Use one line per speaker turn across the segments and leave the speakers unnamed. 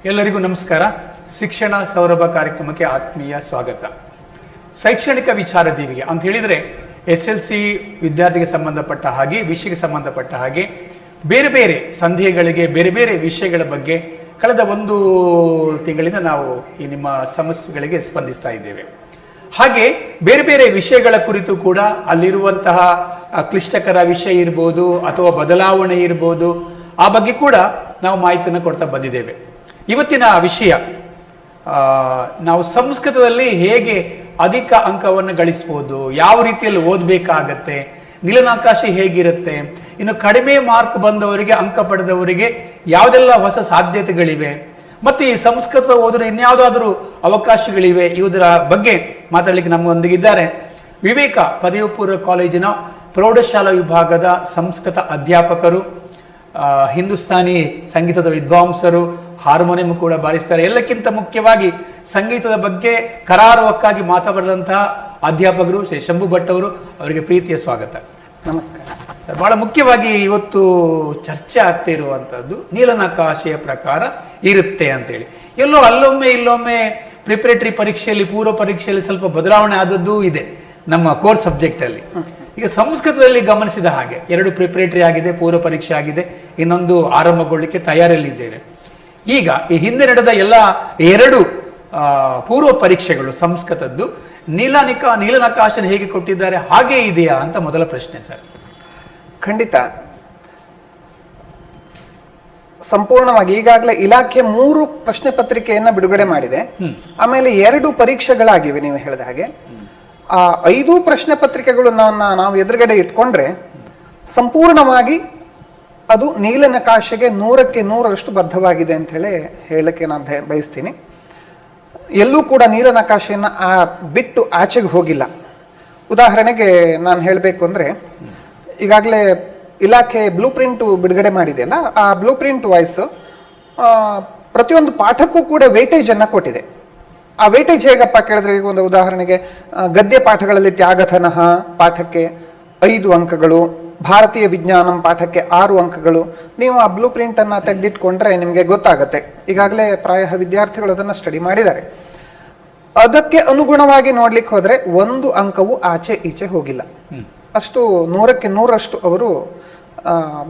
ಎಲ್ಲರಿಗೂ ನಮಸ್ಕಾರ. ಶಿಕ್ಷಣ ಸೌರಭ ಕಾರ್ಯಕ್ರಮಕ್ಕೆ ಆತ್ಮೀಯ ಸ್ವಾಗತ. ಶೈಕ್ಷಣಿಕ ವಿಚಾರದೀವಿಗೆ ಅಂತ ಹೇಳಿದರೆ SLC ವಿದ್ಯಾರ್ಥಿಗೆ ಸಂಬಂಧಪಟ್ಟ ಹಾಗೆ, ವಿಷಯಕ್ಕೆ ಸಂಬಂಧಪಟ್ಟ ಹಾಗೆ ಬೇರೆ ಬೇರೆ ಸಂದೇಹಗಳಿಗೆ ಬೇರೆ ಬೇರೆ ವಿಷಯಗಳ ಬಗ್ಗೆ ಕಳೆದ ಒಂದು ತಿಂಗಳಿಂದ ನಾವು ಈ ನಿಮ್ಮ ಸಮಸ್ಯೆಗಳಿಗೆ ಸ್ಪಂದಿಸ್ತಾ ಇದ್ದೇವೆ. ಹಾಗೆ ಬೇರೆ ಬೇರೆ ವಿಷಯಗಳ ಕುರಿತು ಕೂಡ ಅಲ್ಲಿರುವಂತಹ ಕ್ಲಿಷ್ಟಕರ ವಿಷಯ ಇರ್ಬೋದು ಅಥವಾ ಬದಲಾವಣೆ ಇರ್ಬೋದು, ಆ ಬಗ್ಗೆ ಕೂಡ ನಾವು ಮಾಹಿತಿಯನ್ನು ಕೊಡ್ತಾ ಬಂದಿದ್ದೇವೆ. ಇವತ್ತಿನ ವಿಷಯ, ನಾವು ಸಂಸ್ಕೃತದಲ್ಲಿ ಹೇಗೆ ಅಧಿಕ ಅಂಕವನ್ನು ಗಳಿಸ್ಬೋದು, ಯಾವ ರೀತಿಯಲ್ಲಿ ಓದಬೇಕಾಗತ್ತೆ, ನೀಲನಕಾಶೆ ಹೇಗಿರುತ್ತೆ, ಇನ್ನು ಕಡಿಮೆ ಮಾರ್ಕ್ ಬಂದವರಿಗೆ, ಅಂಕ ಪಡೆದವರಿಗೆ ಯಾವುದೆಲ್ಲ ಹೊಸ ಸಾಧ್ಯತೆಗಳಿವೆ, ಮತ್ತು ಈ ಸಂಸ್ಕೃತ ಓದಿದ್ರೆ ಇನ್ಯಾವುದಾದ್ರೂ ಅವಕಾಶಗಳಿವೆ, ಇವುದರ ಬಗ್ಗೆ ಮಾತಾಡಲಿಕ್ಕೆ ನಮ್ಮೊಂದಿಗಿದ್ದಾರೆ ವಿವೇಕ ಪದವಿ ಪೂರ್ವ ಕಾಲೇಜಿನ ಪ್ರೌಢಶಾಲಾ ವಿಭಾಗದ ಸಂಸ್ಕೃತ ಅಧ್ಯಾಪಕರು, ಹಿಂದೂಸ್ತಾನಿ ಸಂಗೀತದ ವಿದ್ವಾಂಸರು, ಹಾರ್ಮೋನಿಯಂ ಕೂಡ ಬಾರಿಸ್ತಾರೆ. ಎಲ್ಲಕ್ಕಿಂತ ಮುಖ್ಯವಾಗಿ ಸಂಗೀತದ ಬಗ್ಗೆ ಕರಾರುವಕ್ಕಾಗಿ ಮಾತಾಡಿದಂತಹ ಅಧ್ಯಾಪಕರು ಶ್ರೀ ಶಂಭು ಭಟ್ ಅವರು. ಅವರಿಗೆ ಪ್ರೀತಿಯ ಸ್ವಾಗತ.
ನಮಸ್ಕಾರ.
ಬಹಳ ಮುಖ್ಯವಾಗಿ ಇವತ್ತು ಚರ್ಚೆ ಆಗ್ತಾ ಇರುವಂತಹದ್ದು ನೀಲನಕಾಶೆಯ ಪ್ರಕಾರ ಇರುತ್ತೆ ಅಂತೇಳಿ. ಎಲ್ಲೋ ಅಲ್ಲೊಮ್ಮೆ ಇಲ್ಲೊಮ್ಮೆ ಪ್ರಿಪರೇಟರಿ ಪರೀಕ್ಷೆಯಲ್ಲಿ, ಪೂರ್ವ ಪರೀಕ್ಷೆಯಲ್ಲಿ ಸ್ವಲ್ಪ ಬದಲಾವಣೆ ಆದದ್ದು ಇದೆ ನಮ್ಮ ಕೋರ್ಸ್ ಸಬ್ಜೆಕ್ಟ್ ಅಲ್ಲಿ. ಈಗ ಸಂಸ್ಕೃತದಲ್ಲಿ ಗಮನಿಸಿದ ಹಾಗೆ 2 ಪ್ರಿಪರೇಟರಿ ಆಗಿದೆ, ಪೂರ್ವ ಪರೀಕ್ಷೆ ಆಗಿದೆ, ಇನ್ನೊಂದು ಆರಂಭಗೊಳ್ಳಿಕ್ಕೆ ತಯಾರಿಯಲ್ಲಿದ್ದೇವೆ. ಈಗ ಈ ಹಿಂದೆ ನಡೆದ ಎಲ್ಲ 2 ಪೂರ್ವ ಪರೀಕ್ಷೆಗಳು ಸಂಸ್ಕೃತದ್ದು ನೀಲನಕಾಶನ ಹೇಗೆ ಕೊಟ್ಟಿದ್ದಾರೆ, ಹಾಗೆ ಇದೆಯಾ ಅಂತ ಮೊದಲ ಪ್ರಶ್ನೆ ಸರ್.
ಖಂಡಿತ ಸಂಪೂರ್ಣವಾಗಿ ಈಗಾಗಲೇ ಇಲಾಖೆ 3 ಪ್ರಶ್ನೆ ಪತ್ರಿಕೆಯನ್ನ ಬಿಡುಗಡೆ ಮಾಡಿದೆ. ಆಮೇಲೆ 2 ಪರೀಕ್ಷೆಗಳಾಗಿವೆ ನೀವು ಹೇಳಿದ ಹಾಗೆ. ಆ 5 ಪ್ರಶ್ನೆ ಪತ್ರಿಕೆಗಳು ನಾವು ಎದುರುಗಡೆ ಇಟ್ಕೊಂಡ್ರೆ ಸಂಪೂರ್ಣವಾಗಿ ಅದು ನೀಲನಕಾಶೆಗೆ 100ಕ್ಕೆ 100ರಷ್ಟು ಬದ್ಧವಾಗಿದೆ ಅಂತ ಹೇಳಕ್ಕೆ ನಾನು ಬಯಸ್ತೀನಿ. ಎಲ್ಲೂ ಕೂಡ ನೀಲನಕಾಶೆಯನ್ನ ಬಿಟ್ಟು ಆಚೆಗೆ ಹೋಗಿಲ್ಲ. ಉದಾಹರಣೆಗೆ ನಾನು ಹೇಳಬೇಕು ಅಂದರೆ, ಈಗಾಗಲೇ ಇಲಾಖೆ ಬ್ಲೂ ಪ್ರಿಂಟ್ ಬಿಡುಗಡೆ ಮಾಡಿದೆಯಲ್ಲ, ಆ ಬ್ಲೂ ಪ್ರಿಂಟ್ ವಾಯ್ಸ್ ಪ್ರತಿಯೊಂದು ಪಾಠಕ್ಕೂ ಕೂಡ ವೇಟೇಜನ್ನು ಕೊಟ್ಟಿದೆ. ಆ ವೇಟೇಜ್ ಹೇಗಪ್ಪ ಕೇಳಿದ್ರೆ, ಈಗ ಒಂದು ಉದಾಹರಣೆಗೆ ಗದ್ಯ ಪಾಠಗಳಲ್ಲಿ ತ್ಯಾಗಥನಃ ಪಾಠಕ್ಕೆ 5 ಅಂಕಗಳು, ಭಾರತೀಯ ವಿಜ್ಞಾನಂ ಪಾಠಕ್ಕೆ 6 ಅಂಕಗಳು. ನೀವು ಆ ಬ್ಲೂ ಪ್ರಿಂಟನ್ನು ತೆಗೆದಿಟ್ಕೊಂಡ್ರೆ ನಿಮಗೆ ಗೊತ್ತಾಗುತ್ತೆ. ಈಗಾಗಲೇ ಪ್ರಾಯಃ ವಿದ್ಯಾರ್ಥಿಗಳು ಅದನ್ನು ಸ್ಟಡಿ ಮಾಡಿದ್ದಾರೆ. ಅದಕ್ಕೆ ಅನುಗುಣವಾಗಿ ನೋಡ್ಲಿಕ್ಕೆ ಹೋದರೆ 1 ಅಂಕವು ಆಚೆ ಈಚೆ ಹೋಗಿಲ್ಲ. ಅಷ್ಟು 100ಕ್ಕೆ 100ರಷ್ಟು ಅವರು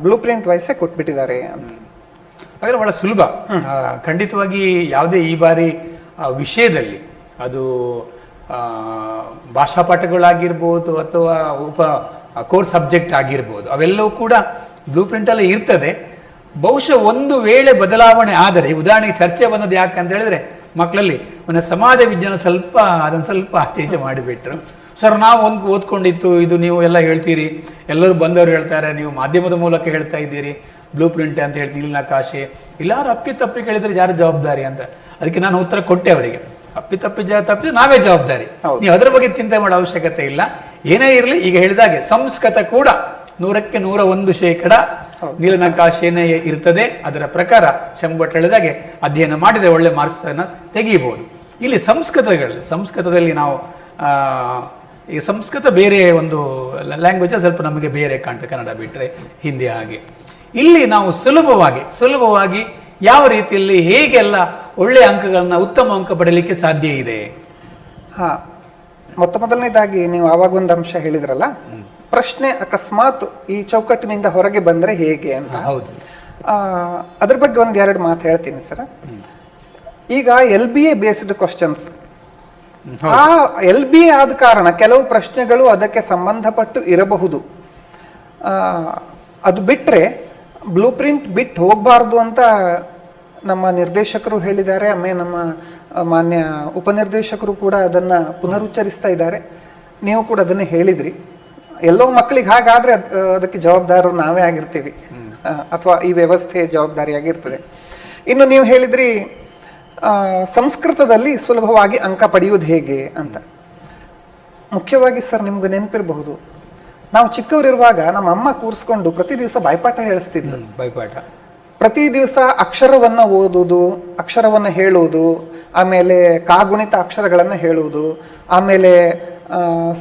ಬ್ಲೂ ಪ್ರಿಂಟ್ ವಯಸ್ಸೇ ಕೊಟ್ಬಿಟ್ಟಿದ್ದಾರೆ ಅಂತ.
ಹಾಗಾದ್ರೆ ಬಹಳ ಸುಲಭ. ಖಂಡಿತವಾಗಿ ಯಾವುದೇ ಈ ಬಾರಿ ವಿಷಯದಲ್ಲಿ ಅದು ಭಾಷಾ ಪಾಠಗಳಾಗಿರ್ಬೋದು ಅಥವಾ ಕೋರ್ಸ್ ಸಬ್ಜೆಕ್ಟ್ ಆಗಿರ್ಬೋದು, ಅವೆಲ್ಲವೂ ಕೂಡ ಬ್ಲೂ ಪ್ರಿಂಟಲ್ಲೇ ಇರ್ತದೆ. ಬಹುಶಃ ಒಂದು ವೇಳೆ ಬದಲಾವಣೆ ಆದರೆ, ಉದಾಹರಣೆಗೆ ಚರ್ಚೆ ಬಂದದ್ದು ಯಾಕಂತ ಹೇಳಿದ್ರೆ, ಮಕ್ಕಳಲ್ಲಿ ಒಂದು ಸಮಾಜ ವಿಜ್ಞಾನ ಅದನ್ನು ಸ್ವಲ್ಪ ಆಚೆ ಈಚೆ ಮಾಡಿಬಿಟ್ರು. ಸರ್, ನಾವು ಓದ್ಕೊಂಡಿತ್ತು, ಇದು ನೀವು ಎಲ್ಲ ಹೇಳ್ತೀರಿ, ಎಲ್ಲರೂ ಬಂದವರು ಹೇಳ್ತಾರೆ, ನೀವು ಮಾಧ್ಯಮದ ಮೂಲಕ ಹೇಳ್ತಾ ಇದ್ದೀರಿ ಬ್ಲೂ ಪ್ರಿಂಟ್ ಅಂತ ಹೇಳ್ತೀವಿ, ನೀಲನಕಾಶೆ, ಎಲ್ಲರೂ ಅಪ್ಪಿ ಕೇಳಿದ್ರೆ ಯಾರು ಜವಾಬ್ದಾರಿ ಅಂತ. ಅದಕ್ಕೆ ನಾನು ಉತ್ತರ ಕೊಟ್ಟೆ ಅವರಿಗೆ, ತಪ್ಪಿ ನಾವೇ ಜವಾಬ್ದಾರಿ, ನೀವು ಅದರ ಬಗ್ಗೆ ಚಿಂತೆ ಮಾಡೋ ಅವಶ್ಯಕತೆ ಇಲ್ಲ. ಏನೇ ಇರಲಿ, ಈಗ ಹೇಳಿದಾಗೆ ಸಂಸ್ಕೃತ ಕೂಡ 100ಕ್ಕೆ 101% ನೀಲನಕಾಶೆನೇ ಇರ್ತದೆ. ಅದರ ಪ್ರಕಾರ ಶಂಭಟ್ ಹೇಳಿದಾಗೆ ಅಧ್ಯಯನ ಮಾಡಿದರೆ ಒಳ್ಳೆ ಮಾರ್ಕ್ಸ್ ಅನ್ನು ತೆಗೀಬಹುದು. ಇಲ್ಲಿ ಸಂಸ್ಕೃತದಲ್ಲಿ ನಾವು ಈ ಸಂಸ್ಕೃತ ಬೇರೆ ಒಂದು ಲ್ಯಾಂಗ್ವೇಜ್, ಸ್ವಲ್ಪ ನಮಗೆ ಬೇರೆ ಕಾಣ್ತದೆ, ಕನ್ನಡ ಬಿಟ್ಟರೆ ಹಿಂದಿ. ಹಾಗೆ ಇಲ್ಲಿ ನಾವು ಸುಲಭವಾಗಿ ಯಾವ ರೀತಿಯಲ್ಲಿ ಹೇಗೆಲ್ಲ ಒಳ್ಳೆಯ ಅಂಕಗಳನ್ನ, ಉತ್ತಮ ಅಂಕ ಪಡೆಯಲಿಕ್ಕೆ ಸಾಧ್ಯ ಇದೆ?
ಮೊದಲನೇದಾಗಿ ನೀವು ಆವಾಗ ಒಂದು ಅಂಶ ಹೇಳಿದ್ರಲ್ಲ, ಪ್ರಶ್ನೆ ಅಕಸ್ಮಾತ್ ಈ ಚೌಕಟ್ಟಿನಿಂದ ಹೊರಗೆ ಬಂದ್ರೆ ಹೇಗೆ ಅಂತ.
ಹೌದು,
ಅದ್ರ ಬಗ್ಗೆ 1-2 ಮಾತು ಹೇಳ್ತೀನಿ ಸರ್. ಈಗ LBA ಬೇಸ್ಡ್ ಕ್ವಶನ್ಸ್, ಆ LBA ಆದ ಕಾರಣ ಕೆಲವು ಪ್ರಶ್ನೆಗಳು ಅದಕ್ಕೆ ಸಂಬಂಧಪಟ್ಟು ಇರಬಹುದು. ಅದು ಬಿಟ್ರೆ ಬ್ಲೂ ಪ್ರಿಂಟ್ ಬಿಟ್ಟು ಹೋಗಬಾರ್ದು ಅಂತ ನಮ್ಮ ನಿರ್ದೇಶಕರು ಹೇಳಿದ್ದಾರೆ. ಆಮೇಲೆ ನಮ್ಮ ಮಾನ್ಯ ಉಪನಿರ್ದೇಶಕರು ಕೂಡ ಅದನ್ನ ಪುನರುಚ್ಚರಿಸ್ತಾ ಇದ್ದಾರೆ. ನೀವು ಕೂಡ ಅದನ್ನೇ ಹೇಳಿದ್ರಿ. ಎಲ್ಲೋ ಮಕ್ಕಳಿಗೆ ಹಾಗಾದ್ರೆ ಅದಕ್ಕೆ ಜವಾಬ್ದಾರರು ನಾವೇ ಆಗಿರ್ತೀವಿ, ಅಥವಾ ಈ ವ್ಯವಸ್ಥೆ ಜವಾಬ್ದಾರಿಯಾಗಿರ್ತದೆ. ಇನ್ನು ನೀವು ಹೇಳಿದ್ರಿ ಸಂಸ್ಕೃತದಲ್ಲಿ ಸುಲಭವಾಗಿ ಅಂಕ ಪಡೆಯುವುದು ಹೇಗೆ ಅಂತ. ಮುಖ್ಯವಾಗಿ ಸರ್, ನಿಮ್ಗೆ ನೆನಪಿರಬಹುದು, ನಾವು ಚಿಕ್ಕವರಿರುವಾಗ ನಮ್ಮ ಅಮ್ಮ ಕೂರಿಸ್ಕೊಂಡು ಪ್ರತಿ ದಿವಸ ಬಾಯ್ಪಾಠ ಹೇಳಿಸ್ತಿದ್ಲು. ಪ್ರತಿ ದಿವಸ ಅಕ್ಷರವನ್ನ ಓದುವುದು, ಅಕ್ಷರವನ್ನ ಹೇಳುವುದು, ಆಮೇಲೆ ಕಾಗುಣಿತ ಅಕ್ಷರಗಳನ್ನ ಹೇಳುವುದು, ಆಮೇಲೆ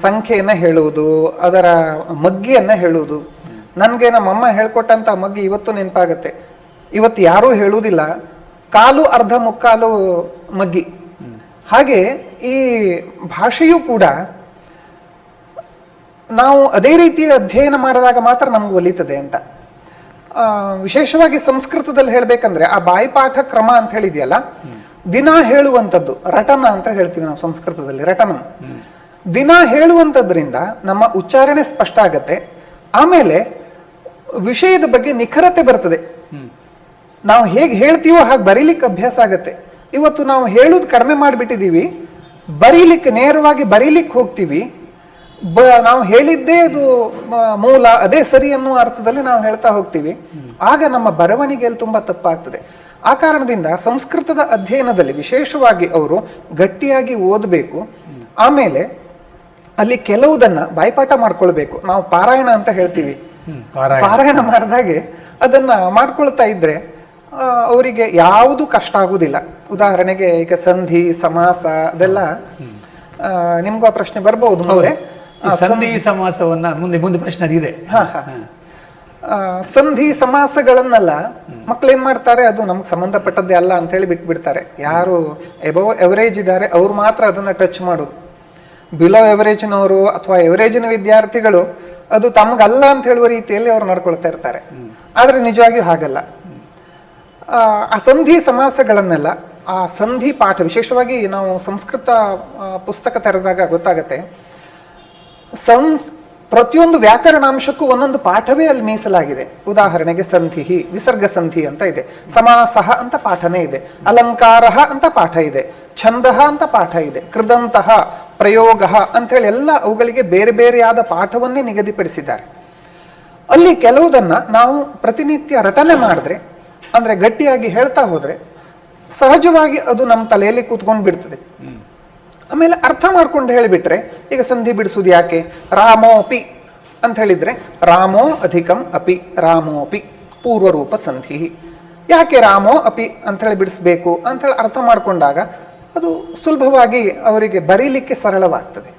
ಸಂಖ್ಯೆಯನ್ನ ಹೇಳುವುದು, ಅದರ ಮಗ್ಗಿಯನ್ನ ಹೇಳುವುದು. ನನಗೆ ನಮ್ಮಮ್ಮ ಹೇಳ್ಕೊಟ್ಟಂತ ಮಗ್ಗಿ ಇವತ್ತು ನೆನಪಾಗತ್ತೆ. ಇವತ್ತು ಯಾರೂ ಹೇಳುವುದಿಲ್ಲ. ಕಾಲು ಅರ್ಧ ಮುಕ್ಕಾಲು ಮಗ್ಗಿ. ಹಾಗೆ ಈ ಭಾಷೆಯೂ ಕೂಡ ನಾವು ಅದೇ ರೀತಿ ಅಧ್ಯಯನ ಮಾಡಿದಾಗ ಮಾತ್ರ ನಮ್ಗೆ ಒಲಿತದೆ ಅಂತ. ವಿಶೇಷವಾಗಿ ಸಂಸ್ಕೃತದಲ್ಲಿ ಹೇಳ್ಬೇಕಂದ್ರೆ ಆ ಬಾಯಿಪಾಠ ಕ್ರಮ ಅಂತ ಹೇಳಿದೆಯಲ್ಲ, ದಿನ ಹೇಳುವಂಥದ್ದು ರಟನ ಅಂತ ಹೇಳ್ತೀವಿ ನಾವು ಸಂಸ್ಕೃತದಲ್ಲಿ, ರಟನಂ. ದಿನ ಹೇಳುವಂಥದ್ರಿಂದ ನಮ್ಮ ಉಚ್ಚಾರಣೆ ಸ್ಪಷ್ಟ ಆಗತ್ತೆ. ಆಮೇಲೆ ವಿಷಯದ ಬಗ್ಗೆ ನಿಖರತೆ ಬರ್ತದೆ. ನಾವು ಹೇಗೆ ಹೇಳ್ತೀವೋ ಹಾಗೆ ಬರೀಲಿಕ್ಕೆ ಅಭ್ಯಾಸ ಆಗತ್ತೆ. ಇವತ್ತು ನಾವು ಹೇಳುದು ಕಡಿಮೆ ಮಾಡಿಬಿಟ್ಟಿದೀವಿ, ಬರೀಲಿಕ್ಕೆ ನೇರವಾಗಿ ಬರೀಲಿಕ್ಕೆ ಹೋಗ್ತೀವಿ. ನಾವು ಹೇಳಿದ್ದೇ ಅದು ಮೂಲ, ಅದೇ ಸರಿ ಅನ್ನುವ ಅರ್ಥದಲ್ಲಿ ನಾವು ಹೇಳ್ತಾ ಹೋಗ್ತೀವಿ. ಆಗ ನಮ್ಮ ಬರವಣಿಗೆಯಲ್ಲಿ ತುಂಬಾ ತಪ್ಪಾಗ್ತದೆ. ಆ ಕಾರಣದಿಂದ ಸಂಸ್ಕೃತದ ಅಧ್ಯಯನದಲ್ಲಿ ವಿಶೇಷವಾಗಿ ಅವರು ಗಟ್ಟಿಯಾಗಿ ಓದಬೇಕು. ಆಮೇಲೆ ಅಲ್ಲಿ ಕೆಲವುದನ್ನ ಬಾಯ್ಪಾಠ ಮಾಡ್ಕೊಳ್ಬೇಕು. ನಾವು ಪಾರಾಯಣ ಅಂತ ಹೇಳ್ತೀವಿ. ಪಾರಾಯಣ ಮಾಡಿದಾಗೆ ಅದನ್ನ ಮಾಡ್ಕೊಳ್ತಾ ಇದ್ರೆ ಅವರಿಗೆ ಯಾವುದು ಕಷ್ಟ ಆಗುದಿಲ್ಲ. ಉದಾಹರಣೆಗೆ ಈಗ ಸಂಧಿ ಸಮಾಸ ಅದೆಲ್ಲ ನಿಮ್ಗೂ ಆ ಪ್ರಶ್ನೆ ಬರ್ಬಹುದು ಮುಂದೆ.
ಸಂಧಿ ಸಮಾಸವನ್ನ ಮುಂದೆ ಪ್ರಶ್ನೆ ಇದೆ.
ಸಂಧಿ ಸಮಾಸಗಳನ್ನೆಲ್ಲ ಮಕ್ಳು ಏನ್ ಮಾಡ್ತಾರೆ, ಅದು ನಮ್ಗೆ ಸಂಬಂಧಪಟ್ಟದ್ದೇ ಅಲ್ಲ ಅಂತ ಹೇಳಿ ಬಿಟ್ಬಿಡ್ತಾರೆ. ಯಾರು ಎಬವ್ ಎವರೇಜ್ ಇದ್ದಾರೆ ಅವ್ರು ಮಾತ್ರ ಅದನ್ನ ಟಚ್ ಮಾಡೋದು. ಬಿಲೋ ಎವರೇಜ್ನವರು ಅಥವಾ ಎವರೇಜಿನ ವಿದ್ಯಾರ್ಥಿಗಳು ಅದು ತಮಗಲ್ಲ ಅಂತ ಹೇಳುವ ರೀತಿಯಲ್ಲಿ ಅವ್ರು ನಡ್ಕೊಳ್ತಾ ಇರ್ತಾರೆ. ಆದ್ರೆ ನಿಜವಾಗಿಯೂ ಹಾಗಲ್ಲ. ಆ ಸಂಧಿ ಸಮಾಸಗಳನ್ನೆಲ್ಲ, ಆ ಸಂಧಿ ಪಾಠ, ವಿಶೇಷವಾಗಿ ನಾವು ಸಂಸ್ಕೃತ ಪುಸ್ತಕ ತೆರೆದಾಗ ಗೊತ್ತಾಗತ್ತೆ, ಪ್ರತಿಯೊಂದು ವ್ಯಾಕರಣಾಂಶಕ್ಕೂ ಒಂದೊಂದು ಪಾಠವೇ ಅಲ್ಲಿ ಮೀಸಲಾಗಿದೆ. ಉದಾಹರಣೆಗೆ ಸಂಧಿ, ವಿಸರ್ಗ ಸಂಧಿ ಅಂತ ಇದೆ, ಸಮಾಸಃ ಅಂತ ಪಾಠನೇ ಇದೆ, ಅಲಂಕಾರ ಅಂತ ಪಾಠ ಇದೆ, ಛಂದ ಅಂತ ಪಾಠ ಇದೆ, ಕೃದಂತಹ, ಪ್ರಯೋಗ ಅಂತ ಹೇಳಿ ಎಲ್ಲ ಅವುಗಳಿಗೆ ಬೇರೆ ಬೇರೆಯಾದ ಪಾಠವನ್ನೇ ನಿಗದಿಪಡಿಸಿದ್ದಾರೆ. ಅಲ್ಲಿ ಕೆಲವುದನ್ನ ನಾವು ಪ್ರತಿನಿತ್ಯ ರಟನೆ ಮಾಡಿದ್ರೆ, ಅಂದ್ರೆ ಗಟ್ಟಿಯಾಗಿ ಹೇಳ್ತಾ ಹೋದ್ರೆ ಸಹಜವಾಗಿ ಅದು ನಮ್ಮ ತಲೆಯಲ್ಲಿ ಕೂತ್ಕೊಂಡು ಬಿಡ್ತದೆ. ಆಮೇಲೆ ಅರ್ಥ ಮಾಡ್ಕೊಂಡು ಹೇಳಿಬಿಟ್ರೆ, ಈಗ ಸಂಧಿ ಬಿಡಿಸುವುದು ಯಾಕೆ, ರಾಮೋಪಿ ಅಂತ ಹೇಳಿದ್ರೆ ರಾಮೋ ಅಧಿಕಂ ಅಪಿ ರಾಮೋಪಿ ಪೂರ್ವರೂಪ ಸಂಧಿ. ಯಾಕೆ ರಾಮೋ ಅಪಿ ಅಂತ ಹೇಳಿ ಬಿಡಿಸ್ಬೇಕು ಅಂತ ಹೇಳಿ ಅರ್ಥ ಮಾಡ್ಕೊಂಡಾಗ ಅದು ಸುಲಭವಾಗಿ ಅವರಿಗೆ ಬರೀಲಿಕ್ಕೆ ಸರಳವಾಗ್ತದೆ,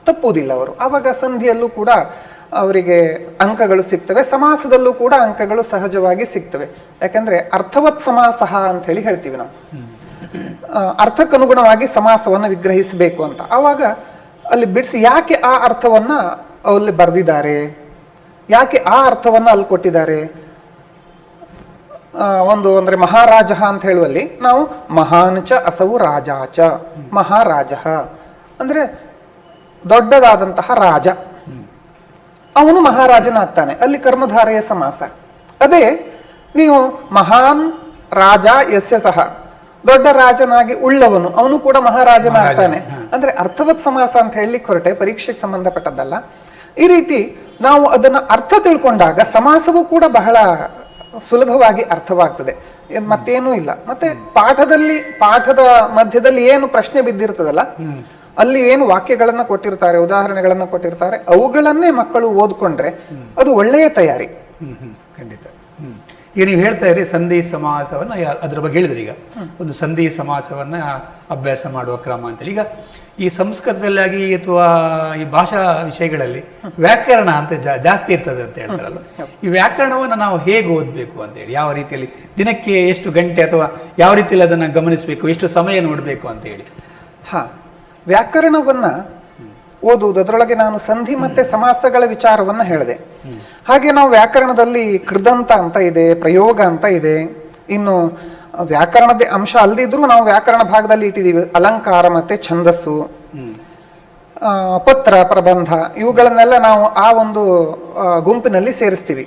ತಪ್ಪುವುದಿಲ್ಲ ಅವರು. ಆವಾಗ ಸಂಧಿಯಲ್ಲೂ ಕೂಡ ಅವರಿಗೆ ಅಂಕಗಳು ಸಿಗ್ತವೆ, ಸಮಾಸದಲ್ಲೂ ಕೂಡ ಅಂಕಗಳು ಸಹಜವಾಗಿ ಸಿಗ್ತವೆ. ಯಾಕಂದ್ರೆ ಅರ್ಥವತ್ ಸಮಾಸಃ ಅಂತ ಹೇಳಿ ಹೇಳ್ತೀವಿ ನಾವು, ಅರ್ಥಕ್ಕನುಗುಣವಾಗಿ ಸಮಾಸವನ್ನು ವಿಗ್ರಹಿಸಬೇಕು ಅಂತ. ಆವಾಗ ಅಲ್ಲಿ ಬಿಡಿಸಿ ಯಾಕೆ ಆ ಅರ್ಥವನ್ನ ಅಲ್ಲಿ ಬರೆದಿದ್ದಾರೆ, ಯಾಕೆ ಆ ಅರ್ಥವನ್ನ ಅಲ್ಲಿ ಕೊಟ್ಟಿದ್ದಾರೆ. ಒಂದು ಅಂದ್ರೆ ಮಹಾರಾಜ ಅಂತ ಹೇಳುವಲ್ಲಿ ನಾವು ಮಹಾನ್ ಚ ಅಸೌ ರಾಜಾಚ, ಮಹಾರಾಜ ಅಂದ್ರೆ ದೊಡ್ಡದಾದಂತಹ ರಾಜ, ಅವನು ಮಹಾರಾಜನಾಗ್ತಾನೆ, ಅಲ್ಲಿ ಕರ್ಮಧಾರೆಯ ಸಮಾಸ. ಅದೇ ನೀವು ಮಹಾನ್ ರಾಜ ಯಸ್ಯ ಸಹ, ದೊಡ್ಡ ರಾಜನಾಗಿ ಉಳ್ಳವನು, ಅವನು ಕೂಡ ಮಹಾರಾಜನಾಗ್ತಾನೆ. ಅಂದ್ರೆ ಅರ್ಥವತ್ ಸಮಾಸ ಅಂತ ಹೇಳಲಿಕ್ಕೆ ಹೊರಟೆ, ಪರೀಕ್ಷೆಗೆ ಸಂಬಂಧಪಟ್ಟದ್ದಲ್ಲ. ಈ ರೀತಿ ನಾವು ಅದನ್ನ ಅರ್ಥ ತಿಳ್ಕೊಂಡಾಗ ಸಮಾಸವೂ ಕೂಡ ಬಹಳ ಸುಲಭವಾಗಿ ಅರ್ಥವಾಗ್ತದೆ, ಮತ್ತೇನೂ ಇಲ್ಲ. ಮತ್ತೆ ಪಾಠದ ಮಧ್ಯದಲ್ಲಿ ಏನು ಪ್ರಶ್ನೆ ಬಿದ್ದಿರ್ತದಲ್ಲ, ಅಲ್ಲಿ ಏನು ವಾಕ್ಯಗಳನ್ನ ಕೊಟ್ಟಿರ್ತಾರೆ, ಉದಾಹರಣೆಗಳನ್ನ ಕೊಟ್ಟಿರ್ತಾರೆ, ಅವುಗಳನ್ನೇ ಮಕ್ಕಳು ಓದ್ಕೊಂಡ್ರೆ ಅದು ಒಳ್ಳೆಯ ತಯಾರಿ.
ಖಂಡಿತ. ಈಗ ನೀವು ಹೇಳ್ತಾ ಇರಿ ಸಂಧಿ ಸಮಾಸವನ್ನ, ಅದ್ರ ಬಗ್ಗೆ ಹೇಳಿದ್ರಿ. ಈಗ ಒಂದು ಸಂಧಿ ಸಮಾಸವನ್ನ ಅಭ್ಯಾಸ ಮಾಡುವ ಕ್ರಮ ಅಂತೇಳಿ, ಈಗ ಈ ಸಂಸ್ಕೃತದಲ್ಲಾಗಿ ಅಥವಾ ಈ ಭಾಷಾ ವಿಷಯಗಳಲ್ಲಿ ವ್ಯಾಕರಣ ಅಂತ ಜಾಸ್ತಿ ಇರ್ತದೆ ಅಂತ ಹೇಳ್ತಾರಲ್ಲ, ಈ ವ್ಯಾಕರಣವನ್ನು ನಾವು ಹೇಗೆ ಓದಬೇಕು ಅಂತೇಳಿ, ಯಾವ ರೀತಿಯಲ್ಲಿ ದಿನಕ್ಕೆ ಎಷ್ಟು ಗಂಟೆ ಅಥವಾ ಯಾವ ರೀತಿಯಲ್ಲಿ ಅದನ್ನು ಗಮನಿಸಬೇಕು, ಎಷ್ಟು ಸಮಯ ನೋಡಬೇಕು ಅಂತ ಹೇಳಿ.
ವ್ಯಾಕರಣವನ್ನ ಓದುವುದು, ಅದರೊಳಗೆ ನಾನು ಸಂಧಿ ಮತ್ತೆ ಸಮಾಸಗಳ ವಿಚಾರವನ್ನ ಹೇಳಿದೆ. ಹಾಗೆ ನಾವು ವ್ಯಾಕರಣದಲ್ಲಿ ಕೃದಂತ ಅಂತ ಇದೆ, ಪ್ರಯೋಗ ಅಂತ ಇದೆ. ಇನ್ನು ವ್ಯಾಕರಣದ ಅಂಶ ಅಲ್ದಿದ್ರು ನಾವು ವ್ಯಾಕರಣ ಭಾಗದಲ್ಲಿ ಇಟ್ಟಿದ್ದೀವಿ ಅಲಂಕಾರ ಮತ್ತೆ ಛಂದಸ್ಸು, ಪತ್ರ, ಪ್ರಬಂಧ, ಇವುಗಳನ್ನೆಲ್ಲ ನಾವು ಆ ಒಂದು ಗುಂಪಿನಲ್ಲಿ ಸೇರಿಸ್ತೀವಿ.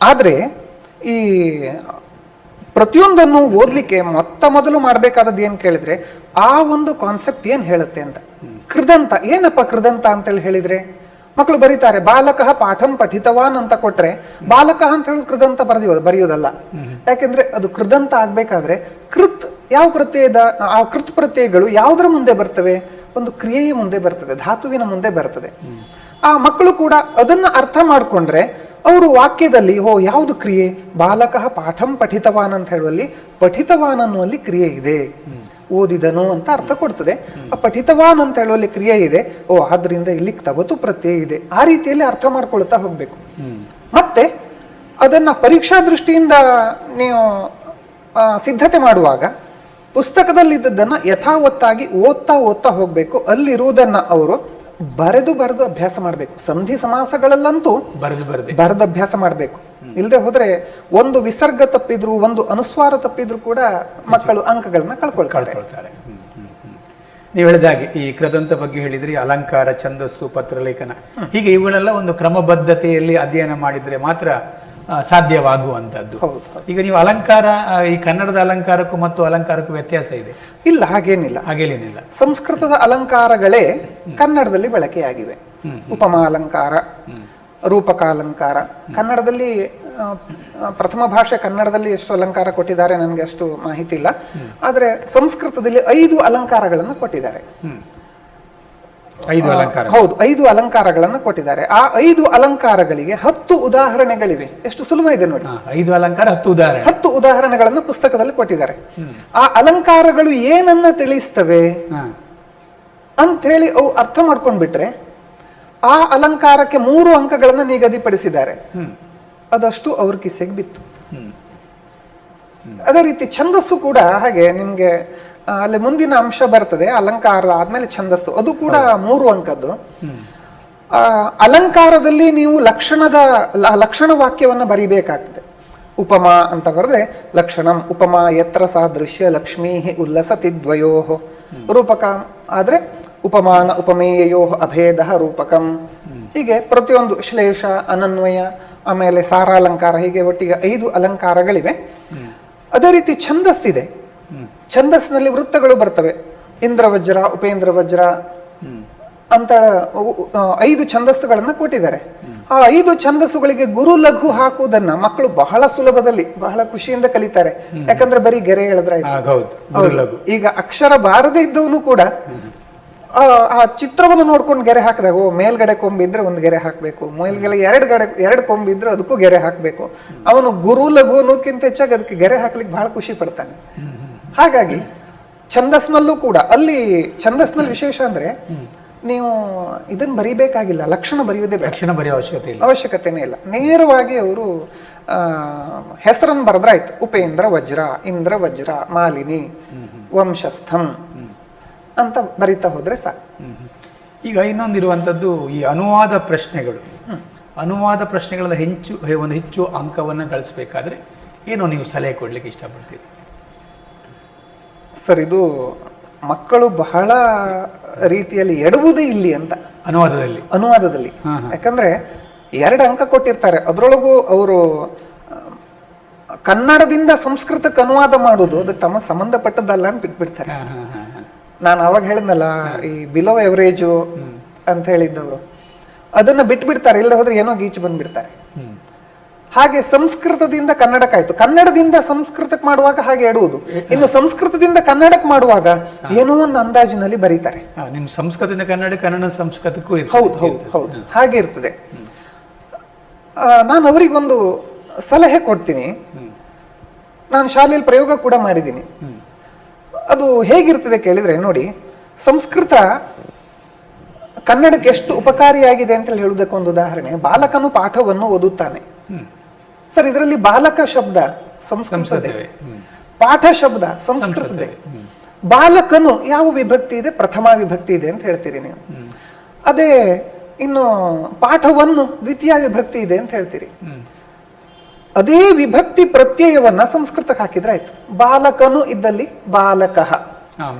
ಆದ್ರೆ ಈ ಪ್ರತಿಯೊಂದನ್ನು ಓದ್ಲಿಕ್ಕೆ ಮೊದಲು ಮಾಡಬೇಕಾದದ್ದು ಏನ್ ಕೇಳಿದ್ರೆ, ಆ ಒಂದು ಕಾನ್ಸೆಪ್ಟ್ ಏನ್ ಹೇಳುತ್ತೆ ಅಂತ. ಕೃದಂತ ಏನಪ್ಪ ಕೃದಂತ ಅಂತೇಳಿ ಹೇಳಿದ್ರೆ ಮಕ್ಕಳು ಬರೀತಾರೆ, ಬಾಲಕಃ ಪಾಠಂ ಪಠಿತವಾನ್ ಅಂತ ಕೊಟ್ರೆ ಬಾಲಕ ಅಂತ ಹೇಳೋದು ಕೃದಂತ ಬರೆಯೋದಲ್ಲ. ಯಾಕೆಂದ್ರೆ ಅದು ಕೃದಂತ ಆಗ್ಬೇಕಾದ್ರೆ ಕೃತ್ ಯಾವ ಪ್ರತ್ಯಯದ, ಆ ಕೃತ್ ಪ್ರತ್ಯಯಗಳು ಯಾವುದರ ಮುಂದೆ ಬರ್ತವೆ, ಒಂದು ಕ್ರಿಯೆಯ ಮುಂದೆ ಬರ್ತದೆ, ಧಾತುವಿನ ಮುಂದೆ ಬರ್ತದೆ. ಆ ಮಕ್ಕಳು ಕೂಡ ಅದನ್ನ ಅರ್ಥ ಮಾಡ್ಕೊಂಡ್ರೆ ಅವರು ವಾಕ್ಯದಲ್ಲಿ ಯಾವುದು ಕ್ರಿಯೆ, ಬಾಲಕಃ ಪಾಠಂ ಪಠಿತವಾನ್ ಅಂತ ಹೇಳುವಲ್ಲಿ ಪಠಿತವಾನ್ ಅನ್ನುವಲ್ಲಿ ಕ್ರಿಯೆ ಇದೆ, ಓದಿದನು ಅಂತ ಅರ್ಥ ಕೊಡ್ತದೆ. ಆ ಪಠಿತವಾನ್ ಅಂತ ಹೇಳುವಲ್ಲಿ ಕ್ರಿಯೆ ಇದೆ, ಆದ್ರಿಂದ ಇಲ್ಲಿ ತವತು ಪ್ರತ್ಯಯ ಇದೆ. ಆ ರೀತಿಯಲ್ಲಿ ಅರ್ಥ ಮಾಡ್ಕೊಳ್ತಾ ಹೋಗ್ಬೇಕು. ಮತ್ತೆ ಅದನ್ನ ಪರೀಕ್ಷಾ ದೃಷ್ಟಿಯಿಂದ ನೀವು ಸಿದ್ಧತೆ ಮಾಡುವಾಗ ಪುಸ್ತಕದಲ್ಲಿದ್ದದ್ದನ್ನ ಯಥಾವತ್ತಾಗಿ ಓದ್ತಾ ಹೋಗ್ಬೇಕು. ಅಲ್ಲಿರುವುದನ್ನ ಅವರು ಬರೆದು ಅಭ್ಯಾಸ ಮಾಡಬೇಕು. ಸಂಧಿ ಸಮಾಸಗಳಲ್ಲಂತೂ ಬರೆದು ಅಭ್ಯಾಸ ಮಾಡಬೇಕು. ಇಲ್ಲದೆ ಹೋದ್ರೆ ಒಂದು ವಿಸರ್ಗ ತಪ್ಪಿದ್ರು, ಒಂದು ಅನುಸ್ವಾರ ತಪ್ಪಿದ್ರು ಕೂಡ ಮಕ್ಕಳು ಅಂಕಗಳನ್ನ ಕಳ್ಕೊಳ್ತಾರೆ.
ನೀವು ಹೇಳಿದಾಗೆ ಈ ಕೃದಂತ ಬಗ್ಗೆ ಹೇಳಿದ್ರಿ, ಅಲಂಕಾರ, ಛಂದಸ್ಸು, ಪತ್ರಲೇಖನ, ಹೀಗೆ ಇವುಗಳೆಲ್ಲ ಒಂದು ಕ್ರಮಬದ್ಧತೆಯಲ್ಲಿ ಅಧ್ಯಯನ ಮಾಡಿದ್ರೆ ಮಾತ್ರ ಸಾಧ್ಯವಾಗುವಂತದ್ದು. ಈಗ ನೀವು ಅಲಂಕಾರ, ಈ ಕನ್ನಡದ ಅಲಂಕಾರಕ್ಕೂ ಮತ್ತು ಅಲಂಕಾರಕ್ಕೂ ವ್ಯತ್ಯಾಸ ಇದೆ?
ಇಲ್ಲ, ಹಾಗೇನಿಲ್ಲ. ಸಂಸ್ಕೃತದ ಅಲಂಕಾರಗಳೇ ಕನ್ನಡದಲ್ಲಿ ಬಳಕೆಯಾಗಿವೆ. ಉಪಮಾ ಅಲಂಕಾರ, ರೂಪಕಾಲಂಕಾರ. ಕನ್ನಡದಲ್ಲಿ ಪ್ರಥಮ ಭಾಷೆ ಕನ್ನಡದಲ್ಲಿ ಎಷ್ಟು ಅಲಂಕಾರ ಕೊಟ್ಟಿದ್ದಾರೆ ನನಗೆ ಅಷ್ಟು ಮಾಹಿತಿ ಇಲ್ಲ. ಆದ್ರೆ ಸಂಸ್ಕೃತದಲ್ಲಿ 5 ಅಲಂಕಾರಗಳನ್ನು ಕೊಟ್ಟಿದ್ದಾರೆ. 5 ಅಲಂಕಾರಗಳನ್ನು ಕೊಟ್ಟಿದ್ದಾರೆ. ಆ 5 ಅಲಂಕಾರಗಳಿಗೆ 10 ಉದಾಹರಣೆಗಳಿವೆ. ಎಷ್ಟು ಸುಲಭ ಇದೆ ನೋಡಿ.
5 ಅಲಂಕಾರ 10
ಉದಾಹರಣೆಗಳನ್ನು ಪುಸ್ತಕದಲ್ಲಿ ಕೊಟ್ಟಿದ್ದಾರೆ. ಆ ಅಲಂಕಾರಗಳು ಏನನ್ನ ತಿಳಿಸ್ತವೆ ಅಂತ ಹೇಳಿ ಅವು ಅರ್ಥ ಮಾಡ್ಕೊಂಡ್ಬಿಟ್ರೆ ಆ ಅಲಂಕಾರಕ್ಕೆ 3 ಅಂಕಗಳನ್ನ ನಿಗದಿಪಡಿಸಿದ್ದಾರೆ. ಅದಷ್ಟು ಅವ್ರ ಕಿಸೆಗೆ ಬಿತ್ತು. ಅದೇ ರೀತಿ ಛಂದಸ್ಸು ಕೂಡ ಹಾಗೆ. ನಿಮ್ಗೆ ಅಲ್ಲಿ ಮುಂದಿನ ಅಂಶ ಬರ್ತದೆ, ಅಲಂಕಾರ ಆದ್ಮೇಲೆ ಛಂದಸ್ಸು, ಅದು ಕೂಡ 3 ಅಂಕದ್ದು. ಅಲಂಕಾರದಲ್ಲಿ ನೀವು ಲಕ್ಷಣ ವಾಕ್ಯವನ್ನ ಬರಿಬೇಕಾಗ್ತದೆ. ಉಪಮಾ ಅಂತ ಬರೆದ್ರೆ ಲಕ್ಷಣಂ ಉಪಮಾ ಯತ್ರ ಸಾದೃಶ್ಯ ಲಕ್ಷ್ಮೀ ಉಲ್ಲಸತಿ ದ್ವಯೋ. ರೂಪಕ ಆದ್ರೆ ಉಪಮಾನ ಉಪಮೇಯೋ ಅಭೇದ ರೂಪಕಂ. ಹೀಗೆ ಪ್ರತಿಯೊಂದು ಶ್ಲೇಷ, ಅನನ್ವಯ, ಆಮೇಲೆ ಸಾರಾಲಂಕಾರ, ಹೀಗೆ ಒಟ್ಟಿಗೆ 5 ಅಲಂಕಾರಗಳಿವೆ. ಅದೇ ರೀತಿ ಛಂದಸ್ಸಿದೆ. ಛಂದಸ್ಸಿನಲ್ಲಿ ವೃತ್ತಗಳು ಬರ್ತವೆ. ಇಂದ್ರವಜ್ರ, ಉಪೇಂದ್ರ ವಜ್ರ ಅಂತ 5 ಛಂದಸ್ಸುಗಳನ್ನ ಕೊಟ್ಟಿದ್ದಾರೆ. ಆ 5 ಛಂದಸ್ಸುಗಳಿಗೆ ಗುರು ಲಘು ಹಾಕುವುದನ್ನ ಮಕ್ಕಳು ಬಹಳ ಸುಲಭದಲ್ಲಿ ಬಹಳ ಖುಷಿಯಿಂದ ಕಲಿತಾರೆ. ಯಾಕಂದ್ರೆ ಬರೀ ಗೆರೆ ಎಳೆದ್ರಾಯ್ತು. ಈಗ ಅಕ್ಷರ ಬಾರದೇ ಇದ್ದವನು ಕೂಡ ಆ ಚಿತ್ರವನ್ನು ನೋಡ್ಕೊಂಡು ಗೆರೆ ಹಾಕಿದಾಗ, ಮೇಲ್ಗಡೆ ಕೊಂಬಿದ್ರೆ ಒಂದು ಗೆರೆ ಹಾಕ್ಬೇಕು, ಮೇಲ್ಗಡೆ ಎರಡು ಕೊಂಬಿದ್ರೆ ಅದಕ್ಕೂ ಗೆರೆ ಹಾಕ್ಬೇಕು. ಅವನು ಗುರು ಲಘು ಅನ್ನೋದಕ್ಕಿಂತ ಹೆಚ್ಚಾಗಿ ಅದಕ್ಕೆ ಗೆರೆ ಹಾಕ್ಲಿಕ್ಕೆ ಬಹಳ ಖುಷಿ ಪಡ್ತಾನೆ. ಹಾಗಾಗಿ ಛಂದಸ್ನಲ್ಲೂ ಕೂಡ, ಅಲ್ಲಿ ಛಂದಸ್ನಲ್ಲಿ ವಿಶೇಷ ಅಂದ್ರೆ ನೀವು ಇದನ್ನ ಬರೀಬೇಕಾಗಿಲ್ಲ, ಲಕ್ಷಣ ಬರೆಯುವುದೇ
ಲಕ್ಷಣ ಬರೆಯೋ
ಅವಶ್ಯಕತೆನೇ ಇಲ್ಲ. ನೇರವಾಗಿ ಅವರು ಹೆಸರನ್ನು ಬರೆದ್ರಾಯ್ತು. ಉಪೇಂದ್ರ ವಜ್ರ, ಇಂದ್ರ ವಜ್ರ, ಮಾಲಿನಿ, ವಂಶಸ್ಥಂ ಅಂತ ಬರೀತಾ ಹೋದ್ರೆ ಸಾಕು.
ಈಗ ಇನ್ನೊಂದಿರುವಂಥದ್ದು ಈ ಅನುವಾದ ಪ್ರಶ್ನೆಗಳು. ಅನುವಾದ ಪ್ರಶ್ನೆಗಳ ಹೆಚ್ಚು ಅಂಕವನ್ನು ಗಳಿಸಬೇಕಾದ್ರೆ ಏನೋ ನೀವು ಸಲಹೆ ಕೊಡ್ಲಿಕ್ಕೆ ಇಷ್ಟಪಡ್ತೀರಿ?
ಸರ್, ಇದು ಮಕ್ಕಳು ಬಹಳ ರೀತಿಯಲ್ಲಿ ಎಡುವುದೇ ಇಲ್ಲಿ ಅಂತ ಅನುವಾದದಲ್ಲಿ. ಯಾಕಂದ್ರೆ 2 ಅಂಕ ಕೊಟ್ಟಿರ್ತಾರೆ. ಅದರೊಳಗೂ ಅವರು ಕನ್ನಡದಿಂದ ಸಂಸ್ಕೃತಕ್ಕೆ ಅನುವಾದ ಮಾಡುದು ಅದಕ್ಕೆ ತಮಗೆ ಸಂಬಂಧಪಟ್ಟದ್ದಲ್ಲ ಅಂತ ಬಿಟ್ಬಿಡ್ತಾರೆ. ನಾನು ಅವಾಗ ಹೇಳಿದ್ನಲ್ಲ, ಈ ಬಿಲೋ ಎವರೇಜು ಅಂತ ಹೇಳಿದ್ದವರು ಅದನ್ನ ಬಿಟ್ಬಿಡ್ತಾರೆ. ಇಲ್ಲ ಹೋದ್ರೆ ಏನೋ ಗೀಚು ಬಂದ್ಬಿಡ್ತಾರೆ. ಹಾಗೆ ಸಂಸ್ಕೃತದಿಂದ ಕನ್ನಡಕ್ಕಾಯ್ತು, ಕನ್ನಡದಿಂದ ಸಂಸ್ಕೃತಕ್ಕೆ ಮಾಡುವಾಗ ಹಾಗೆ ಎಡುವುದು. ಇನ್ನು ಸಂಸ್ಕೃತದಿಂದ ಕನ್ನಡಕ್ಕೆ ಮಾಡುವಾಗ ಏನೋ ಒಂದು ಅಂದಾಜಿನಲ್ಲಿ ಬರೀತಾರೆ.
ನಿಮ್ ಸಂಸ್ಕೃತದಿಂದ ಕನ್ನಡ, ಕನ್ನಡ ಸಂಸ್ಕೃತಕ್ಕೂ
ಹೌದು ಹಾಗೆ ಇರ್ತದೆ. ನಾನು ಅವರಿಗೊಂದು ಸಲಹೆ ಕೊಡ್ತೀನಿ. ನಾನು ಶಾಲೆಯಲ್ಲಿ ಪ್ರಯೋಗ ಕೂಡ ಮಾಡಿದ್ದೀನಿ. ಅದು ಹೇಗಿರ್ತದೆ ಕೇಳಿದ್ರೆ, ನೋಡಿ, ಸಂಸ್ಕೃತ ಕನ್ನಡಕ್ಕೆ ಎಷ್ಟು ಉಪಕಾರಿಯಾಗಿದೆ ಅಂತ ಹೇಳುವುದಕ್ಕೆ ಒಂದು ಉದಾಹರಣೆ. ಬಾಲಕನು ಪಾಠವನ್ನು ಓದುತ್ತಾನೆ. ಸರ್, ಇದರಲ್ಲಿ ಬಾಲಕ ಶಬ್ದ ಸಂಸ್ಕೃತದೇ, ಪಾಠ ಶಬ್ದ ಸಂಸ್ಕೃತದೇ. ಬಾಲಕನು ಯಾವ ವಿಭಕ್ತಿ ಇದೆ? ಪ್ರಥಮ ವಿಭಕ್ತಿ ಇದೆ ಅಂತ ಹೇಳ್ತೀರಿ ನೀವು. ಅದೇ ಇನ್ನು ಪಾಠವನ್ನು ದ್ವಿತೀಯ ವಿಭಕ್ತಿ ಇದೆ ಅಂತ ಹೇಳ್ತೀರಿ. ಅದೇ ವಿಭಕ್ತಿ ಪ್ರತ್ಯಯವನ್ನ ಸಂಸ್ಕೃತಕ್ಕೆ ಹಾಕಿದ್ರೆ ಆಯ್ತು. ಬಾಲಕನು ಇದ್ದಲ್ಲಿ ಬಾಲಕಃ,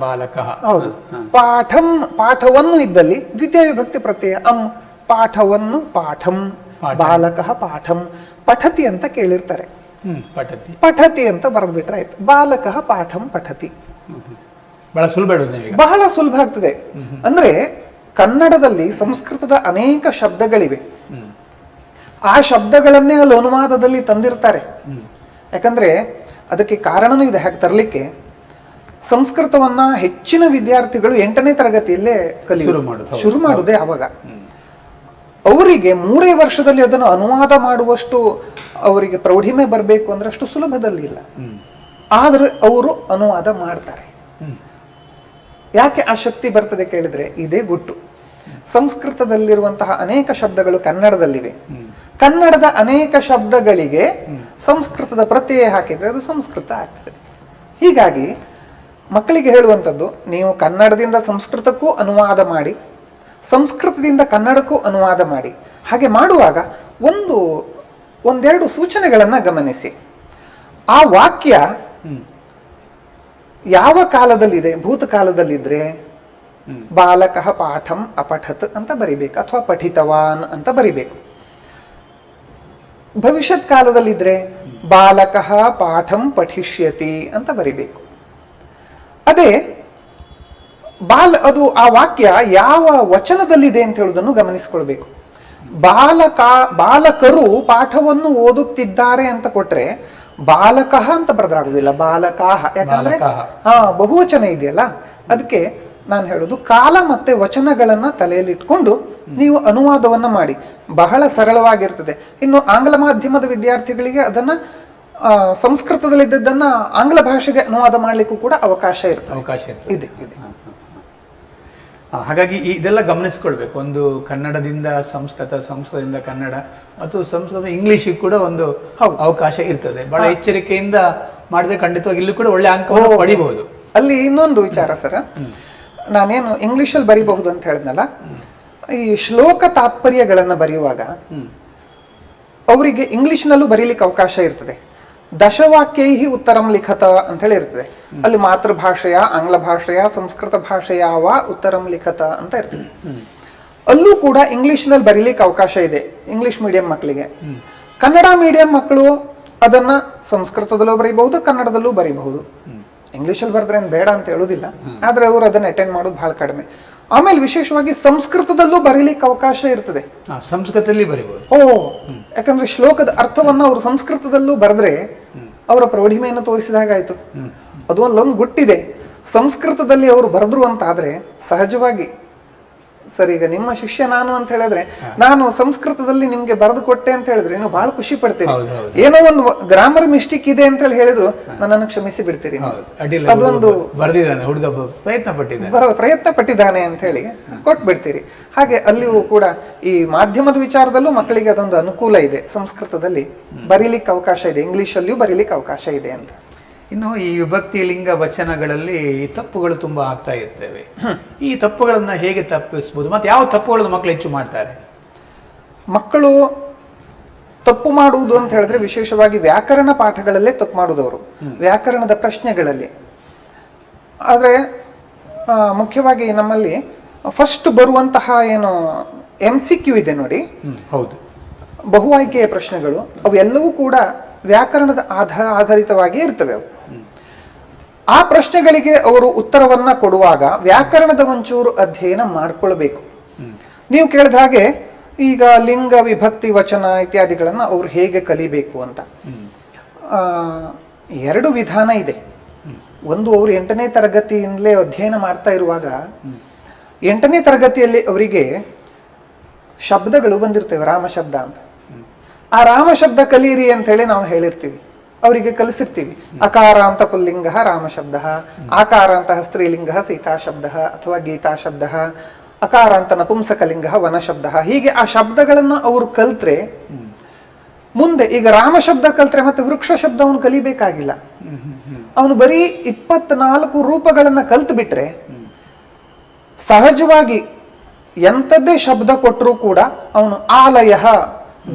ಹೌದು. ಪಾಠವನ್ನು ಇದ್ದಲ್ಲಿ ದ್ವಿತೀಯ ವಿಭಕ್ತಿ ಪ್ರತ್ಯಯ ಅಂ, ಪಾಠವನ್ನು ಪಾಠಂ, ಬಾಲಕಃ ಪಾಠಂ. ಪಠತಿ ಅಂತ ಕೇಳಿರ್ತಾರೆ, ಪಠತಿ ಅಂತ ಬರೆದ್ಬಿಟ್ರೆ ಆಯ್ತು. ಬಾಲಕಃ ಪಾಠಂ ಪಠತಿ. ಬಹಳ ಸುಲಭ ಆಗ್ತದೆ. ಅಂದ್ರೆ ಕನ್ನಡದಲ್ಲಿ ಸಂಸ್ಕೃತದ ಅನೇಕ ಶಬ್ದಗಳಿವೆ. ಆ ಶಬ್ದಗಳನ್ನೇ ಅಲ್ಲಿ ಅನುವಾದದಲ್ಲಿ ತಂದಿರ್ತಾರೆ. ಯಾಕಂದ್ರೆ ಅದಕ್ಕೆ ಕಾರಣನೂ ಇದೆ ಹಾಗೆ ತರಲಿಕ್ಕೆ. ಸಂಸ್ಕೃತವನ್ನ ಹೆಚ್ಚಿನ ವಿದ್ಯಾರ್ಥಿಗಳು 8ನೇ ತರಗತಿಯಲ್ಲೇ ಶುರು ಮಾಡುದೇ ಆವಾಗ. ಅವರಿಗೆ 3 ವರ್ಷದಲ್ಲಿ ಅದನ್ನು ಅನುವಾದ ಮಾಡುವಷ್ಟು ಅವರಿಗೆ ಪ್ರೌಢಿಮೆ ಬರಬೇಕು ಅಂದ್ರೆ ಅಷ್ಟು ಸುಲಭದಲ್ಲಿ ಇಲ್ಲ. ಆದ್ರೆ ಅವರು ಅನುವಾದ ಮಾಡ್ತಾರೆ. ಯಾಕೆ ಆ ಶಕ್ತಿ ಬರ್ತದೆ ಕೇಳಿದ್ರೆ ಇದೇ ಗುಟ್ಟು. ಸಂಸ್ಕೃತದಲ್ಲಿರುವಂತಹ ಅನೇಕ ಶಬ್ದಗಳು ಕನ್ನಡದಲ್ಲಿವೆ. ಕನ್ನಡದ ಅನೇಕ ಶಬ್ದಗಳಿಗೆ ಸಂಸ್ಕೃತದ ಪ್ರತ್ಯಯ ಹಾಕಿದ್ರೆ ಅದು ಸಂಸ್ಕೃತ ಆಗ್ತದೆ. ಹೀಗಾಗಿ ಮಕ್ಕಳಿಗೆ ಹೇಳುವಂಥದ್ದು, ನೀವು ಕನ್ನಡದಿಂದ ಸಂಸ್ಕೃತಕ್ಕೂ ಅನುವಾದ ಮಾಡಿ, ಸಂಸ್ಕೃತದಿಂದ ಕನ್ನಡಕ್ಕೂ ಅನುವಾದ ಮಾಡಿ. ಹಾಗೆ ಮಾಡುವಾಗ ಒಂದೆರಡು ಸೂಚನೆಗಳನ್ನು ಗಮನಿಸಿ. ಆ ವಾಕ್ಯ ಯಾವ ಕಾಲದಲ್ಲಿದೆ? ಭೂತಕಾಲದಲ್ಲಿದ್ರೆ ಬಾಲಕಃ ಪಾಠಂ ಅಪಠತ್ ಅಂತ ಬರಿಬೇಕು, ಅಥವಾ ಪಠಿತವಾನ್ ಅಂತ ಬರಿಬೇಕು. ಭವಿಷ್ಯತ್ ಕಾಲದಲ್ಲಿದ್ರೆ ಬಾಲಕಃ ಪಾಠಂ ಪಠಿಷ್ಯತಿ ಅಂತ ಬರಿಬೇಕು. ಅದೇ ಅದು ಆ ವಾಕ್ಯ ಯಾವ ವಚನದಲ್ಲಿದೆ ಅಂತ ಹೇಳುವುದನ್ನು ಗಮನಿಸಿಕೊಳ್ಬೇಕು. ಬಾಲಕರು ಪಾಠವನ್ನು ಓದುತ್ತಿದ್ದಾರೆ ಅಂತ ಕೊಟ್ರೆ ಬಾಲಕಃ ಅಂತ ಬರೆದ್ರಾಗುದಿಲ್ಲ, ಬಾಲಕಾಹ. ಯಾಕಂದ್ರೆ ಬಹುವಚನ ಇದೆಯಲ್ಲ, ಅದಕ್ಕೆ ನಾನು ಹೇಳುದು ಕಾಲ ಮತ್ತೆ ವಚನಗಳನ್ನ ತಲೆಯಲ್ಲಿ ಇಟ್ಕೊಂಡು ನೀವು ಅನುವಾದವನ್ನ ಮಾಡಿ. ಬಹಳ ಸರಳವಾಗಿರ್ತದೆ. ಇನ್ನು ಆಂಗ್ಲ ಮಾಧ್ಯಮದ ವಿದ್ಯಾರ್ಥಿಗಳಿಗೆ ಅದನ್ನ ಸಂಸ್ಕೃತದಲ್ಲಿದ್ದದ್ದನ್ನ ಆಂಗ್ಲ ಭಾಷೆಗೆ ಅನುವಾದ ಮಾಡ್ಲಿಕ್ಕೂ ಕೂಡ ಅವಕಾಶ ಇದೆ.
ಹಾಗಾಗಿ ಇದೆಲ್ಲ ಗಮನಿಸ್ಕೊಳ್ಬೇಕು. ಒಂದು ಕನ್ನಡದಿಂದ ಸಂಸ್ಕೃತ, ಸಂಸ್ಕೃತದಿಂದ ಕನ್ನಡ ಮತ್ತು ಸಂಸ್ಕೃತ ಇಂಗ್ಲಿಷಿಗೆ ಕೂಡ ಒಂದು ಅವಕಾಶ ಇರ್ತದೆ. ಬಹಳ ಎಚ್ಚರಿಕೆಯಿಂದ ಮಾಡಿದ್ರೆ ಖಂಡಿತವಾಗಿ ಇಲ್ಲೂ ಕೂಡ ಒಳ್ಳೆ ಅಂಕವನ್ನು ಪಡಿಬಹುದು.
ಅಲ್ಲಿ ಇನ್ನೊಂದು ವಿಚಾರ ಸರ, ನಾನೇನು ಇಂಗ್ಲಿಷಲ್ಲಿ ಬರಿಬಹುದು ಅಂತ ಹೇಳಿದ್ನಲ್ಲ, ಈ ಶ್ಲೋಕ ತಾತ್ಪರ್ಯಗಳನ್ನ ಬರೆಯುವಾಗ ಅವರಿಗೆ ಇಂಗ್ಲಿಷ್ನಲ್ಲೂ ಬರೀಲಿಕ್ಕೆ ಅವಕಾಶ ಇರ್ತದೆ. ದಶವಾಕ್ಯೈ ಉತ್ತರಂ ಲಿಖತ ಅಂತ ಹೇಳಿ ಇರ್ತದೆ. ಅಲ್ಲಿ ಮಾತೃಭಾಷೆಯ, ಆಂಗ್ಲ ಭಾಷೆಯ, ಸಂಸ್ಕೃತ ಭಾಷೆಯಾವ ಉತ್ತರಂ ಲಿಖತ ಅಂತ ಇರ್ತದೆ. ಅಲ್ಲೂ ಕೂಡ ಇಂಗ್ಲಿಷ್ನಲ್ಲಿ ಬರೀಲಿಕ್ಕೆ ಅವಕಾಶ ಇದೆ ಇಂಗ್ಲಿಷ್ ಮೀಡಿಯಂ ಮಕ್ಕಳಿಗೆ. ಕನ್ನಡ ಮೀಡಿಯಂ ಮಕ್ಕಳು ಅದನ್ನ ಸಂಸ್ಕೃತದಲ್ಲೂ ಬರೀಬಹುದು, ಕನ್ನಡದಲ್ಲೂ ಬರೀಬಹುದು. ಇಂಗ್ಲಿಷಲ್ಲಿ ಬರೆದ್ರೆ ಏನು ಬೇಡ ಅಂತ ಹೇಳುದಿಲ್ಲ, ಆದ್ರೆ ಅವರು ಅದನ್ನ ಅಟೆಂಡ್ ಮಾಡೋದು ಬಹಳ ಕಡಿಮೆ. ಆಮೇಲೆ ವಿಶೇಷವಾಗಿ ಸಂಸ್ಕೃತದಲ್ಲೂ ಬರೀಲಿಕ್ಕೆ ಅವಕಾಶ ಇರ್ತದೆ.
ಸಂಸ್ಕೃತದಲ್ಲಿ ಬರೀಬಹುದು.
ಯಾಕಂದ್ರೆ ಶ್ಲೋಕದ ಅರ್ಥವನ್ನ ಅವರು ಸಂಸ್ಕೃತದಲ್ಲೂ ಬರೆದ್ರೆ ಅವರ ಪ್ರೌಢಿಮೆಯನ್ನು ತೋರಿಸಿದಾಗಾಯ್ತು. ಅದು ಅಲ್ಲೊಂದು ಗುಟ್ಟಿದೆ. ಸಂಸ್ಕೃತದಲ್ಲಿ ಅವರು ಬರೆದ್ರು ಅಂತ ಆದ್ರೆ ಸಹಜವಾಗಿ ಸರ್, ಈಗ ನಿಮ್ಮ ಶಿಷ್ಯ ನಾನು ಅಂತ ಹೇಳಿದ್ರೆ, ನಾನು ಸಂಸ್ಕೃತದಲ್ಲಿ ನಿಮ್ಗೆ ಬರೆದು ಕೊಟ್ಟೆ ಅಂತ ಹೇಳಿದ್ರೆ ನೀವು ಬಹಳ ಖುಷಿ ಪಡ್ತೀರಿ. ಏನೋ ಒಂದು ಗ್ರಾಮರ್ ಮಿಸ್ಟೇಕ್ ಇದೆ ಅಂತ ಹೇಳಿದ್ರು ನನ್ನನ್ನು ಕ್ಷಮಿಸಿ ಬಿಡ್ತೀರಿ. ಅದೊಂದು
ಹುಡುಗ
ಪ್ರಯತ್ನ ಪಟ್ಟಿದ್ದಾನೆ ಅಂತ ಹೇಳಿ ಕೊಟ್ಬಿಡ್ತೀರಿ. ಹಾಗೆ ಅಲ್ಲಿಯೂ ಕೂಡ ಈ ಮಾಧ್ಯಮದ ವಿಚಾರದಲ್ಲೂ ಮಕ್ಕಳಿಗೆ ಅದೊಂದು ಅನುಕೂಲ ಇದೆ. ಸಂಸ್ಕೃತದಲ್ಲಿ ಬರೀಲಿಕ್ಕೆ ಅವಕಾಶ ಇದೆ, ಇಂಗ್ಲಿಷಲ್ಲಿಯೂ ಬರೀಲಿಕ್ಕೆ ಅವಕಾಶ ಇದೆ ಅಂತ.
ಇನ್ನು ಈ ವಿಭಕ್ತಿ ಲಿಂಗ ವಚನಗಳಲ್ಲಿ ತಪ್ಪುಗಳು ತುಂಬಾ ಆಗ್ತಾ ಇರ್ತವೆ. ಈ ತಪ್ಪುಗಳನ್ನ ಹೇಗೆ ತಪ್ಪಿಸಬಹುದು, ಮತ್ತೆ ಯಾವ ತಪ್ಪುಗಳನ್ನು ಮಕ್ಕಳು ಹೆಚ್ಚು ಮಾಡ್ತಾರೆ?
ಮಕ್ಕಳು ತಪ್ಪು ಮಾಡುವುದು ಅಂತ ಹೇಳಿದ್ರೆ ವಿಶೇಷವಾಗಿ ವ್ಯಾಕರಣ ಪಾಠಗಳಲ್ಲೇ ತಪ್ಪು ಮಾಡುವುದವರು, ವ್ಯಾಕರಣದ ಪ್ರಶ್ನೆಗಳಲ್ಲಿ. ಆದ್ರೆ ಮುಖ್ಯವಾಗಿ ನಮ್ಮಲ್ಲಿ ಫಸ್ಟ್ ಬರುವಂತಹ ಏನು MCQ ಇದೆ ನೋಡಿ,
ಹೌದು,
ಬಹು ಆಯ್ಕೆಯ ಪ್ರಶ್ನೆಗಳು, ಅವೆಲ್ಲವೂ ಕೂಡ ವ್ಯಾಕರಣದ ಆಧಾರಿತವಾಗಿ ಇರ್ತವೆ. ಅವು ಆ ಪ್ರಶ್ನೆಗಳಿಗೆ ಅವರು ಉತ್ತರವನ್ನ ಕೊಡುವಾಗ ವ್ಯಾಕರಣದ ಒಂಚೂರು ಅಧ್ಯಯನ ಮಾಡ್ಕೊಳ್ಬೇಕು. ನೀವು ಕೇಳಿದ ಹಾಗೆ ಈಗ ಲಿಂಗ, ವಿಭಕ್ತಿ, ವಚನ ಇತ್ಯಾದಿಗಳನ್ನ ಅವರು ಹೇಗೆ ಕಲಿಬೇಕು ಅಂತ ಎರಡು ವಿಧಾನ ಇದೆ. ಒಂದು, ಅವರು 8ನೇ ತರಗತಿಯಿಂದಲೇ ಅಧ್ಯಯನ ಮಾಡ್ತಾ ಇರುವಾಗ 8ನೇ ತರಗತಿಯಲ್ಲಿ ಅವರಿಗೆ ಶಬ್ದಗಳು ಬಂದಿರ್ತೇವೆ, ರಾಮ ಶಬ್ದ ಅಂತ. ಆ ರಾಮ ಶಬ್ದ ಕಲೀರಿ ಅಂತ ಹೇಳಿ ನಾವು ಹೇಳಿರ್ತೀವಿ, ಅವರಿಗೆ ಕಲಿಸಿರ್ತೀವಿ. ಅಕಾರ ಅಂತ ಪುಲ್ಲಿಂಗ ರಾಮ ಶಬ್ದ, ಆಕಾರ ಅಂತ ಸ್ತ್ರೀಲಿಂಗ ಸೀತಾ ಶಬ್ದ ಅಥವಾ ಗೀತಾ ಶಬ್ದ, ಅಕಾರ ಅಂತ ನಪುಂಸಕಲಿಂಗ ವನ ಶಬ್ದ. ಹೀಗೆ ಆ ಶಬ್ದಗಳನ್ನ ಅವರು ಕಲ್ತ್ರೆ ಮುಂದೆ, ಈಗ ರಾಮ ಶಬ್ದ ಕಲ್ತ್ರೆ ಮತ್ತೆ ವೃಕ್ಷ ಶಬ್ದ ಅವನು ಕಲಿಬೇಕಾಗಿಲ್ಲ. ಅವನು ಬರೀ 24 ರೂಪಗಳನ್ನ ಕಲ್ತು ಬಿಟ್ರೆ ಸಹಜವಾಗಿ ಎಂಥದ್ದೇ ಶಬ್ದ ಕೊಟ್ಟರೂ ಕೂಡ ಅವನು ಆಲಯ,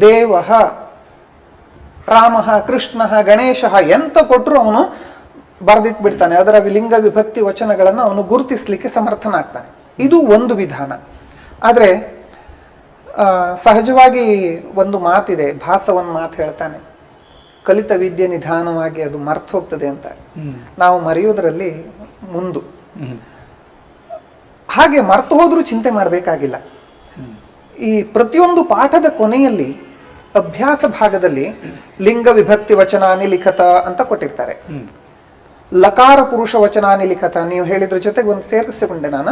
ದೇವ, ರಾಮ, ಕೃಷ್ಣ, ಗಣೇಶ ಎಂತ ಕೊಟ್ಟರು ಅವನು ಬರೆದಿಟ್ಬಿಡ್ತಾನೆ. ಅದರ ಲಿಂಗ, ವಿಭಕ್ತಿ, ವಚನಗಳನ್ನು ಅವನು ಗುರುತಿಸ್ಲಿಕ್ಕೆ ಸಮರ್ಥನಾಗ್ತಾನೆ. ಇದು ಒಂದು ವಿಧಾನ. ಆದ್ರೆ ಸಹಜವಾಗಿ ಒಂದು ಮಾತಿದೆ, ಭಾಸ ಒಂದು ಮಾತು ಹೇಳ್ತಾನೆ, ಕಲಿತ ವಿದ್ಯೆ ನಿಧಾನವಾಗಿ ಅದು ಮರ್ತು ಹೋಗ್ತದೆ ಅಂತ. ನಾವು ಮರೆಯೋದ್ರಲ್ಲಿ ಮುಂದು. ಹಾಗೆ ಮರ್ತು ಹೋದ್ರೂ ಚಿಂತೆ ಮಾಡಬೇಕಾಗಿಲ್ಲ. ಈ ಪ್ರತಿಯೊಂದು ಪಾಠದ ಕೊನೆಯಲ್ಲಿ ಅಭ್ಯಾಸ ಭಾಗದಲ್ಲಿ ಲಿಂಗ, ವಿಭಕ್ತಿ, ವಚನಾನಿ ಲಿಖತ ಅಂತ ಕೊಟ್ಟಿರ್ತಾರೆ. ಲಕಾರ ಪುರುಷ ವಚನಾನಿ ಲಿಖತ, ನೀವು ಹೇಳಿದ್ರ ಜೊತೆಗೆ ಒಂದು ಸೇರಿಸಿಕೊಂಡೆ ನಾನು,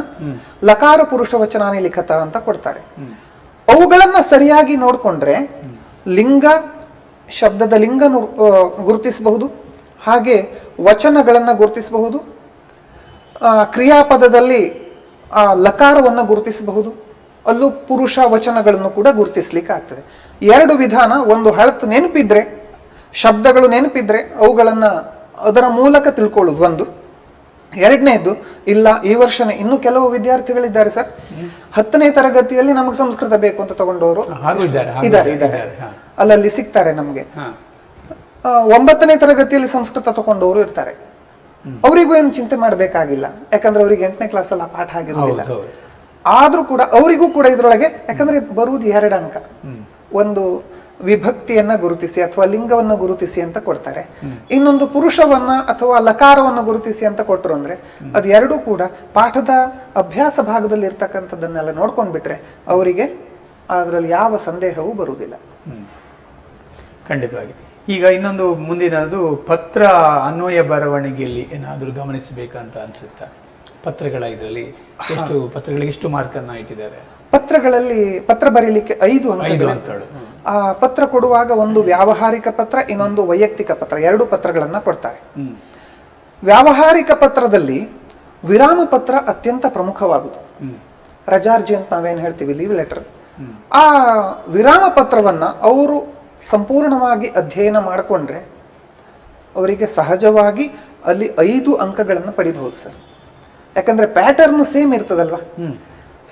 ಲಕಾರ ಪುರುಷ ವಚನಾನಿ ಲಿಖತ ಅಂತ ಕೊಡ್ತಾರೆ. ಅವುಗಳನ್ನ ಸರಿಯಾಗಿ ನೋಡ್ಕೊಂಡ್ರೆ ಲಿಂಗ ಶಬ್ದದ ಲಿಂಗ ಗುರುತಿಸಬಹುದು, ಹಾಗೆ ವಚನಗಳನ್ನ ಗುರುತಿಸಬಹುದು, ಕ್ರಿಯಾಪದದಲ್ಲಿ ಆ ಲಕಾರವನ್ನು ಗುರುತಿಸಬಹುದು, ಅಲ್ಲೂ ಪುರುಷ ವಚನಗಳನ್ನು ಕೂಡ ಗುರುತಿಸ್ಲಿಕ್ಕೆ ಆಗ್ತದೆ. ಎರಡು ವಿಧಾನ. ಒಂದು ಹಳತು ನೆನಪಿದ್ರೆ, ಶಬ್ದಗಳು ನೆನಪಿದ್ರೆ ಅವುಗಳನ್ನ ಅದರ ಮೂಲಕ ತಿಳ್ಕೊಳ್ಳೋದು ಒಂದು. ಎರಡನೇದು, ಇಲ್ಲ ಈ ವರ್ಷನೇ ಇನ್ನು ಕೆಲವು ವಿದ್ಯಾರ್ಥಿಗಳಿದ್ದಾರೆ ಸರ್, 10ನೇ ತರಗತಿಯಲ್ಲಿ ನಮಗೆ ಸಂಸ್ಕೃತ ಬೇಕು ಅಂತ ತಗೊಂಡವರು ಇದ್ದಾರೆ, ಅಲ್ಲಲ್ಲಿ ಸಿಗ್ತಾರೆ ನಮ್ಗೆ. 9ನೇ ತರಗತಿಯಲ್ಲಿ ಸಂಸ್ಕೃತ ತಗೊಂಡವರು ಇರ್ತಾರೆ. ಅವರಿಗೂ ಏನು ಚಿಂತೆ ಮಾಡಬೇಕಾಗಿಲ್ಲ, ಯಾಕಂದ್ರೆ ಅವ್ರಿಗೆ 8ನೇ ಕ್ಲಾಸಲ್ಲಿ ಆ ಪಾಠ ಆಗಿರೋದಿಲ್ಲ. ಆದ್ರೂ ಕೂಡ ಅವರಿಗೂ ಕೂಡ ಇದ್ರೊಳಗೆ, ಯಾಕಂದ್ರೆ ಬರುವುದು 2 ಅಂಕ, ಒಂದು ವಿಭಕ್ತಿಯನ್ನ ಗುರುತಿಸಿ ಅಥವಾ ಲಿಂಗವನ್ನು ಗುರುತಿಸಿ ಅಂತ ಕೊಡ್ತಾರೆ, ಇನ್ನೊಂದು ಪುರುಷವನ್ನ ಅಥವಾ ಲಕಾರವನ್ನು ಗುರುತಿಸಿ ಅಂತ ಕೊಟ್ಟರು. ಅಂದ್ರೆ ಅದು ಎರಡೂ ಕೂಡ ಪಾಠದ ಅಭ್ಯಾಸ ಭಾಗದಲ್ಲಿ ಇರ್ತಕ್ಕಂಥದ್ದನ್ನೆಲ್ಲ ನೋಡ್ಕೊಂಡ್ಬಿಟ್ರೆ ಅವರಿಗೆ ಅದರಲ್ಲಿ ಯಾವ ಸಂದೇಹವೂ ಬರುವುದಿಲ್ಲ.
ಖಂಡಿತವಾಗಿ. ಈಗ ಇನ್ನೊಂದು ಮುಂದಿನದು ಪತ್ರ ಅನ್ವಯ ಬರವಣಿಗೆಯಲ್ಲಿ ಏನಾದರೂ ಗಮನಿಸಬೇಕಂತ ಅನ್ಸುತ್ತಾ? ಪತ್ರಗಳ ಇದರಲ್ಲಿ ಎಷ್ಟು ಪತ್ರಗಳಿಗೆ ಎಷ್ಟು ಮಾರ್ಕನ್ನು ಇಟ್ಟಿದ್ದಾರೆ?
ಪತ್ರಗಳಲ್ಲಿ ಪತ್ರ ಬರೀಲಿಕ್ಕೆ 5 ಅಂಕಗಳು. ಆ ಪತ್ರ ಕೊಡುವಾಗ ಒಂದು ವ್ಯಾವಹಾರಿಕ ಪತ್ರ, ಇನ್ನೊಂದು ವೈಯಕ್ತಿಕ ಪತ್ರ, 2 ಪತ್ರಗಳನ್ನ ಕೊಡ್ತಾರೆ. ವ್ಯಾವಹಾರಿಕ ಪತ್ರದಲ್ಲಿ ವಿರಾಮ ಪತ್ರ ಅತ್ಯಂತ ಪ್ರಮುಖವಾದುದು. ರಜಾರ್ಜಿ ಅಂತ ನಾವೇನ್ ಹೇಳ್ತೀವಿ, ಲೀವ್ ಲೆಟರ್. ಆ ವಿರಾಮ ಪತ್ರವನ್ನ ಅವರು ಸಂಪೂರ್ಣವಾಗಿ ಅಧ್ಯಯನ ಮಾಡಿಕೊಂಡ್ರೆ ಅವರಿಗೆ ಸಹಜವಾಗಿ ಅಲ್ಲಿ 5 ಅಂಕಗಳನ್ನು ಪಡಿಬಹುದು ಸರ್. ಯಾಕಂದ್ರೆ ಪ್ಯಾಟರ್ನ್ ಸೇಮ್ ಇರ್ತದಲ್ವಾ,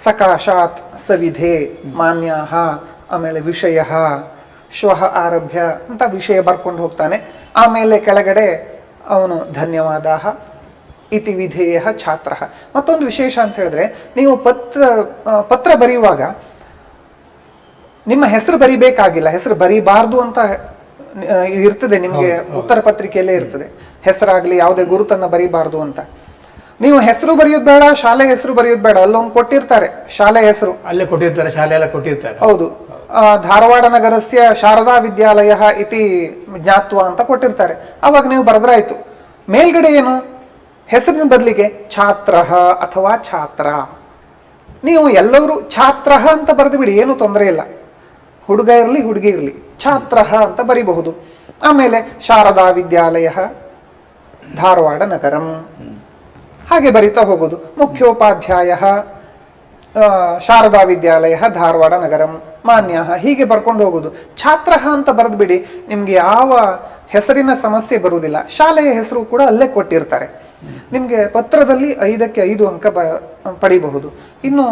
ಸಕಾಶಾತ್, ಸವಿಧೆ, ಮಾನ್ಯಾಹ, ಆಮೇಲೆ ವಿಷಯ, ಶ್ವಃ ಆರಭ್ಯ ಅಂತ ವಿಷಯ ಬರ್ಕೊಂಡು ಹೋಗ್ತಾನೆ. ಆಮೇಲೆ ಕೆಳಗಡೆ ಅವನು ಧನ್ಯವಾದಾಹ ಇತಿ ವಿಧೇಯ ಛಾತ್ರ. ಮತ್ತೊಂದು ವಿಶೇಷ ಅಂತ ಹೇಳಿದ್ರೆ, ನೀವು ಪತ್ರ ಬರೆಯುವಾಗ ನಿಮ್ಮ ಹೆಸರು ಬರಿಬೇಕಾಗಿಲ್ಲ, ಹೆಸರು ಬರೀಬಾರ್ದು ಅಂತ ಇರ್ತದೆ ನಿಮ್ಗೆ, ಉತ್ತರ ಪತ್ರಿಕೆಯಲ್ಲೇ ಇರ್ತದೆ, ಹೆಸರಾಗ್ಲಿ ಯಾವುದೇ ಗುರುತನ್ನ ಬರೀಬಾರ್ದು ಅಂತ. ನೀವು ಹೆಸರು ಬರೆಯೋದು ಬೇಡ, ಶಾಲೆ ಹೆಸರು ಬರೆಯೋದು ಬೇಡ, ಅಲ್ಲೊಂದು ಕೊಟ್ಟಿರ್ತಾರೆ ಶಾಲೆ ಹೆಸರು,
ಅಲ್ಲೇ ಕೊಟ್ಟಿರ್ತಾರೆ, ಶಾಲೆ ಎಲ್ಲ ಕೊಟ್ಟಿರ್ತಾರೆ.
ಹೌದು, ಧಾರವಾಡ ನಗರಸ್ಯ ಶಾರದಾ ವಿದ್ಯಾಲಯ ಇತಿ ಜ್ಞಾತ್ವ ಅಂತ ಕೊಟ್ಟಿರ್ತಾರೆ. ಅವಾಗ ನೀವು ಬರೆದ್ರಾಯ್ತು. ಮೇಲ್ಗಡೆ ಏನು, ಹೆಸರಿನ ಬದಲಿಗೆ ಛಾತ್ರ ಅಥವಾ ಛಾತ್ರ. ನೀವು ಎಲ್ಲರೂ ಛಾತ್ರ ಅಂತ ಬರೆದು ಬಿಡಿ, ಏನು ತೊಂದರೆ ಇಲ್ಲ. ಹುಡುಗ ಇರಲಿ ಹುಡುಗಿ ಇರಲಿ, ಛಾತ್ರ ಅಂತ ಬರಿಬಹುದು. ಆಮೇಲೆ ಶಾರದಾ ವಿದ್ಯಾಲಯ ಧಾರವಾಡ ನಗರಂ ಹಾಗೆ ಬರಿತಾ ಹೋಗೋದು. ಮುಖ್ಯೋಪಾಧ್ಯಾಯ ಶಾರದಾ ವಿದ್ಯಾಲಯ ಧಾರವಾಡ ನಗರಂ ಮಾನ್ಯ, ಹೀಗೆ ಬರ್ಕೊಂಡು ಹೋಗೋದು. ಛಾತ್ರ ಅಂತ ಬರೆದು ಬಿಡಿ, ನಿಮ್ಗೆ ಯಾವ ಹೆಸರಿನ ಸಮಸ್ಯೆ ಬರುವುದಿಲ್ಲ. ಶಾಲೆಯ ಹೆಸರು ಕೂಡ ಅಲ್ಲೇ ಕೊಟ್ಟಿರ್ತಾರೆ. ನಿಮ್ಗೆ ಪತ್ರದಲ್ಲಿ 5ಕ್ಕೆ 5 ಅಂಕ ಪಡಿಬಹುದು. ಇನ್ನು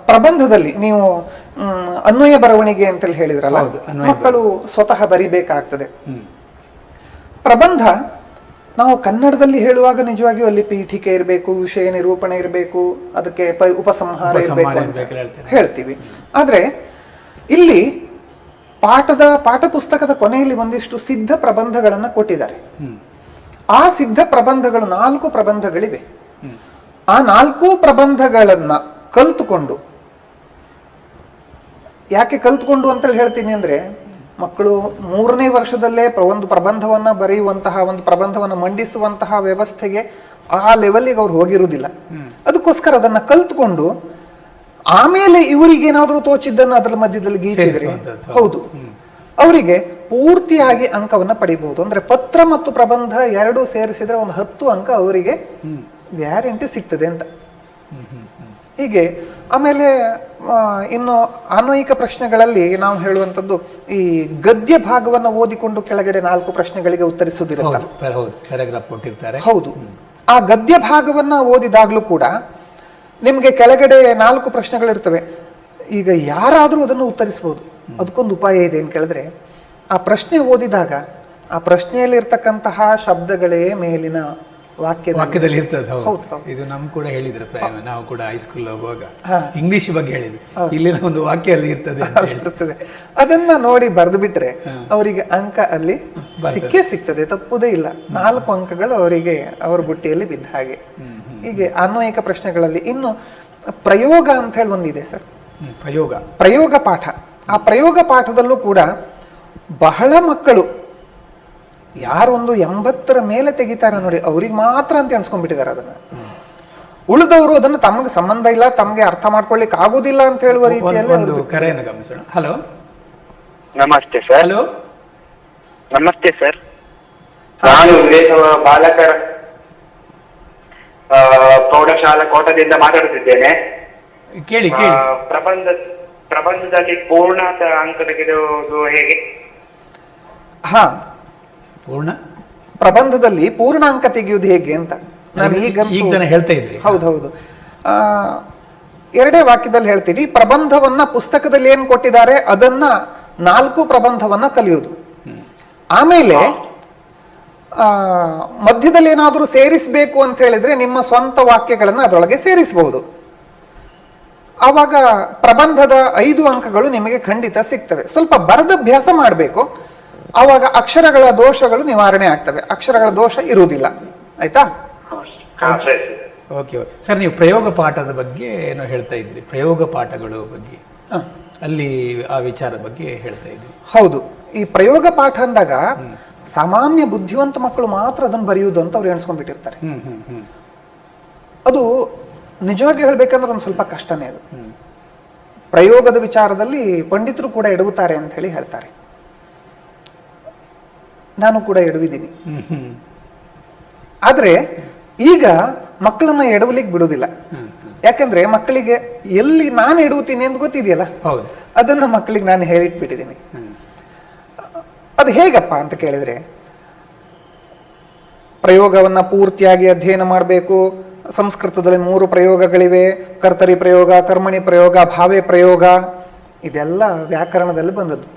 ಪ್ರಬಂಧದಲ್ಲಿ ನೀವು ಅನ್ವಯ ಬರವಣಿಗೆ ಅಂತೇಳಿ ಹೇಳಿದ್ರಲ್ಲ, ಮಕ್ಕಳು ಸ್ವತಃ ಬರಿಬೇಕಾಗ್ತದೆ. ಪ್ರಬಂಧ ನಾವು ಕನ್ನಡದಲ್ಲಿ ಹೇಳುವಾಗ ನಿಜವಾಗಿಯೂ ಅಲ್ಲಿ ಪೀಠಿಕೆ ಇರಬೇಕು, ವಿಷಯ ನಿರೂಪಣೆ ಇರಬೇಕು, ಅದಕ್ಕೆ ಉಪಸಂಹಾರ ಇರಬೇಕು ಅಂತ ಹೇಳ್ತೀವಿ. ಆದ್ರೆ ಇಲ್ಲಿ ಪಾಠ ಪುಸ್ತಕದ ಕೊನೆಯಲ್ಲಿ ಒಂದಿಷ್ಟು ಸಿದ್ಧ ಪ್ರಬಂಧಗಳನ್ನ ಕೊಟ್ಟಿದ್ದಾರೆ. ಆ ಸಿದ್ಧ ಪ್ರಬಂಧಗಳು 4 ಪ್ರಬಂಧಗಳಿವೆ. ಆ 4 ಪ್ರಬಂಧಗಳನ್ನ ಕಲ್ತುಕೊಂಡು, ಯಾಕೆ ಕಲ್ತ್ಕೊಂಡು ಅಂತ ಹೇಳ್ತೀನಿ ಅಂದ್ರೆ, ಮಕ್ಕಳು 3ನೇ ವರ್ಷದಲ್ಲೇ ಒಂದು ಪ್ರಬಂಧವನ್ನ ಬರೆಯುವಂತಹ, ಒಂದು ಪ್ರಬಂಧವನ್ನ ಮಂಡಿಸುವಂತಹ ವ್ಯವಸ್ಥೆಗೆ ಆ ಲೆವೆಲ್ಗೆ ಅವ್ರು ಹೋಗಿರುವುದಿಲ್ಲ. ಅದಕ್ಕೋಸ್ಕರ ಅದನ್ನ ಕಲ್ತ್ಕೊಂಡು ಆಮೇಲೆ ಇವರಿಗೆ ಏನಾದ್ರೂ ತೋಚಿದ್ದನ್ನು ಅದರ ಮಧ್ಯದಲ್ಲಿ ಗೀಚಿದ್ರೆ, ಹೌದು, ಅವರಿಗೆ ಪೂರ್ತಿಯಾಗಿ ಅಂಕವನ್ನ ಪಡಿಬಹುದು. ಅಂದ್ರೆ ಪತ್ರ ಮತ್ತು ಪ್ರಬಂಧ 2 ಸೇರಿಸಿದ್ರೆ ಒಂದು 10 ಅಂಕ ಅವರಿಗೆ ಗ್ಯಾರಂಟಿ ಸಿಗ್ತದೆ ಅಂತ. ಹೀಗೆ ಆಮೇಲೆ ಇನ್ನು ಅನ್ವಯಿಕ ಪ್ರಶ್ನೆಗಳಲ್ಲಿ ನಾವು ಹೇಳುವಂಥದ್ದು, ಈ ಗದ್ಯ ಭಾಗವನ್ನ ಓದಿಕೊಂಡು ಕೆಳಗಡೆ 4 ಪ್ರಶ್ನೆಗಳಿಗೆ ಉತ್ತರಿಸುವುದಿರುತ್ತದೆ. ಹೌದು, ಆ ಗದ್ಯ ಭಾಗವನ್ನ ಓದಿದಾಗ್ಲೂ ಕೂಡ ನಿಮ್ಗೆ ಕೆಳಗಡೆ 4 ಪ್ರಶ್ನೆಗಳಿರ್ತವೆ. ಈಗ ಯಾರಾದ್ರೂ ಅದನ್ನು ಉತ್ತರಿಸಬಹುದು. ಅದಕ್ಕೊಂದು ಉಪಾಯ ಇದೆ ಅಂತ ಕೇಳಿದ್ರೆ, ಆ ಪ್ರಶ್ನೆ ಓದಿದಾಗ ಆ ಪ್ರಶ್ನೆಯಲ್ಲಿ ಇರ್ತಕ್ಕಂತಹ ಶಬ್ದಗಳೇ ಮೇಲಿನ ವಾಕ್ಯದಲ್ಲಿ
ಇರ್ತದೆ. ಇದು ನಮ್ ಕೂಡ ಹೇಳಿದ್ರು, ನಾವು ಕೂಡ ಹೈಸ್ಕೂಲ್ ಹೋಗುವಾಗ ಇಂಗ್ಲಿಷ್ ಬಗ್ಗೆ ಹೇಳಿದ್ರು, ಇಲ್ಲಿನ ಒಂದು ವಾಕ್ಯ ಅಲ್ಲಿ ಇರ್ತದೆ.
ಅದನ್ನ ನೋಡಿ ಬರೆದು ಬಿಟ್ರೆ ಅವರಿಗೆ ಅಂಕ ಅಲ್ಲಿ ಸಿಕ್ಕೇ ಸಿಗ್ತದೆ, ತಪ್ಪುದೇ ಇಲ್ಲ. 4 ಅಂಕಗಳು ಅವರಿಗೆ ಅವರ ಬುಟ್ಟಿಯಲ್ಲಿ ಬಿದ್ದ ಹಾಗೆ. ಹೀಗೆ ಅನ್ವಯಿಕ ಪ್ರಶ್ನೆಗಳಲ್ಲಿ ಇನ್ನು ಪ್ರಯೋಗ ಅಂತ ಹೇಳಿ ಒಂದಿದೆ ಸರ್, ಪ್ರಯೋಗ ಪಾಠ. ಆ ಪ್ರಯೋಗ ಪಾಠದಲ್ಲೂ ಕೂಡ ಬಹಳ ಮಕ್ಕಳು ಯಾರೊಂದು 80ರ ಮೇಲೆ ತೆಗಿತಾರೆ ನೋಡಿ, ಅವ್ರಿಗೆ ಮಾತ್ರ ಅಂತ ಎಣಿಸ್ಕೊಂಡ್ಬಿಟ್ಟಿದ್ದಾರೆ ಅದನ್ನ. ಉಳಿದವರು ಅದನ್ನು ತಮಗೆ ಸಂಬಂಧ ಇಲ್ಲ, ತಮಗೆ ಅರ್ಥ ಮಾಡ್ಕೊಳ್ಳಿಕ್ ಆಗುದಿಲ್ಲ ಅಂತ ಹೇಳುವ ರೀತಿಯಲ್ಲಿ.
ಹಲೋ,
ನಮಸ್ತೆ ಸರ್.
ಹಲೋ,
ನಮಸ್ತೆ ಸರ್. ನಾನು ಬಾಲಕರ ಪ್ರೌಢಶಾಲಾ ಕೋಟದಿಂದ ಮಾತಾಡುತ್ತಿದ್ದೇನೆ.
ಕೇಳಿ.
ಪ್ರಬಂಧದಲ್ಲಿ ಪೂರ್ಣ ಅಂಕ ತೆಗೆದುವುದು ಹೇಗೆ?
ಪ್ರಬಂಧದಲ್ಲಿ ಪೂರ್ಣಾಂಕ ತೆಗೆಯುವುದು ಹೇಗೆ ಅಂತ ನಾನು
ಈಗ ತಾನೇ ಹೇಳ್ತಾ ಇದ್ರಿ.
ಹೌದು ಎರಡೇ ವಾಕ್ಯದಲ್ಲಿ ಹೇಳ್ತೀನಿ. ಪ್ರಬಂಧವನ್ನ ಪುಸ್ತಕದಲ್ಲಿ ಏನ್ ಕೊಟ್ಟಿದ್ದಾರೆ ಅದನ್ನ 4 ಪ್ರಬಂಧವನ್ನ ಕಲಿಯುವುದು. ಆಮೇಲೆ ಮಧ್ಯದಲ್ಲಿ ಏನಾದರೂ ಸೇರಿಸಬೇಕು ಅಂತ ಹೇಳಿದ್ರೆ ನಿಮ್ಮ ಸ್ವಂತ ವಾಕ್ಯಗಳನ್ನ ಅದರೊಳಗೆ ಸೇರಿಸಬಹುದು. ಆವಾಗ ಪ್ರಬಂಧದ 5 ಅಂಕಗಳು ನಿಮಗೆ ಖಂಡಿತ ಸಿಗ್ತವೆ. ಸ್ವಲ್ಪ ಬರೆದಭ್ಯಾಸ ಮಾಡಬೇಕು, ಆವಾಗ ಅಕ್ಷರಗಳ ದೋಷಗಳು ನಿವಾರಣೆ ಆಗ್ತವೆ, ಅಕ್ಷರಗಳ ದೋಷ ಇರುವುದಿಲ್ಲ. ಆಯ್ತಾ?
ಓಕೆ ಸರ್, ನೀವು ಪ್ರಯೋಗ ಪಾಠದ ಬಗ್ಗೆ ಏನೋ ಹೇಳ್ತಾ ಇದ್ರಿ, ಪ್ರಯೋಗ ಪಾಠಗಳ ಬಗ್ಗೆ, ಅಲ್ಲಿ ಆ ವಿಚಾರ ಬಗ್ಗೆ ಹೇಳ್ತಾ ಇದ್ರಿ.
ಹೌದು, ಈ ಪ್ರಯೋಗ ಪಾಠ ಅಂದಾಗ ಸಾಮಾನ್ಯ ಬುದ್ಧಿವಂತ ಮಕ್ಕಳು ಮಾತ್ರ ಅದನ್ನು ಬರೆಯುವುದು ಅಂತ ಅವ್ರು ಎಣಿಸ್ಕೊಂಡ್ಬಿಟ್ಟಿರ್ತಾರೆ. ಅದು ನಿಜವಾಗಿ ಹೇಳ್ಬೇಕಂದ್ರೆ ಒಂದು ಸ್ವಲ್ಪ ಕಷ್ಟನೇ. ಅದು ಪ್ರಯೋಗದ ವಿಚಾರದಲ್ಲಿ ಪಂಡಿತರು ಕೂಡ ಎಡವುತ್ತಾರೆ ಅಂತ ಹೇಳಿ ಹೇಳ್ತಾರೆ. ನಾನು ಕೂಡ ಎಡವಿದ್ದೀನಿ. ಆದ್ರೆ ಈಗ ಮಕ್ಕಳನ್ನ ಎಡವಲಿಕ್ಕೆ ಬಿಡುವುದಿಲ್ಲ. ಯಾಕಂದ್ರೆ ಮಕ್ಕಳಿಗೆ ಎಲ್ಲಿ ನಾನು ಎಡುತ್ತೀನಿ ಅಂತ ಗೊತ್ತಿದೆಯಲ್ಲ, ಅದನ್ನ ಮಕ್ಕಳಿಗೆ ನಾನು ಹೇಳಿಟ್ಬಿಟ್ಟಿದ್ದೀನಿ. ಅದು ಹೇಗಪ್ಪ ಅಂತ ಕೇಳಿದ್ರೆ, ಪ್ರಯೋಗವನ್ನ ಪೂರ್ತಿಯಾಗಿ ಅಧ್ಯಯನ ಮಾಡಬೇಕು. ಸಂಸ್ಕೃತದಲ್ಲಿ 3 ಪ್ರಯೋಗಗಳಿವೆ: ಕರ್ತರಿ ಪ್ರಯೋಗ, ಕರ್ಮಣಿ ಪ್ರಯೋಗ, ಭಾವೆ ಪ್ರಯೋಗ. ಇದೆಲ್ಲ ವ್ಯಾಕರಣದಲ್ಲಿ ಬಂದದ್ದು.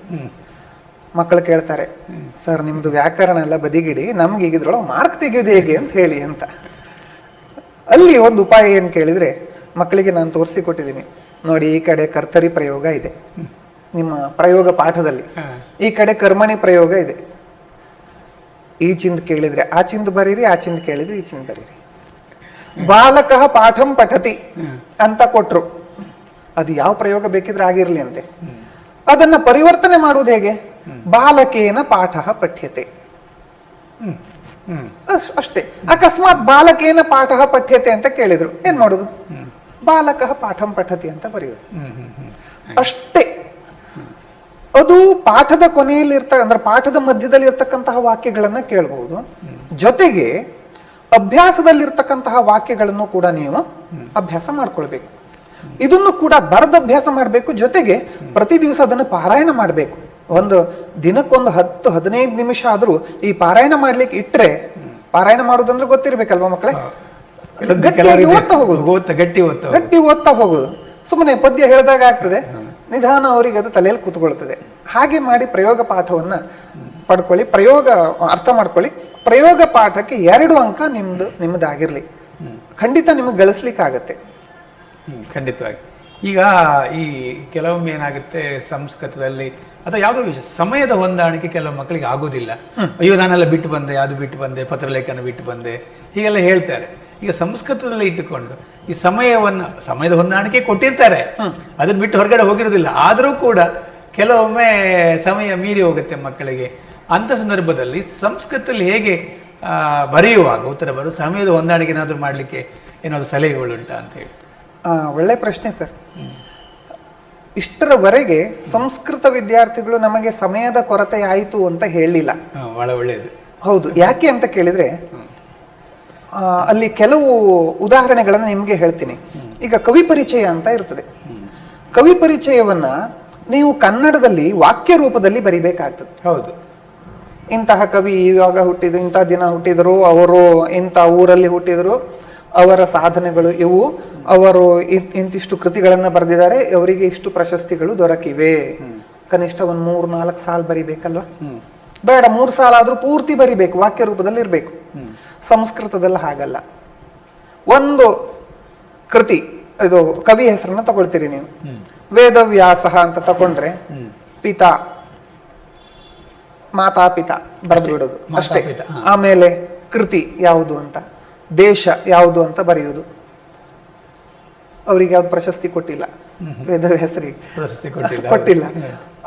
ಮಕ್ಕಳು ಕೇಳ್ತಾರೆ, ಸರ್ ನಿಮ್ದು ವ್ಯಾಕರಣ ಎಲ್ಲ ಬದಿಗಿಡಿ, ನಮ್ಗೆ ಈಗ ಇದ್ರೊಳಗೆ ಮಾರ್ಕ್ ತೆಗೆಯೋದು ಹೇಗೆ ಅಂತ ಹೇಳಿ ಅಂತ. ಅಲ್ಲಿ ಒಂದು ಉಪಾಯ ಏನು ಕೇಳಿದ್ರೆ, ಮಕ್ಕಳಿಗೆ ನಾನು ತೋರಿಸಿಕೊಟ್ಟಿದ್ದೀನಿ ನೋಡಿ, ಈ ಕಡೆ ಕರ್ತರಿ ಪ್ರಯೋಗ ಇದೆ ನಿಮ್ಮ ಪ್ರಯೋಗ ಪಾಠದಲ್ಲಿ, ಈ ಕಡೆ ಕರ್ಮಣಿ ಪ್ರಯೋಗ ಇದೆ. ಈ ಚಿಂದ ಕೇಳಿದ್ರೆ ಆ ಚಿಂದ ಬರೀರಿ, ಆ ಚಿಂದ ಕೇಳಿದ್ರೆ ಈ ಚಿಂದ ಬರೀರಿ. ಬಾಲಕಃ ಪಾಠಂ ಪಠತಿ ಅಂತ ಕೊಟ್ರು. ಅದು ಯಾವ ಪ್ರಯೋಗ ಬೇಕಿದ್ರೆ ಆಗಿರ್ಲಿ ಅಂತೆ. ಅದನ್ನ ಪರಿವರ್ತನೆ ಮಾಡುವುದು ಹೇಗೆ? ಬಾಲಕೇನ ಪಾಠ ಪಠ್ಯತೆ. ಅಷ್ಟೇ. ಅಕಸ್ಮಾತ್ ಬಾಲಕೇನ ಪಾಠ ಪಠ್ಯತೆ ಅಂತ ಕೇಳಿದ್ರು, ಏನ್ ಮಾಡುದು? ಬಾಲಕಃ ಪಾಠಂ ಪಠತಿ ಅಂತ ಬರೆಯುವುದು. ಅಷ್ಟೇ. ಅದು ಪಾಠದ ಕೊನೆಯಲ್ಲಿ ಅಂದ್ರೆ ಪಾಠದ ಮಧ್ಯದಲ್ಲಿ ಇರ್ತಕ್ಕಂತಹ ವಾಕ್ಯಗಳನ್ನ ಕೇಳಬಹುದು. ಜೊತೆಗೆ ಅಭ್ಯಾಸದಲ್ಲಿರ್ತಕ್ಕಂತಹ ವಾಕ್ಯಗಳನ್ನು ಕೂಡ ನೀವು ಅಭ್ಯಾಸ ಮಾಡ್ಕೊಳ್ಬೇಕು. ಇದನ್ನು ಕೂಡ ಬರೆದ ಅಭ್ಯಾಸ ಮಾಡಬೇಕು. ಜೊತೆಗೆ ಪ್ರತಿ ದಿವಸ ಅದನ್ನು ಪಾರಾಯಣ ಮಾಡಬೇಕು. ಒಂದು ದಿನಕ್ಕೊಂದು 10-15 ನಿಮಿಷ ಆದ್ರೂ ಈ ಪಾರಾಯಣ ಮಾಡ್ಲಿಕ್ಕೆ ಇಟ್ರೆ, ಪಾರಾಯಣ ಮಾಡೋದಂದ್ರೆ ಗೊತ್ತಿರ್ಬೇಕಲ್ವಾ ಮಕ್ಕಳೇ, ಗಟ್ಟಿ ಓದ್ತಾ ಹೋಗುದು. ಸುಮ್ಮನೆ ಪದ್ಯ ಹೇಳಿದಾಗ ಆಗ್ತದೆ, ನಿಧಾನ ಅವರಿಗೆ ಅದು ತಲೆಯಲ್ಲಿ ಕೂತ್ಕೊಳ್ತದೆ. ಹಾಗೆ ಮಾಡಿ ಪ್ರಯೋಗ ಪಾಠವನ್ನ ಪಡ್ಕೊಳ್ಳಿ, ಪ್ರಯೋಗ ಅರ್ಥ ಮಾಡ್ಕೊಳ್ಳಿ. ಪ್ರಯೋಗ ಪಾಠಕ್ಕೆ 2 ಅಂಕ ನಿಮ್ದಾಗಿರ್ಲಿ, ಖಂಡಿತ ನಿಮಗೆ ಗಳಿಸ್ಲಿಕ್ಕಾಗತ್ತೆ.
ಖಂಡಿತವಾಗಿ. ಈಗ ಈ ಕೆಲವೊಮ್ಮೆ ಏನಾಗುತ್ತೆ ಸಂಸ್ಕೃತದಲ್ಲಿ ಅಥವಾ ಯಾವುದೋ ವಿಷಯ ಸಮಯದ ಹೊಂದಾಣಿಕೆ ಕೆಲವು ಮಕ್ಕಳಿಗೆ ಆಗೋದಿಲ್ಲ. ಅಯ್ಯೋ ನಾನೆಲ್ಲ ಬಿಟ್ಟು ಬಂದೆ, ಅದು ಬಿಟ್ಟು ಬಂದೆ, ಪತ್ರಲೇಖನ ಬಿಟ್ಟು ಬಂದೆ, ಹೀಗೆಲ್ಲ ಹೇಳ್ತಾರೆ. ಈಗ ಸಂಸ್ಕೃತದಲ್ಲಿ ಇಟ್ಟುಕೊಂಡು ಈ ಸಮಯದ ಹೊಂದಾಣಿಕೆ ಕೊಟ್ಟಿರ್ತಾರೆ, ಅದನ್ನ ಬಿಟ್ಟು ಹೊರಗಡೆ ಹೋಗಿರೋದಿಲ್ಲ. ಆದರೂ ಕೂಡ ಕೆಲವೊಮ್ಮೆ ಸಮಯ ಮೀರಿ ಹೋಗುತ್ತೆ ಮಕ್ಕಳಿಗೆ. ಅಂಥ ಸಂದರ್ಭದಲ್ಲಿ ಸಂಸ್ಕೃತದಲ್ಲಿ ಹೇಗೆ ಬರೆಯುವಾಗ ಉತ್ತರ ಬರೋ ಸಮಯದ ಹೊಂದಾಣಿಕೆ ಏನಾದರೂ ಮಾಡಲಿಕ್ಕೆ ಏನಾದರೂ ಸಲಹೆಗಳುಂಟಾ ಅಂತ ಹೇಳಿ?
ಒಳ್ಳೆ ಪ್ರಶ್ನೆ ಸರ್. ಇಷ್ಟರವರೆಗೆ ಸಂಸ್ಕೃತ ವಿದ್ಯಾರ್ಥಿಗಳು ನಮಗೆ ಸಮಯದ ಕೊರತೆ ಆಯಿತು ಅಂತ ಹೇಳಲಿಲ್ಲ.
ಬಹಳ ಒಳ್ಳೆಯದು.
ಹೌದು. ಯಾಕೆ ಅಂತ ಕೇಳಿದ್ರೆ, ಅಲ್ಲಿ ಕೆಲವು ಉದಾಹರಣೆಗಳನ್ನು ನಿಮಗೆ ಹೇಳ್ತೀನಿ. ಈಗ ಕವಿ ಪರಿಚಯ ಅಂತ ಇರ್ತದೆ. ಕವಿ ಪರಿಚಯವನ್ನ ನೀವು ಕನ್ನಡದಲ್ಲಿ ವಾಕ್ಯ ರೂಪದಲ್ಲಿ ಬರಿಬೇಕಾಗ್ತದೆ.
ಹೌದು.
ಇಂತಹ ಕವಿ ಇವಾಗ ಹುಟ್ಟಿದ್ರು, ಇಂಥ ದಿನ ಹುಟ್ಟಿದರು, ಅವರು ಇಂಥ ಊರಲ್ಲಿ ಹುಟ್ಟಿದರು, ಅವರ ಸಾಧನೆಗಳು ಇವು, ಅವರು ಇಂತಿಷ್ಟು ಕೃತಿಗಳನ್ನ ಬರೆದಿದ್ದಾರೆ, ಅವರಿಗೆ ಇಷ್ಟು ಪ್ರಶಸ್ತಿಗಳು ದೊರಕಿವೆ. ಕನಿಷ್ಠ 3-4 ಸಾಲ ಬರಿಬೇಕಲ್ವಾ? ಬೇಡ, 3 ಸಾಲ ಆದ್ರೂ ಪೂರ್ತಿ ಬರಿಬೇಕು, ವಾಕ್ಯ ರೂಪದಲ್ಲಿ ಇರಬೇಕು. ಸಂಸ್ಕೃತದಲ್ಲಿ ಹಾಗಲ್ಲ. ಒಂದು ಕೃತಿ, ಇದು ಕವಿ ಹೆಸರನ್ನ ತಗೊಳ್ತೀರಿ ನೀವು, ವೇದವ್ಯಾಸ ಅಂತ ತಗೊಂಡ್ರೆ ಪಿತಾ, ಮಾತಾ ಪಿತಾ ಬರೆದು ಬಿಡೋದು ಅಷ್ಟೇ. ಆಮೇಲೆ ಕೃತಿ ಯಾವುದು ಅಂತ, ದೇಶ ಯಾವುದು ಅಂತ ಬರೆಯುವುದು. ಅವರಿಗೆ ಯಾವ್ದು ಪ್ರಶಸ್ತಿ ಕೊಟ್ಟಿಲ್ಲ, ವೇದವ್ಯಾಸರಿಗೆ
ಪ್ರಶಸ್ತಿ
ಕೊಟ್ಟಿಲ್ಲ.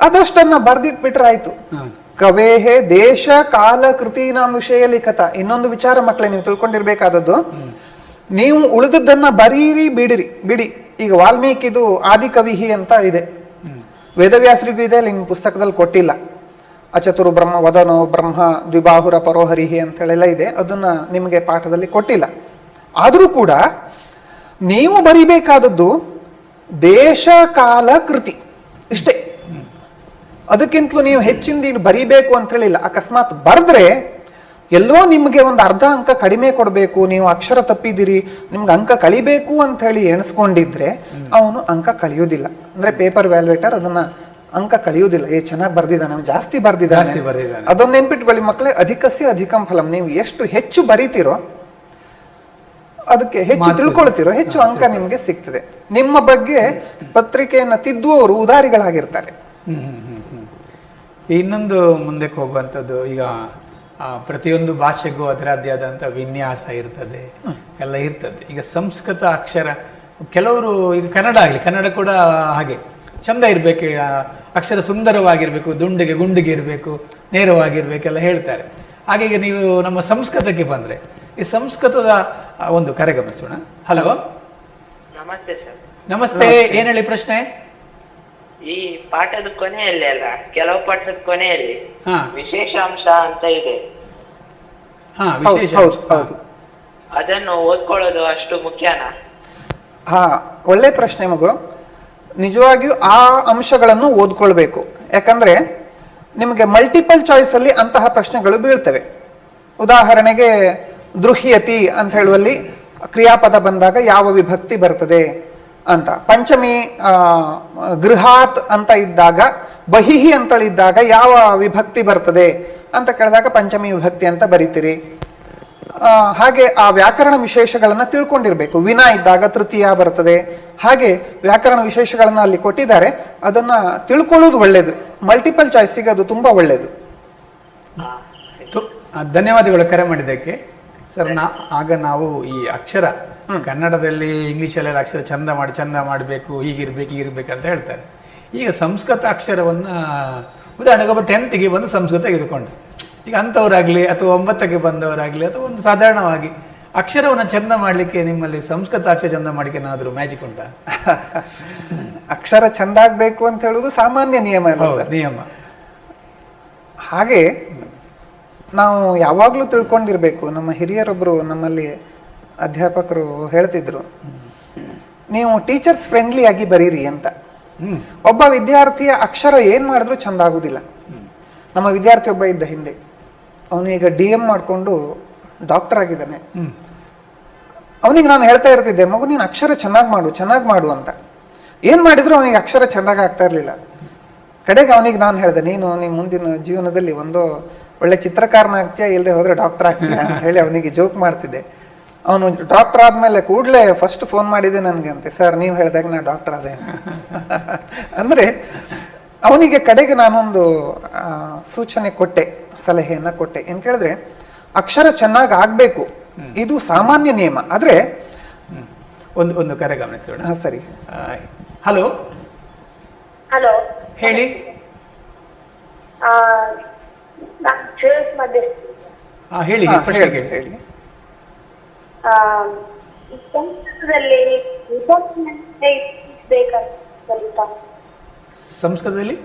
ಅದಷ್ಟನ್ನ ಬರ್ದಿಟ್ಬಿಟ್ರೆ ಆಯ್ತು. ಕವೇಹೆ ದೇಶ ಕಾಲ ಕೃತಿನಾಂ ವಿಷಯ ಲಿಖತ. ಇನ್ನೊಂದು ವಿಚಾರ ಮಕ್ಕಳೇ ನೀವು ತಿಳ್ಕೊಂಡಿರ್ಬೇಕಾದದ್ದು, ನೀವು ಉಳಿದದ್ದನ್ನ ಬರೀರಿ ಬಿಡಿ. ಈಗ ವಾಲ್ಮೀಕಿದು ಆದಿಕವಿಹಿ ಅಂತ ಇದೆ, ವೇದವ್ಯಾಸರಿಗೂ ಇದೆ, ನಿಮ್ಮ ಪುಸ್ತಕದಲ್ಲಿ ಕೊಟ್ಟಿಲ್ಲ. ಅಚತುರು ಬ್ರಹ್ಮ ವದನೋ ಬ್ರಹ್ಮ ದ್ವಿಬಾಹುರ ಪರೋಹರಿಹಿ ಅಂತ ಹೇಳೆಲ್ಲ ಇದೆ, ಅದನ್ನ ನಿಮಗೆ ಪಾಠದಲ್ಲಿ ಕೊಟ್ಟಿಲ್ಲ. ಆದರೂ ಕೂಡ ನೀವು ಬರಿಬೇಕಾದದ್ದು ದೇಶ ಕಾಲ ಕೃತಿ ಇಷ್ಟೇ. ಅದಕ್ಕಿಂತಲೂ ನೀವು ಹೆಚ್ಚಿನ ಬರಿಬೇಕು ಅಂತ ಹೇಳಿಲ್ಲ. ಅಕಸ್ಮಾತ್ ಬರೆದ್ರೆ ಎಲ್ಲೋ ನಿಮಗೆ ಒಂದು ಅರ್ಧ ಅಂಕ ಕಡಿಮೆ ಕೊಡಬೇಕು, ನೀವು ಅಕ್ಷರ ತಪ್ಪಿದಿರಿ, ನಿಮ್ಗೆ ಅಂಕ ಕಳಿಬೇಕು ಅಂತ ಹೇಳಿ ಎಣಿಸ್ಕೊಂಡಿದ್ರೆ ಅವನು ಅಂಕ ಕಳಿಯೋದಿಲ್ಲ. ಅಂದ್ರೆ ಪೇಪರ್ ವ್ಯಾಲ್ಯೂಯೇಟರ್ ಅದನ್ನ ಅಂಕ ಕಳಿಯೋದಿಲ್ಲ. ಚೆನ್ನಾಗಿ ಬರ್ದಿದ್ದಾನೆ, ಜಾಸ್ತಿ
ಜಾಸ್ತಿ
ಬರ್ದಿದ್ದಾನೆ.
ಬರ್ದಿದ್ದಾನೆ.
ಅದೊಂದು ನೆನ್ಪಿಟ್ಕೊಳ್ಳಿ ಮಕ್ಕಳೇ, ಅಧಿಕಸ್ಯ ಅಧಿಕಂ ಫಲಂ. ನೀವು ಎಷ್ಟು ಹೆಚ್ಚು ಬರೀತಿರೋ ಅದಕ್ಕೆ ಹೆಚ್ಚು ತಿಳ್ಕೊಳ್ತಿರೋ ಹೆಚ್ಚು ಅಂಕ ನಿಮ್ಗೆ ಸಿಗ್ತದೆ. ನಿಮ್ಮ ಬಗ್ಗೆ ಪತ್ರಿಕೆಯನ್ನ ತಿದ್ದುವವರು ಉದಾರಿಗಳಾಗಿರ್ತಾರೆ.
ಇನ್ನೊಂದು ಮುಂದಕ್ಕೆ ಹೋಗುವಂಥದ್ದು, ಈಗ ಪ್ರತಿಯೊಂದು ಭಾಷೆಗೂ ಅದರದ್ದೇ ಆದಂಥ ವಿನ್ಯಾಸ ಇರ್ತದೆ, ಎಲ್ಲ ಇರ್ತದೆ. ಈಗ ಸಂಸ್ಕೃತ ಅಕ್ಷರ ಕೆಲವರು, ಈಗ ಕನ್ನಡ ಆಗಲಿ, ಕನ್ನಡ ಕೂಡ ಹಾಗೆ ಚಂದ ಇರಬೇಕು, ಅಕ್ಷರ ಸುಂದರವಾಗಿರಬೇಕು, ಗುಂಡಿಗೆ ಇರಬೇಕು, ನೇರವಾಗಿರ್ಬೇಕೆಲ್ಲ ಹೇಳ್ತಾರೆ. ಹಾಗೆ ಈಗ ನೀವು ನಮ್ಮ ಸಂಸ್ಕೃತಕ್ಕೆ ಬಂದರೆ, ಈ ಸಂಸ್ಕೃತದ ಒಂದು ಕರೆ ಗಮನಿಸೋಣ. ಹಲೋ,
ನಮಸ್ತೆ ಸರ್.
ನಮಸ್ತೆ. ಏನ್ ಹೇಳಿ ಪ್ರಶ್ನೆ?
ಈ ಪಾಠದ ಕೊನೆಯಲ್ಲಿ ಅಲ್ಲ, ಕೆಲವು ಪಾಠದ ಕೊನೆಯಲ್ಲಿ
ಹಾ.
ವಿಶೇಷಾಂಶ ಅಂತ ಇದೆ.
ಹಾ,
ಹೌದು
ವಿಶೇಷ.
ಹೌದು ಹೌದು.
ಅದನ್ನು ಓದ್ಕೊಳ್ಳೋದು ಅಷ್ಟು ಮುಖ್ಯನಾ?
ಹಾ, ಒಳ್ಳೆ ಪ್ರಶ್ನೆ ಮಗು. ನಿಜವಾಗಿಯೂ ಆ ಅಂಶಗಳನ್ನು ಓದ್ಕೊಳ್ಬೇಕು. ಯಾಕಂದ್ರೆ ನಿಮಗೆ ಮಲ್ಟಿಪಲ್ ಚಾಯ್ಸ್ ಅಲ್ಲಿ ಅಂತಹ ಪ್ರಶ್ನೆಗಳು ಬೀಳ್ತವೆ. ಉದಾಹರಣೆಗೆ ದೃಹ್ಯತಿ ಅಂತ ಹೇಳುವಲ್ಲಿ ಕ್ರಿಯಾಪದ ಬಂದಾಗ ಯಾವ ವಿಭಕ್ತಿ ಬರ್ತದೆ ಅಂತ, ಪಂಚಮಿ ಗೃಹಾತ್ ಅಂತ ಇದ್ದಾಗ, ಬಹಿಹಿ ಅಂತಳಿದ್ದಾಗ ಯಾವ ವಿಭಕ್ತಿ ಬರ್ತದೆ ಅಂತ ಕೇಳಿದಾಗ ಪಂಚಮಿ ವಿಭಕ್ತಿ ಅಂತ ಬರೀತೀರಿ. ಹಾಗೆ ಆ ವ್ಯಾಕರಣ ವಿಶೇಷಗಳನ್ನ ತಿಳ್ಕೊಂಡಿರ್ಬೇಕು. ವಿನ ಇದ್ದಾಗ ತೃತೀಯ ಬರ್ತದೆ. ಹಾಗೆ ವ್ಯಾಕರಣ ವಿಶೇಷಗಳನ್ನ ಅಲ್ಲಿ ಕೊಟ್ಟಿದ್ದಾರೆ, ಅದನ್ನ ತಿಳ್ಕೊಳ್ಳೋದು ಒಳ್ಳೇದು. ಮಲ್ಟಿಪಲ್ ಚಾಯ್ಸಿಗೆ ಅದು ತುಂಬಾ ಒಳ್ಳೇದು.
ಧನ್ಯವಾದಗಳು ಕರೆ ಮಾಡಿದ್ದಕ್ಕೆ ಸರ್. ಆಗ ನಾವು ಈ ಅಕ್ಷರ ಕನ್ನಡದಲ್ಲಿ, ಇಂಗ್ಲೀಷಲ್ಲೆಲ್ಲ ಅಕ್ಷರ ಚಂದ ಮಾಡಬೇಕು, ಹೀಗಿರ್ಬೇಕು ಅಂತ ಹೇಳ್ತಾರೆ. ಈಗ ಸಂಸ್ಕೃತ ಅಕ್ಷರವನ್ನು ಉದಾಹರಣೆಗೆ ಒಬ್ಬ 10th ಬಂದು ಸಂಸ್ಕೃತ ತೆಗೆದುಕೊಂಡು, ಈಗ ಅಂಥವರಾಗಲಿ ಅಥವಾ 9ಕ್ಕೆ ಬಂದವರಾಗಲಿ ಅಥವಾ ಒಂದು ಸಾಧಾರಣವಾಗಿ ಅಕ್ಷರವನ್ನು ಚಂದ ಮಾಡಲಿಕ್ಕೆ ನಿಮ್ಮಲ್ಲಿ ಸಂಸ್ಕೃತ ಅಕ್ಷರ ಚಂದ ಮಾಡಲಿಕ್ಕೆ ಏನಾದರೂ ಮ್ಯಾಜಿಕ್ ಉಂಟಾ?
ಅಕ್ಷರ ಚಂದ ಆಗ್ಬೇಕು ಅಂತ ಹೇಳುವುದು ಸಾಮಾನ್ಯ ನಿಯಮ ಅಲ್ಲ ಸರ್?
ನಿಯಮ.
ಹಾಗೆ ನಾವು ಯಾವಾಗಲೂ ತಿಳ್ಕೊಂಡಿರ್ಬೇಕು. ನಮ್ಮ ಹಿರಿಯರೊಬ್ಬರು ನಮ್ಮಲ್ಲಿ ಅಧ್ಯಾಪಕರು ಹೇಳ್ತಿದ್ರು, ನೀವು ಟೀಚರ್ಸ್ ಫ್ರೆಂಡ್ಲಿ ಆಗಿ ಬರೀರಿ ಅಂತ. ಒಬ್ಬ ವಿದ್ಯಾರ್ಥಿಯ ಅಕ್ಷರ ಏನ್ ಮಾಡಿದ್ರು ಚಂದ ಆಗುದಿಲ್ಲ. ನಮ್ಮ ವಿದ್ಯಾರ್ಥಿ ಒಬ್ಬ ಇದ್ದ ಹಿಂದೆ, ಅವನು ಈಗ DM ಮಾಡಿಕೊಂಡು ಡಾಕ್ಟರ್ ಆಗಿದ್ದಾನೆ. ಅವನಿಗೆ ನಾನು ಹೇಳ್ತಾ ಇರ್ತಿದ್ದೆ, ಮಗು ನೀನು ಅಕ್ಷರ ಚೆನ್ನಾಗಿ ಮಾಡು ಅಂತ. ಏನ್ ಮಾಡಿದ್ರು ಅವನಿಗೆ ಅಕ್ಷರ ಚೆನ್ನಾಗಿ ಆಗ್ತಾ ಇರ್ಲಿಲ್ಲ. ಕಡೆಗೆ ಅವನಿಗೆ ನಾನು ಹೇಳಿದೆ, ನೀನು ಮುಂದಿನ ಜೀವನದಲ್ಲಿ ಒಂದು ಒಳ್ಳೆ ಚಿತ್ರಕಾರನ ಆಗ್ತೀಯಾ, ಇಲ್ಲದೆ ಹೋದ್ರೆ ಡಾಕ್ಟರ್ ಆಗ್ತೀಯಾ ಅಂತ ಹೇಳಿ ಅವನಿಗೆ ಜೋಕ್ ಮಾಡ್ತಿದ್ದೆ. ಅವನು ಡಾಕ್ಟರ್ ಆದ್ಮೇಲೆ ಕೂಡಲೇ ಫಸ್ಟ್ ಫೋನ್ ಮಾಡಿದೆ ನನಗೆ ಅಂತೆ, ಸರ್ ನೀವು ಹೇಳಿದಾಗ ನಾ ಡಾಕ್ಟರ್ ಆದೆ. ಅಂದ್ರೆ ಅವನಿಗೆ ಕಡೆಗೆ ನಾನೊಂದು ಸೂಚನೆ ಕೊಟ್ಟೆ, ಸಲಹೆಯನ್ನ ಕೊಟ್ಟೆ. ಏನ್ ಕೇಳಿದ್ರೆ, ಅಕ್ಷರ ಚೆನ್ನಾಗಿ ಆಗ್ಬೇಕು, ಇದು ಸಾಮಾನ್ಯ ನಿಯಮ. ಆದ್ರೆ
ಒಂದು ಕರೆ ಗಮನಿಸೋಣ.
ಸರಿ.
ಹಲೋ,
ಹಲೋ,
ಹೇಳಿ. ಹೇಳಿ ಪ್ರಶ್ನೆ ಕೇಳಿ.
ಹೇಳಿ.
ಸಂಸ್ಕೃತದಲ್ಲಿ
ಸಂಸ್ಕೃತದಲ್ಲಿ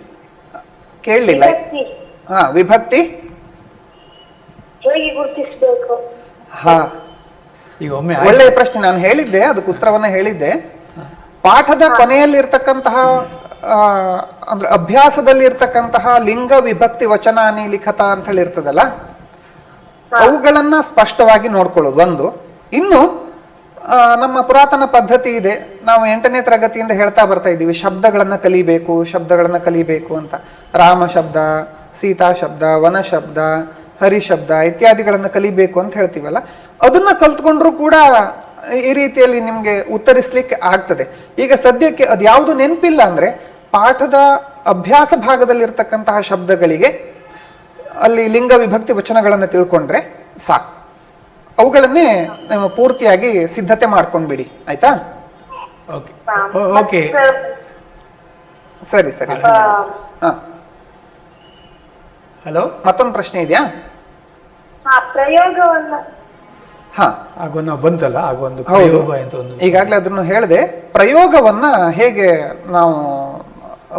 ಕೇಳಲಿಲ್ಲ. ವಿಭಕ್ತಿ
ಹೇಗೆ ಗುರುತಿಸಬೇಕು?
ಹಾ,
ಈಗ ಒಮ್ಮೆ
ಒಳ್ಳೆಯ ಪ್ರಶ್ನೆ. ನಾನು ಹೇಳಿದ್ದೆ, ಅದಕ್ಕೆ ಉತ್ತರವನ್ನ ಹೇಳಿದ್ದೆ. ಪಾಠದ ಕೊನೆಯಲ್ಲಿ ಇರ್ತಕ್ಕಂತಹ ಅಂದ್ರೆ ಅಭ್ಯಾಸದಲ್ಲಿ ಇರ್ತಕ್ಕಂತಹ ಲಿಂಗ ವಿಭಕ್ತಿ ವಚನಾನಿ ಲಿಖತ ಅಂತ ಹೇಳಿ ಇರ್ತದಲ್ಲ, ಅವುಗಳನ್ನ ಸ್ಪಷ್ಟವಾಗಿ ನೋಡ್ಕೊಳ್ಳೋದು ಒಂದು. ಇನ್ನು ನಮ್ಮ ಪುರಾತನ ಪದ್ಧತಿ ಇದೆ, ನಾವು 8ನೇ ತರಗತಿಯಿಂದ ಹೇಳ್ತಾ ಬರ್ತಾ ಇದ್ದೀವಿ, ಶಬ್ದಗಳನ್ನ ಕಲಿಬೇಕು ಅಂತ. ರಾಮ ಶಬ್ದ, ಸೀತಾ ಶಬ್ದ, ವನ ಶಬ್ದ, ಹರಿ ಶಬ್ದ ಇತ್ಯಾದಿಗಳನ್ನ ಕಲಿಬೇಕು ಅಂತ ಹೇಳ್ತೀವಲ್ಲ, ಅದನ್ನ ಕಲ್ತ್ಕೊಂಡ್ರು ಕೂಡ ಈ ರೀತಿಯಲ್ಲಿ ನಿಮ್ಗೆ ಉತ್ತರಿಸ್ಲಿಕ್ಕೆ ಆಗ್ತದೆ. ಈಗ ಸದ್ಯಕ್ಕೆ ಅದ್ಯಾವುದು ನೆನಪಿಲ್ಲ ಅಂದ್ರೆ ಪಾಠದ ಅಭ್ಯಾಸ ಭಾಗದಲ್ಲಿ ಇರ್ತಕ್ಕಂತಹ ಶಬ್ದಗಳಿಗೆ ಅಲ್ಲಿ ಲಿಂಗ ವಿಭಕ್ತಿ ವಚನಗಳನ್ನ ತಿಳ್ಕೊಂಡ್ರೆ ಸಾಕು. ಅವುಗಳನ್ನೇ ನೀವು ಪೂರ್ತಿಯಾಗಿ ಸಿದ್ಧತೆ ಮಾಡ್ಕೊಂಡ್ಬಿಡಿ, ಆಯ್ತಾ?
ಓಕೆ,
ಸರಿ.
ಹಲೋ,
ಮತ್ತೊಂದು ಪ್ರಶ್ನೆ ಇದೆಯಾ?
ಪ್ರಯೋಗವನ್ನ
ಆಗೊಂದು ಬಂತಲ್ಲ, ಆಗೊಂದು
ಹೌದು,
ಪ್ರಯೋಗ ಅಂತ ಒಂದು
ಈಗಾಗಲೇ ಅದನ್ನು ಹೇಳಿದೆ. ಪ್ರಯೋಗವನ್ನ ಹೇಗೆ ನಾವು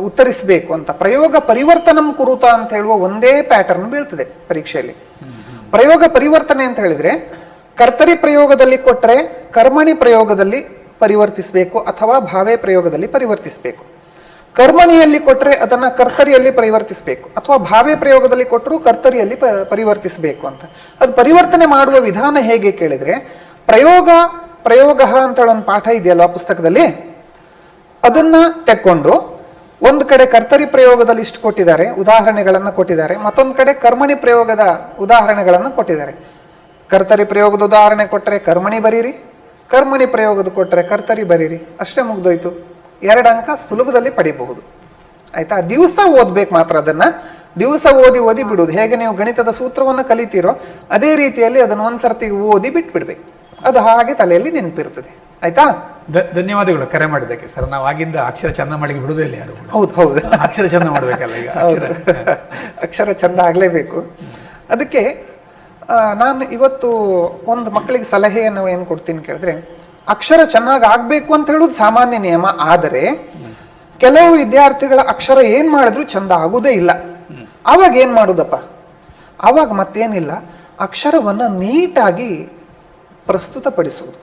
ಉತ್ತರಿಸಬೇಕು ಅಂತ, ಪ್ರಯೋಗ ಪರಿವರ್ತನಂ ಕುರುತ ಅಂತ ಹೇಳುವ ಒಂದೇ ಪ್ಯಾಟರ್ನ್ ಬೀಳ್ತದೆ ಪರೀಕ್ಷೆಯಲ್ಲಿ. ಪ್ರಯೋಗ ಪರಿವರ್ತನೆ ಅಂತ ಹೇಳಿದ್ರೆ, ಕರ್ತರಿ ಪ್ರಯೋಗದಲ್ಲಿ ಕೊಟ್ಟರೆ ಕರ್ಮಣಿ ಪ್ರಯೋಗದಲ್ಲಿ ಪರಿವರ್ತಿಸಬೇಕು ಅಥವಾ ಭಾವೇ ಪ್ರಯೋಗದಲ್ಲಿ ಪರಿವರ್ತಿಸಬೇಕು. ಕರ್ಮಣಿಯಲ್ಲಿ ಕೊಟ್ಟರೆ ಅದನ್ನ ಕರ್ತರಿಯಲ್ಲಿ ಪರಿವರ್ತಿಸಬೇಕು, ಅಥವಾ ಭಾವ್ಯ ಪ್ರಯೋಗದಲ್ಲಿ ಕೊಟ್ಟರು ಕರ್ತರಿಯಲ್ಲಿ ಪರಿವರ್ತಿಸಬೇಕು ಅಂತ. ಅದು ಪರಿವರ್ತನೆ ಮಾಡುವ ವಿಧಾನ ಹೇಗೆ ಕೇಳಿದ್ರೆ, ಪ್ರಯೋಗ ಅಂತ ಒಂದು ಪಾಠ ಇದೆಯಲ್ಲ ಪುಸ್ತಕದಲ್ಲಿ, ಅದನ್ನ ತೆಕ್ಕೊಂಡು ಒಂದು ಕಡೆ ಕರ್ತರಿ ಪ್ರಯೋಗದಲ್ಲಿ ಇಷ್ಟು ಕೊಟ್ಟಿದ್ದಾರೆ, ಉದಾಹರಣೆಗಳನ್ನು ಕೊಟ್ಟಿದ್ದಾರೆ, ಮತ್ತೊಂದು ಕಡೆ ಕರ್ಮಣಿ ಪ್ರಯೋಗದ ಉದಾಹರಣೆಗಳನ್ನು ಕೊಟ್ಟಿದ್ದಾರೆ. ಕರ್ತರಿ ಪ್ರಯೋಗದ ಉದಾಹರಣೆ ಕೊಟ್ಟರೆ ಕರ್ಮಣಿ ಬರೀರಿ, ಕರ್ಮಣಿ ಪ್ರಯೋಗದ ಕೊಟ್ಟರೆ ಕರ್ತರಿ ಬರೀರಿ, ಅಷ್ಟೇ ಮುಗ್ದೋಯ್ತು. 2 ಅಂಕ ಸುಲಭದಲ್ಲಿ ಪಡಿಬಹುದು. ಆಯ್ತಾ? ದಿವಸ ಓದ್ಬೇಕು ಮಾತ್ರ, ಅದನ್ನ ದಿವಸ ಓದಿ ಬಿಡುವುದು. ಹೇಗೆ ನೀವು ಗಣಿತದ ಸೂತ್ರವನ್ನು ಕಲಿತೀರೋ ಅದೇ ರೀತಿಯಲ್ಲಿ ಅದನ್ನು ಒಂದ್ಸರ್ತಿ ಓದಿ ಬಿಟ್ಬಿಡ್ಬೇಕು, ಅದು ಹಾಗೆ ತಲೆಯಲ್ಲಿ ನೆನಪಿರ್ತದೆ. ಆಯ್ತಾ?
ಧನ್ಯವಾದಗಳು ಕರೆ ಮಾಡಿದ್ದಕ್ಕೆ ಸರ್. ನಾವು ಆಗಿಂದ ಅಕ್ಷರ ಚಂದ ಮಾಡಿ ಬಿಡುವುದೇ ಇಲ್ಲ ಯಾರು.
ಹೌದು
ಅಕ್ಷರ ಚಂದ ಮಾಡ್ಬೇಕಲ್ಲ ಈಗ.
ಅಕ್ಷರ ಚಂದ ಆಗ್ಲೇಬೇಕು. ಅದಕ್ಕೆ ನಾನು ಇವತ್ತು ಒಂದು ಮಕ್ಕಳಿಗೆ ಸಲಹೆಯನ್ನು ಏನು ಕೊಡ್ತೀನಿ ಕೇಳಿದ್ರೆ, ಅಕ್ಷರ ಚೆನ್ನಾಗಿ ಆಗ್ಬೇಕು ಅಂತ ಹೇಳುದು ಸಾಮಾನ್ಯ ನಿಯಮ. ಆದರೆ ಕೆಲವು ವಿದ್ಯಾರ್ಥಿಗಳ ಅಕ್ಷರ ಏನ್ ಮಾಡಿದ್ರು ಚಂದ ಆಗುವುದೇ ಇಲ್ಲ. ಆವಾಗ ಏನ್ ಮಾಡುದಪ್ಪ? ಆವಾಗ ಮತ್ತೇನಿಲ್ಲ, ಅಕ್ಷರವನ್ನ ನೀಟಾಗಿ ಪ್ರಸ್ತುತಪಡಿಸುವುದು.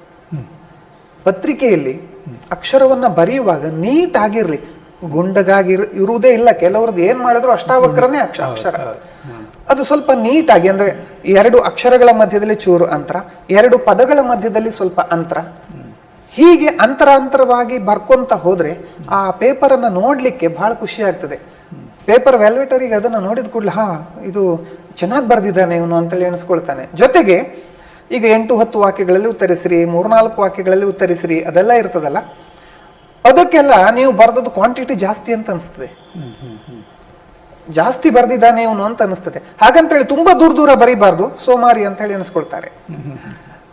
ಪತ್ರಿಕೆಯಲ್ಲಿ ಅಕ್ಷರವನ್ನ ಬರೆಯುವಾಗ ನೀಟಾಗಿರ್ಲಿ, ಗುಂಡಗಾಗಿ ಇರುವುದೇ ಇಲ್ಲ. ಕೆಲವ್ರದ್ದು ಏನ್ ಮಾಡಿದ್ರು ಅಷ್ಟಾವಕ್ರನೇ ಅಕ್ಷರ. ಅದು ಸ್ವಲ್ಪ ನೀಟಾಗಿ, ಅಂದ್ರೆ 2 ಅಕ್ಷರಗಳ ಮಧ್ಯದಲ್ಲಿ ಚೂರು ಅಂತರ, 2 ಪದಗಳ ಮಧ್ಯದಲ್ಲಿ ಸ್ವಲ್ಪ ಅಂತರ, ಹೀಗೆ ಅಂತರವಾಗಿ ಬರ್ಕೊಂತ ಹೋದ್ರೆ ಆ ಪೇಪರ್ ಅನ್ನ ನೋಡ್ಲಿಕ್ಕೆ ಬಹಳ ಖುಷಿ ಆಗ್ತದೆ. ಪೇಪರ್ ವ್ಯಾಲ್ಯೂಟರಿಗೆ ಅದನ್ನ ನೋಡಿದ ಕೂಡಲೇ ಇದು ಚೆನ್ನಾಗಿ ಬರ್ದಿದ್ದಾನೆ ಇವನು ಅಂತೇಳಿ ಎಣಿಸ್ಕೊಳ್ತಾನೆ. ಜೊತೆಗೆ ಈಗ 8-10 ವಾಕ್ಯಗಳಲ್ಲಿ ಉತ್ತರಿಸಿರಿ, 3-4 ವಾಕ್ಯಗಳಲ್ಲಿ ಉತ್ತರಿಸಿರಿ, ಅದೆಲ್ಲ ಇರ್ತದಲ್ಲ, ಅದಕ್ಕೆಲ್ಲ ನೀವು ಬರ್ದದ್ದು ಕ್ವಾಂಟಿಟಿ ಜಾಸ್ತಿ ಅಂತ ಅನಿಸ್ತದೆ. ಜಾಸ್ತಿ ಬರ್ದಿದ್ದಾನೆ ಇವನು ಅಂತ ಅನಿಸ್ತದೆ. ಹಾಗಂತೇಳಿ ತುಂಬಾ ದೂರ ಬರೀಬಾರ್ದು, ಸೋಮಾರಿ ಅಂತ ಹೇಳಿ ಎನಿಸ್ಕೊಳ್ತಾರೆ.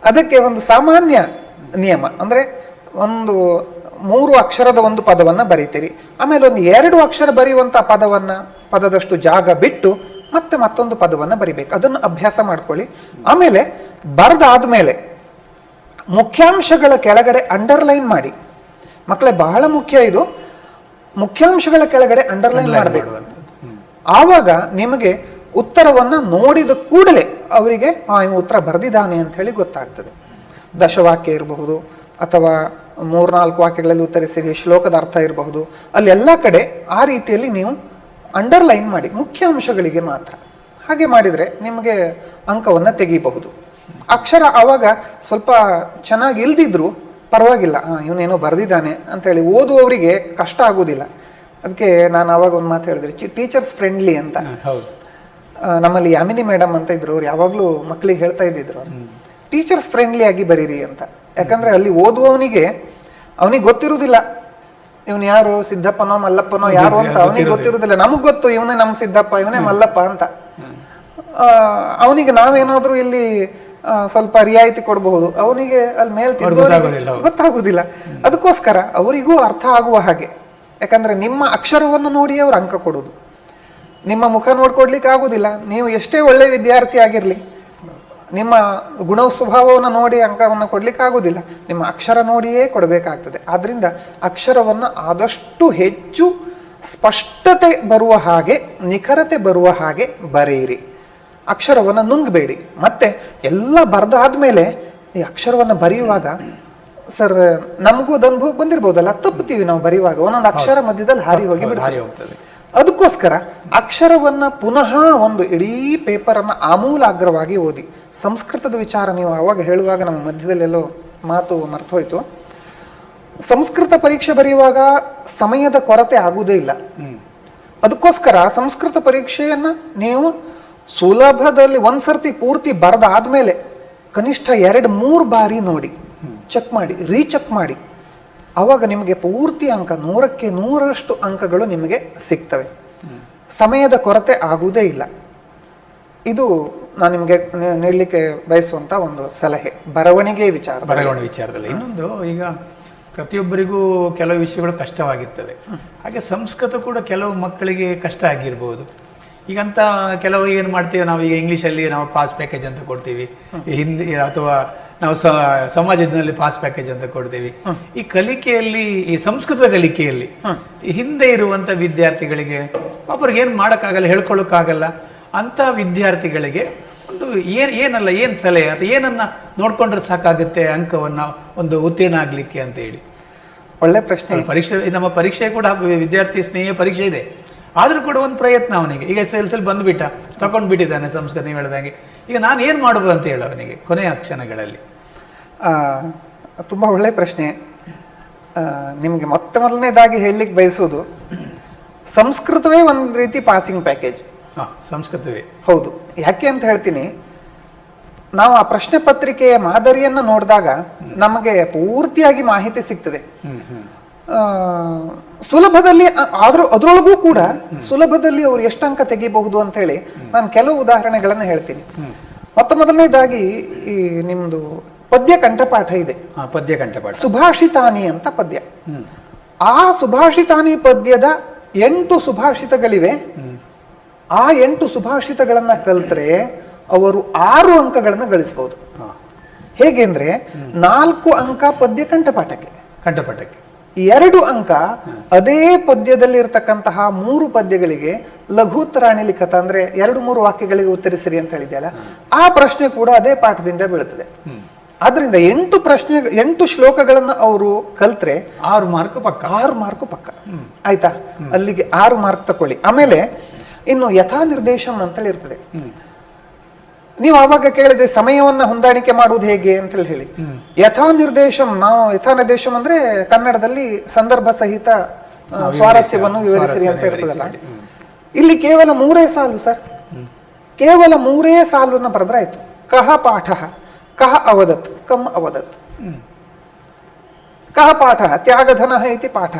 ಅದಕ್ಕೆ ಒಂದು ಸಾಮಾನ್ಯ ನಿಯಮ ಅಂದ್ರೆ, ಒಂದು 3 ಅಕ್ಷರದ ಒಂದು ಪದವನ್ನ ಬರೀತೀರಿ, ಆಮೇಲೆ ಒಂದು 2 ಅಕ್ಷರ ಬರೆಯುವಂತ ಪದದಷ್ಟು ಜಾಗ ಬಿಟ್ಟು ಮತ್ತೆ ಮತ್ತೊಂದು ಪದವನ್ನ ಬರಿಬೇಕು. ಅದನ್ನು ಅಭ್ಯಾಸ ಮಾಡ್ಕೊಳ್ಳಿ. ಆಮೇಲೆ ಬರೆದಾದ್ಮೇಲೆ ಮುಖ್ಯಾಂಶಗಳ ಕೆಳಗಡೆ ಅಂಡರ್ಲೈನ್ ಮಾಡಿ. ಮಕ್ಕಳೇ, ಬಹಳ ಮುಖ್ಯ ಇದು. ಮುಖ್ಯಾಂಶಗಳ ಕೆಳಗಡೆ ಅಂಡರ್ಲೈನ್ ಮಾಡಬೇಕು. ಆವಾಗ ನಿಮಗೆ ಉತ್ತರವನ್ನ ನೋಡಿದ ಕೂಡಲೇ ಅವರಿಗೆ ಇವ ಉತ್ತರ ಬರೆದಿದ್ದಾನೆ ಅಂತ ಹೇಳಿ ಗೊತ್ತಾಗ್ತದೆ. ದಶವಾಕ್ಯ ಇರಬಹುದು, ಅಥವಾ 3-4 ವಾಕ್ಯಗಳಲ್ಲಿ ಉತ್ತರಿಸಿರಿ, ಶ್ಲೋಕದ ಅರ್ಥ ಇರಬಹುದು, ಅಲ್ಲೆಲ್ಲ ಕಡೆ ಆ ರೀತಿಯಲ್ಲಿ ನೀವು ಅಂಡರ್ಲೈನ್ ಮಾಡಿ, ಮುಖ್ಯ ಅಂಶಗಳಿಗೆ ಮಾತ್ರ. ಹಾಗೆ ಮಾಡಿದರೆ ನಿಮಗೆ ಅಂಕವನ್ನು ತೆಗಿಬಹುದು. ಅಕ್ಷರ ಆವಾಗ ಸ್ವಲ್ಪ ಚೆನ್ನಾಗಿ ಇಲ್ದಿದ್ರು ಪರವಾಗಿಲ್ಲ, ಇವನೇನೋ ಬರೆದಿದ್ದಾನೆ ಅಂತೇಳಿ ಓದುವವರಿಗೆ ಕಷ್ಟ ಆಗುವುದಿಲ್ಲ. ಅದಕ್ಕೆ ನಾನು ಆವಾಗ ಒಂದು ಮಾತು ಹೇಳಿದ್ರೆ, ಟೀಚರ್ಸ್ ಫ್ರೆಂಡ್ಲಿ ಅಂತ. ನಮ್ಮಲ್ಲಿ ಯಾಮಿನಿ ಮೇಡಮ್ ಅಂತ ಇದ್ರು, ಅವ್ರು ಯಾವಾಗಲೂ ಮಕ್ಕಳಿಗೆ ಹೇಳ್ತಾ ಇದ್ದಿದ್ರು, ಟೀಚರ್ಸ್ ಫ್ರೆಂಡ್ಲಿ ಆಗಿ ಬರೀರಿ ಅಂತ. ಯಾಕಂದ್ರೆ ಅಲ್ಲಿ ಓದುವವನಿಗೆ ಅವನಿಗೆ ಗೊತ್ತಿರುವುದಿಲ್ಲ ಇವನು ಯಾರು, ಸಿದ್ದಪ್ಪನೋ ಮಲ್ಲಪ್ಪನೋ ಯಾರು ಅಂತ ಅವನಿಗೆ ಗೊತ್ತಿರುವುದಿಲ್ಲ. ನಮಗ್ ಗೊತ್ತು ಇವನೇ ನಮ್ಮ ಸಿದ್ದಪ್ಪ, ಇವನೇ ಮಲ್ಲಪ್ಪ ಅಂತ. ಅವನಿಗೆ ನಾವೇನಾದ್ರೂ ಇಲ್ಲಿ ಸ್ವಲ್ಪ ರಿಯಾಯಿತಿ ಕೊಡಬಹುದು, ಅವನಿಗೆ ಅಲ್ಲಿ ಮೇಲೆ ಗೊತ್ತಾಗುದಿಲ್ಲ. ಅದಕ್ಕೋಸ್ಕರ ಅವರಿಗೂ ಅರ್ಥ ಆಗುವ ಹಾಗೆ, ಯಾಕಂದ್ರೆ ನಿಮ್ಮ ಅಕ್ಷರವನ್ನು ನೋಡಿ ಅವ್ರು ಅಂಕ ಕೊಡುದು, ನಿಮ್ಮ ಮುಖ ನೋಡ್ಕೊಡ್ಲಿಕ್ಕೆ ಆಗುದಿಲ್ಲ. ನೀವು ಎಷ್ಟೇ ಒಳ್ಳೆ ವಿದ್ಯಾರ್ಥಿ ಆಗಿರ್ಲಿ, ನಿಮ್ಮ ಗುಣ ಸ್ವಭಾವವನ್ನು ನೋಡಿ ಅಂಕವನ್ನು ಕೊಡ್ಲಿಕ್ಕೆ ಆಗುದಿಲ್ಲ, ನಿಮ್ಮ ಅಕ್ಷರ ನೋಡಿಯೇ ಕೊಡಬೇಕಾಗ್ತದೆ. ಆದ್ರಿಂದ ಅಕ್ಷರವನ್ನು ಆದಷ್ಟು ಹೆಚ್ಚು ಸ್ಪಷ್ಟತೆ ಬರುವ ಹಾಗೆ, ನಿಖರತೆ ಬರುವ ಹಾಗೆ ಬರೆಯಿರಿ. ಅಕ್ಷರವನ್ನು ನುಂಗಬೇಡಿ. ಮತ್ತೆ ಎಲ್ಲ ಬರೆದಾದ್ಮೇಲೆ ಈ ಅಕ್ಷರವನ್ನು ಬರೆಯುವಾಗ, ಸರ್ ನಮಗೂ ಅದು ಅನುಭವ ಬಂದಿರ್ಬೋದಲ್ಲ, ತಪ್ಪುತ್ತೀವಿ ನಾವು ಬರೆಯುವಾಗ, ಒಂದೊಂದು ಅಕ್ಷರ ಮಧ್ಯದಲ್ಲಿ ಹಾರಿ ಹೋಗಿ ಬಿಡ್ತೀವಿ. ಅದಕ್ಕೋಸ್ಕರ ಅಕ್ಷರವನ್ನ ಪುನಃ ಒಂದು ಇಡೀ ಪೇಪರನ್ನು ಆಮೂಲಾಗ್ರವಾಗಿ ಓದಿ. ಸಂಸ್ಕೃತದ ವಿಚಾರ ನೀವು ಆವಾಗ ಹೇಳುವಾಗ ನಮ್ಮ ಮಧ್ಯದಲ್ಲೆಲ್ಲೋ ಮಾತು ಮರ್ತೋಯ್ತು. ಸಂಸ್ಕೃತ ಪರೀಕ್ಷೆ ಬರೆಯುವಾಗ ಸಮಯದ ಕೊರತೆ ಆಗುವುದೇ ಇಲ್ಲ. ಅದಕ್ಕೋಸ್ಕರ ಸಂಸ್ಕೃತ ಪರೀಕ್ಷೆಯನ್ನ ನೀವು ಸುಲಭದಲ್ಲಿ ಒಂದ್ಸರ್ತಿ ಪೂರ್ತಿ ಬರೆದಾದ್ಮೇಲೆ ಕನಿಷ್ಠ 2-3 ಬಾರಿ ನೋಡಿ, ಚೆಕ್ ಮಾಡಿ, ರೀಚೆಕ್ ಮಾಡಿ. ಆವಾಗ ನಿಮಗೆ ಪೂರ್ತಿ ಅಂಕ 100ಕ್ಕೆ 100ರಷ್ಟು ಅಂಕಗಳು ನಿಮಗೆ ಸಿಗ್ತವೆ. ಸಮಯದ ಕೊರತೆ ಆಗುವುದೇ ಇಲ್ಲ. ಇದು ನಾನು ನಿಮಗೆ ನೀಡಲಿಕ್ಕೆ ಬಯಸುವಂತ ಒಂದು ಸಲಹೆ ಬರವಣಿಗೆ
ವಿಚಾರದಲ್ಲಿ. ಇನ್ನೊಂದು, ಈಗ ಪ್ರತಿಯೊಬ್ಬರಿಗೂ ಕೆಲವು ವಿಷಯಗಳು ಕಷ್ಟವಾಗಿರ್ತವೆ. ಹಾಗೆ ಸಂಸ್ಕೃತ ಕೂಡ ಕೆಲವು ಮಕ್ಕಳಿಗೆ ಕಷ್ಟ ಆಗಿರ್ಬೋದು. ಈಗಂತ ಕೆಲವು ಏನು ಮಾಡ್ತೀವಿ ನಾವು, ಈಗ ಇಂಗ್ಲೀಷಲ್ಲಿ ನಾವು ಪಾಸ್ ಪ್ಯಾಕೇಜ್ ಅಂತ ಕೊಡ್ತೀವಿ, ಹಿಂದಿ ಅಥವಾ ನಾವು ಸಮಾಜದಲ್ಲಿ ಪಾಸ್ ಪ್ಯಾಕೇಜ್ ಅಂತ ಕೊಡ್ತೀವಿ. ಈ ಕಲಿಕೆಯಲ್ಲಿ, ಈ ಸಂಸ್ಕೃತ ಕಲಿಕೆಯಲ್ಲಿ ಹಿಂದೆ ಇರುವಂತ ವಿದ್ಯಾರ್ಥಿಗಳಿಗೆ ಒಬ್ಬರಿಗೆ ಏನು ಮಾಡೋಕ್ಕಾಗಲ್ಲ, ಹೇಳ್ಕೊಳ್ಳೋಕ್ಕಾಗಲ್ಲ ಅಂತ ವಿದ್ಯಾರ್ಥಿಗಳಿಗೆ ಒಂದು ಏನು ಸಲಹೆ ಅಥವಾ ಏನನ್ನ ನೋಡ್ಕೊಂಡ್ರೆ ಸಾಕಾಗುತ್ತೆ ಅಂಕವನ್ನ ಒಂದು ಉತ್ತೀರ್ಣ ಆಗ್ಲಿಕ್ಕೆ ಅಂತ ಹೇಳಿ?
ಒಳ್ಳೆ ಪ್ರಶ್ನೆ.
ಪರೀಕ್ಷೆ, ನಮ್ಮ ಪರೀಕ್ಷೆ ಕೂಡ ವಿದ್ಯಾರ್ಥಿ ಸ್ನೇಹಿ ಪರೀಕ್ಷೆ ಇದೆ, ಆದರೂ ಕೂಡ ಒಂದು ಪ್ರಯತ್ನ ಅವನಿಗೆ. ಈಗ SSLC ಬಂದುಬಿಟ್ಟ, ತಗೊಂಡ್ಬಿಟ್ಟಿದ್ದಾನೆ ಸಂಸ್ಕೃತಿ, ನೀವು ಹೇಳ್ದಂಗೆ. ಈಗ ನಾನು ಏನು ಮಾಡ್ಬೋದು ಅಂತ ಹೇಳು ಅವನಿಗೆ ಕೊನೆಯ ಕ್ಷಣಗಳಲ್ಲಿ.
ತುಂಬ ಒಳ್ಳೆ ಪ್ರಶ್ನೆ. ನಿಮಗೆ ಮೊದಲನೇದಾಗಿ ಹೇಳಲಿಕ್ಕೆ ಬಯಸೋದು, ಸಂಸ್ಕೃತವೇ ಒಂದು ರೀತಿ ಪಾಸಿಂಗ್ ಪ್ಯಾಕೇಜ್.
ಸಂಸ್ಕೃತವೇ
ಹೌದು. ಯಾಕೆ ಅಂತ ಹೇಳ್ತೀನಿ, ನಾವು ಆ ಪ್ರಶ್ನೆ ಪತ್ರಿಕೆಯ ಮಾದರಿಯನ್ನು ನೋಡಿದಾಗ ನಮಗೆ ಪೂರ್ತಿಯಾಗಿ ಮಾಹಿತಿ ಸಿಗ್ತದೆ. ಸುಲಭದಲ್ಲಿ, ಆದ್ರೂ ಅದರೊಳಗೂ ಕೂಡ ಸುಲಭದಲ್ಲಿ ಅವರು ಎಷ್ಟು ಅಂಕ ತೆಗಿಬಹುದು ಅಂತ ಹೇಳಿ ನಾನು ಕೆಲವು ಉದಾಹರಣೆಗಳನ್ನು ಹೇಳ್ತೀನಿ. ಮೊದಲನೇದಾಗಿ ಈ ನಿಮ್ದು ಪದ್ಯ ಕಂಠಪಾಠ ಇದೆ,
ಪದ್ಯ ಕಂಠಪಾಠ,
ಸುಭಾಷಿತಾನಿ ಅಂತ ಪದ್ಯ. ಆ ಸುಭಾಷಿತಾನಿ ಪದ್ಯದ 8 ಸುಭಾಷಿತಗಳಿವೆ. ಆ 8 ಸುಭಾಷಿತಗಳನ್ನ ಕಲ್ತ್ರೆ ಅವರು 6 ಅಂಕಗಳನ್ನ ಗಳಿಸಬಹುದು. ಹೇಗೆ ಅಂದ್ರೆ 4 ಅಂಕ ಪದ್ಯ ಕಂಠಪಾಠಕ್ಕೆ, 2 ಅಂಕ ಅದೇ ಪದ್ಯದಲ್ಲಿ ಇರತಕ್ಕಂತಹ 3 ಪದ್ಯಗಳಿಗೆ ಲಘುತ್ತರಾಣಿ ಲಿಖತ, ಅಂದ್ರೆ 2-3 ವಾಕ್ಯಗಳಿಗೆ ಉತ್ತರಿಸಿರಿ ಅಂತ ಹೇಳಿದ್ಯಲ್ಲ, ಆ ಪ್ರಶ್ನೆ ಕೂಡ ಅದೇ ಪಾಠದಿಂದ ಬೀಳುತ್ತದೆ. ಆದ್ರಿಂದ 8 ಶ್ಲೋಕಗಳನ್ನ ಅವರು ಕಲ್ತ್ರೆ
6 ಮಾರ್ಕ್ ಪಕ್ಕ.
6 ಮಾರ್ಕ್ ಪಕ್ಕ. ಆಯ್ತಾ? ಅಲ್ಲಿಗೆ 6 ಮಾರ್ಕ್ ತಕೊಳ್ಳಿ. ಆಮೇಲೆ ಇನ್ನು ಯಥಾ ನಿರ್ದೇಶಂ ಅಂತೇಳಿ ಇರ್ತದೆ. ನೀವು ಆವಾಗ ಕೇಳಿದ್ರೆ ಸಮಯವನ್ನ ಹೊಂದಾಣಿಕೆ ಮಾಡುವುದು ಹೇಗೆ ಅಂತ ಹೇಳಿ, ಯಥಾ ನಿರ್ದೇಶಂ, ನಾವು ಯಥಾ ನಿರ್ದೇಶಂ ಅಂದ್ರೆ ಕನ್ನಡದಲ್ಲಿ ಸಂದರ್ಭ ಸಹಿತ ಸ್ವಾರಸ್ಯವನ್ನು ವಿವರಿಸಿರಿ ಅಂತ ಇರ್ತದಲ್ಲ. ಇಲ್ಲಿ ಕೇವಲ 3 ಸಾಲು ಸರ್, ಕೇವಲ 3 ಸಾಲನ್ನ ಬರೆದ್ರಾಯ್ತು. ಕಹ ಪಾಠ, ಕಹ ಅವದತ್, ಕಮ್ ಅವದತ್. ಕಹ ಪಾಠ ತ್ಯಾಗಧನ ಇತಿ ಪಾಠ,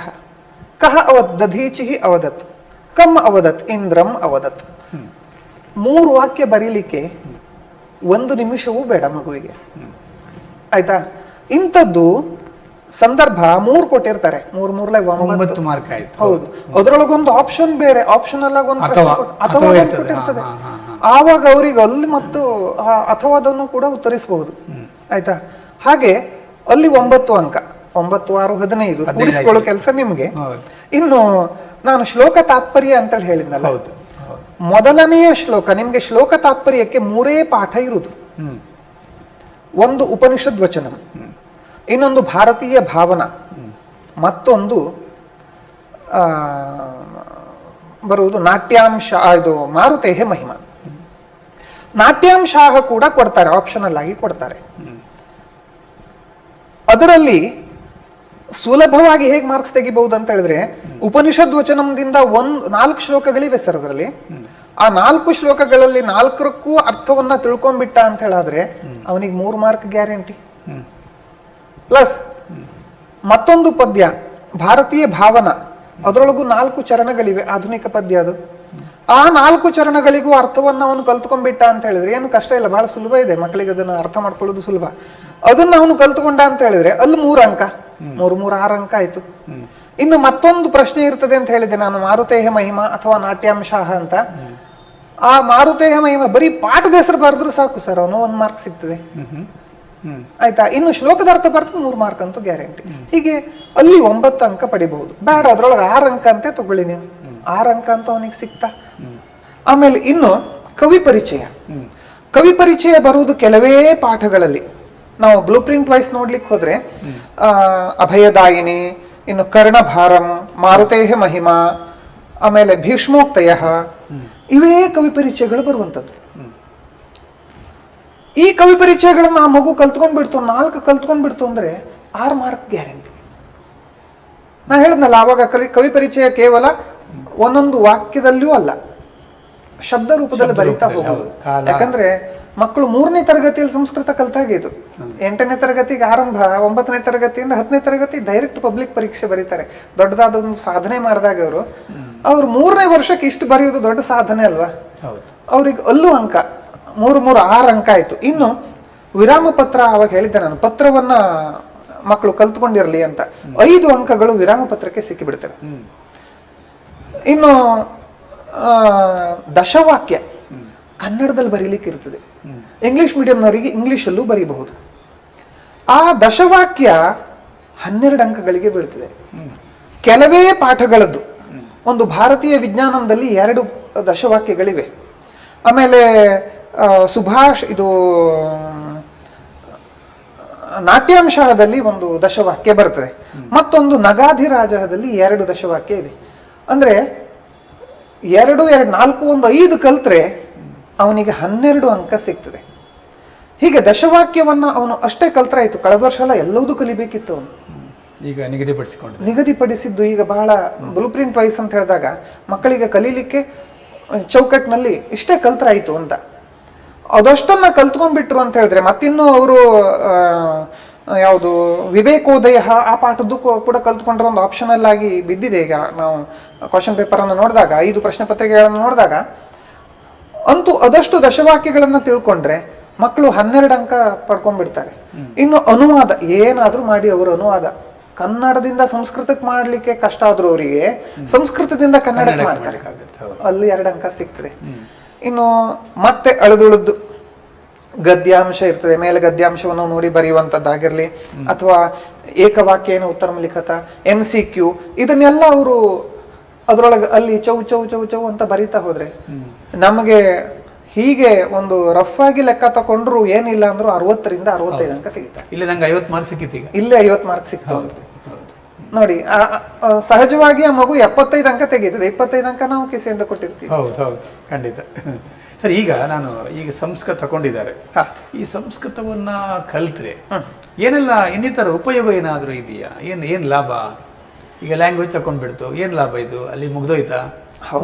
ಕಹ ಅವದ್ ದಧೀಚಿ ಅವದತ್, ಕಮ್ ಅವದತ್ ಇಂದ್ರಂ ಅವದತ್. 3 ವಾಕ್ಯ ಬರೀಲಿಕ್ಕೆ 1 ನಿಮಿಷವೂ ಬೇಡ ಮಗುವಿಗೆ. ಆಯ್ತಾ? ಇಂಥದ್ದು ಸಂದರ್ಭ 3 ಕೊಟ್ಟಿರ್ತಾರೆ, 3
ಮಾರ್ಕ್ ಆಯ್ತು.
ಹೌದು. ಅದರೊಳಗೊಂದು ಆಪ್ಷನ್ ಬೇರೆ, ಆಪ್ಷನಲ್ ಆಗಿ ಒಂದು ಅಥವಾ ಕೊಟ್ಟಿರ್ತದೆ. ಆವಾಗ ಅವರಿಗೆ ಅಲ್ಲಿ ಮತ್ತು ಅಥವಾದನ್ನು ಕೂಡ ಉತ್ತರಿಸಬಹುದು. ಆಯ್ತಾ? ಹಾಗೆ ಅಲ್ಲಿ 9 ಅಂಕ, 9, 6, 15 ಕೂಡಿಸಿಕೊಳ್ಳೋ ಕೆಲಸ ನಿಮ್ಗೆ. ಇನ್ನು ನಾನು ಶ್ಲೋಕ ತಾತ್ಪರ್ಯ ಅಂತ ಹೇಳಿದ್ನಲ್ಲ, ಮೊದಲನೆಯ ಶ್ಲೋಕ, ನಿಮ್ಗೆ ಶ್ಲೋಕ ತಾತ್ಪರ್ಯಕ್ಕೆ 3 ಪಾಠ ಇರುವುದು. ಒಂದು ಉಪನಿಷದ್ ವಚನಂ, ಇನ್ನೊಂದು ಭಾರತೀಯ ಭಾವನಾ, ಮತ್ತೊಂದು ಬರುವುದು ನಾಟ್ಯಾಂಶ, ಇದು ಮಾರುತೇಹ ಮಹಿಮಾ. ನಾಟ್ಯಾಂಶ ಕೂಡ ಕೊಡ್ತಾರೆ, ಆಪ್ಷನಲ್ ಆಗಿ ಕೊಡ್ತಾರೆ. ಅದರಲ್ಲಿ ಸುಲಭವಾಗಿ ಹೇಗೆ ಮಾರ್ಕ್ಸ್ ತೆಗಿಬಹುದು ಅಂತ ಹೇಳಿದ್ರೆ, ಉಪನಿಷದ್ ವಚನದಿಂದ 4 ಶ್ಲೋಕಗಳಿವೆ ಸರ್. ಅದರಲ್ಲಿ ಆ 4 ಶ್ಲೋಕಗಳಲ್ಲಿ 4ಕ್ಕೂ ಅರ್ಥವನ್ನ ತಿಳ್ಕೊಂಡ್ಬಿಟ್ಟ ಅಂತ ಹೇಳಿದ್ರೆ ಅವನಿಗೆ 3 ಮಾರ್ಕ್ ಗ್ಯಾರಂಟಿ. ಪ್ಲಸ್ ಮತ್ತೊಂದು ಪದ್ಯ ಭಾರತೀಯ ಭಾವನಾ, ಅದರೊಳಗೂ 4 ಚರಣಗಳಿವೆ, ಆಧುನಿಕ ಪದ್ಯ ಅದು. ಆ 4 ಚರಣಗಳಿಗೂ ಅರ್ಥವನ್ನ ಅವನು ಕಲ್ತ್ಕೊಂಡ್ಬಿಟ್ಟ ಅಂತ ಹೇಳಿದ್ರೆ ಏನು ಕಷ್ಟ ಇಲ್ಲ, ಬಹಳ ಸುಲಭ ಇದೆ ಮಕ್ಕಳಿಗೆ ಅದನ್ನ ಅರ್ಥ ಮಾಡ್ಕೊಳ್ಳೋದು ಸುಲಭ. ಅದನ್ನ ಅವನು ಕಲ್ತ್ಕೊಂಡ ಅಂತ ಹೇಳಿದ್ರೆ ಅಲ್ಲಿ 3 ಅಂಕ, 3, 6 ಅಂಕ ಆಯ್ತು. ಇನ್ನು ಮತ್ತೊಂದು ಪ್ರಶ್ನೆ ಇರ್ತದೆ ಅಂತ ಹೇಳಿದೆ ನಾನು, ಮಾರುತೇಹ ಮಹಿಮಾ ಅಥವಾ ನಾಟ್ಯಾಂಶಾಹ ಅಂತ. ಆ ಮಾರುತೇಹ ಮಹಿಮಾ ಬರೀ ಪಾಠದ ಹೆಸರು ಬರೆದ್ರು ಸಾಕು ಸರ್, ಅವನು 1 ಮಾರ್ಕ್ ಸಿಗ್ತದೆ. ಆಯ್ತಾ? ಇನ್ನು ಶ್ಲೋಕದ ಅರ್ಥ ಬರ್ತ 3 ಮಾರ್ಕ್ ಅಂತೂ ಗ್ಯಾರಂಟಿ. ಹೀಗೆ ಅಲ್ಲಿ 9 ಅಂಕ ಪಡಿಬಹುದು. ಬೇಡ ಅದ್ರೊಳಗೆ 6 ಅಂಕ ಅಂತೆ ತಗೊಳ್ಳಿ ನೀವು, 6 ಅಂಕ ಅಂತ ಅವನಿಗೆ ಸಿಗ್ತಾ. ಆಮೇಲೆ ಇನ್ನು ಕವಿ ಪರಿಚಯ. ಕವಿ ಪರಿಚಯ ಬರುವುದು ಕೆಲವೇ ಪಾಠಗಳಲ್ಲಿ. ನಾವು ಬ್ಲೂ ಪ್ರಿಂಟ್ ವೈಸ್ ನೋಡ್ಲಿಕ್ಕೆ ಹೋದ್ರೆ ಅಭಯದಾಯಿನಿ, ಇನ್ನು ಕರ್ಣಭಾರಂ, ಮಾರುತೇಹ ಮಹಿಮಾ, ಆಮೇಲೆ ಭೀಷ್ಮೋಕ್ತಯ, ಇವೇ ಕವಿ ಪರಿಚಯಗಳು ಬರುವಂತದ್ದು. ಈ ಕವಿ ಪರಿಚಯಗಳನ್ನ ಆ ಮಗು ಕಲ್ತ್ಕೊಂಡ್ಬಿಡ್ತು, 4 ಕಲ್ತ್ಕೊಂಡ್ಬಿಡ್ತು ಅಂದ್ರೆ 6 ಮಾರ್ಕ್ ಗ್ಯಾರಂಟಿ. ನಾ ಹೇಳಿದ್ನಲ್ಲ ಆವಾಗ, ಕವಿ ಪರಿಚಯ ಕೇವಲ ಒಂದೊಂದು ವಾಕ್ಯದಲ್ಲಿಯೂ ಅಲ್ಲ, ಶಬ್ದ ರೂಪದಲ್ಲಿ ಬರೀತಾ ಹೋಗೋದು. ಯಾಕಂದ್ರೆ ಮಕ್ಕಳು 3ನೇ ತರಗತಿಯಲ್ಲಿ ಸಂಸ್ಕೃತ ಕಲ್ತಾಗೆ ಇದು, 8ನೇ ತರಗತಿಗೆ ಆರಂಭ, 9ನೇ ತರಗತಿಯಿಂದ 10ನೇ ತರಗತಿ ಡೈರೆಕ್ಟ್ ಪಬ್ಲಿಕ್ ಪರೀಕ್ಷೆ ಬರೀತಾರೆ. ದೊಡ್ಡದಾದ ಒಂದು ಸಾಧನೆ ಮಾಡಿದಾಗ ಅವ್ರು 3ನೇ ವರ್ಷಕ್ಕೆ ಇಷ್ಟು ಬರೆಯೋದು ದೊಡ್ಡ ಸಾಧನೆ ಅಲ್ವಾ. ಅವ್ರಿಗೆ ಅಲ್ಲೂ ಅಂಕ 3, 6 ಅಂಕ ಆಯ್ತು. ಇನ್ನು ವಿರಾಮ ಪತ್ರ, ಅವಾಗ ಹೇಳಿದ್ದೆ ನಾನು, ಪತ್ರವನ್ನ ಮಕ್ಕಳು ಕಲ್ತ್ಕೊಂಡಿರ್ಲಿ ಅಂತ 5 ಅಂಕಗಳು ವಿರಾಮ ಪತ್ರಕ್ಕೆ ಸಿಕ್ಕಿಬಿಡ್ತವೆ. ಇನ್ನು ದಶವಾಕ್ಯ ಕನ್ನಡದಲ್ಲಿ ಬರೀಲಿಕ್ಕೆ ಇರ್ತದೆ, ಇಂಗ್ಲಿಷ್ ಮೀಡಿಯಂನವರಿಗೆ ಇಂಗ್ಲಿಷಲ್ಲೂ ಬರೀಬಹುದು. ಆ ದಶವಾಕ್ಯ 12 ಅಂಕಗಳಿಗೆ ಬೀಳ್ತದೆ. ಕೆಲವೇ ಪಾಠಗಳದ್ದು. ಒಂದು ಭಾರತೀಯ ವಿಜ್ಞಾನದಲ್ಲಿ 2 ದಶವಾಕ್ಯಗಳಿವೆ. ಆಮೇಲೆ ನಾಟ್ಯಾಂಶದಲ್ಲಿ ಒಂದು ದಶವಾಕ್ಯ ಬರ್ತದೆ, ಮತ್ತೊಂದು ನಗಾಧಿರಾಜದಲ್ಲಿ 2 ದಶವಾಕ್ಯ ಇದೆ. ಅಂದ್ರೆ 2, 4, 5 ಕಲ್ತ್ರೆ ಅವನಿಗೆ 12 ಅಂಕ ಸಿಗ್ತದೆ. ಹೀಗೆ ದಶವಾಕ್ಯವನ್ನ ಅವನು ಅಷ್ಟೇ ಕಲ್ತ್ರಾಯ್ತು. ಕಳೆದ ವರ್ಷ ಎಲ್ಲ ಎಲ್ಲವೂ ಕಲಿಬೇಕಿತ್ತು ಅವನು.
ಈಗ
ನಿಗದಿಪಡಿಸಿದ್ದು ಈಗ ಬಹಳ ಬ್ಲೂ ಪ್ರಿಂಟ್ ವೈಸ್ ಅಂತ ಹೇಳಿದಾಗ ಮಕ್ಕಳಿಗೆ ಕಲೀಲಿಕ್ಕೆ ಚೌಕಟ್ಟಿನಲ್ಲಿ ಇಷ್ಟೇ ಕಲ್ತ್ರಾಯ್ತು ಅಂತ. ಅದಷ್ಟನ್ನ ಕಲ್ತ್ಕೊಂಡ್ಬಿಟ್ರು ಅಂತ ಹೇಳಿದ್ರೆ ಮತ್ತಿನ್ನು ಅವರು ಯಾವುದು ವಿವೇಕೋದಯ ಆ ಪಾಠದ್ದು ಕೂಡ ಕಲ್ತ್ಕೊಂಡ್ರೆ ಒಂದು ಆಪ್ಷನಲ್ ಆಗಿ ಬಿದ್ದಿದೆ. ಈಗ ನಾವು ಕ್ವಶನ್ ಪೇಪರ್ ಅನ್ನು ನೋಡಿದಾಗ 5 ಪ್ರಶ್ನೆ ಪತ್ರಿಕೆಗಳನ್ನು ನೋಡಿದಾಗ ಅಂತೂ ಅದಷ್ಟು ದಶವಾಕ್ಯಗಳನ್ನ ತಿಳ್ಕೊಂಡ್ರೆ ಮಕ್ಕಳು 12 ಅಂಕ ಪಡ್ಕೊಂಡ್ಬಿಡ್ತಾರೆ. ಇನ್ನು ಅನುವಾದ ಏನಾದ್ರೂ ಮಾಡಿ ಅವರು ಅನುವಾದ ಕನ್ನಡದಿಂದ ಸಂಸ್ಕೃತಕ್ಕೆ ಮಾಡ್ಲಿಕ್ಕೆ ಕಷ್ಟ ಆದ್ರೂ ಅವರಿಗೆ ಸಂಸ್ಕೃತದಿಂದ ಕನ್ನಡಕ್ಕೆ ಮಾಡ್ತಾರೆ, ಅಲ್ಲಿ 2 ಅಂಕ ಸಿಗ್ತದೆ. ಇನ್ನು ಮತ್ತೆ ಅಳದುಳಿದು ಗದ್ಯಾಂಶ ಇರ್ತದೆ, ಮೇಲೆ ಗದ್ಯಾಂಶವನ್ನು ನೋಡಿ ಬರೆಯುವಂಥದ್ದಾಗಿರ್ಲಿ ಅಥವಾ ಏಕವಾಕ್ಯೇನ ಉತ್ತರಂ ಲಿಖತ MCQ ಇದನ್ನೆಲ್ಲ ಅವರು ಅದರೊಳಗೆ ಅಲ್ಲಿ ಚೌ ಚೌ ಚೌ ಚೌ ಅಂತ ಬರೀತಾ ಹೋದ್ರೆ ನಮಗೆ ಹೀಗೆ ಒಂದು ರಫ್ ಆಗಿ ಲೆಕ್ಕ ತಕೊಂಡ್ರು ಏನಿಲ್ಲ ಅಂದ್ರೂ 60ರಿಂದ 65 ಅಂಕ ತೆಗಿತಾರೆ.
ಇಲ್ಲಿ ನಂಗೆ 50 ಮಾರ್ಕ್ ಸಿಕ್ಕಿತ್ತು. ಈಗ
ಇಲ್ಲೇ 50 ಮಾರ್ಕ್ ಸಿಕ್ತು ನೋಡಿ. ಸಹಜವಾಗಿ ಆ ಮಗು 75 ಅಂಕ ತೆಗೀತದೆ, 25 ಅಂಕ ನಾವು ಕಿಸೆಯಿಂದ ಕೊಟ್ಟಿರ್ತೀವಿ.
ಹೌದು, ಖಂಡಿತ. ಸರ್, ಈಗ ಸಂಸ್ಕೃತ ತಗೊಂಡಿದ್ದಾರೆ. ಈ ಸಂಸ್ಕೃತವನ್ನ ಕಲ್ತ್ರೆ ಏನೆಲ್ಲ ಇನ್ನಿತರ ಉಪಯೋಗ ಏನಾದರೂ ಇದೆಯಾ? ಏನ್ ಲಾಭ? ಈಗ ಲ್ಯಾಂಗ್ವೇಜ್ ತಕೊಂಡ್ಬಿಡ್ತು, ಏನ್ ಲಾಭ ಇದು? ಅಲ್ಲಿ ಮುಗ್ದೋಯ್ತಾ?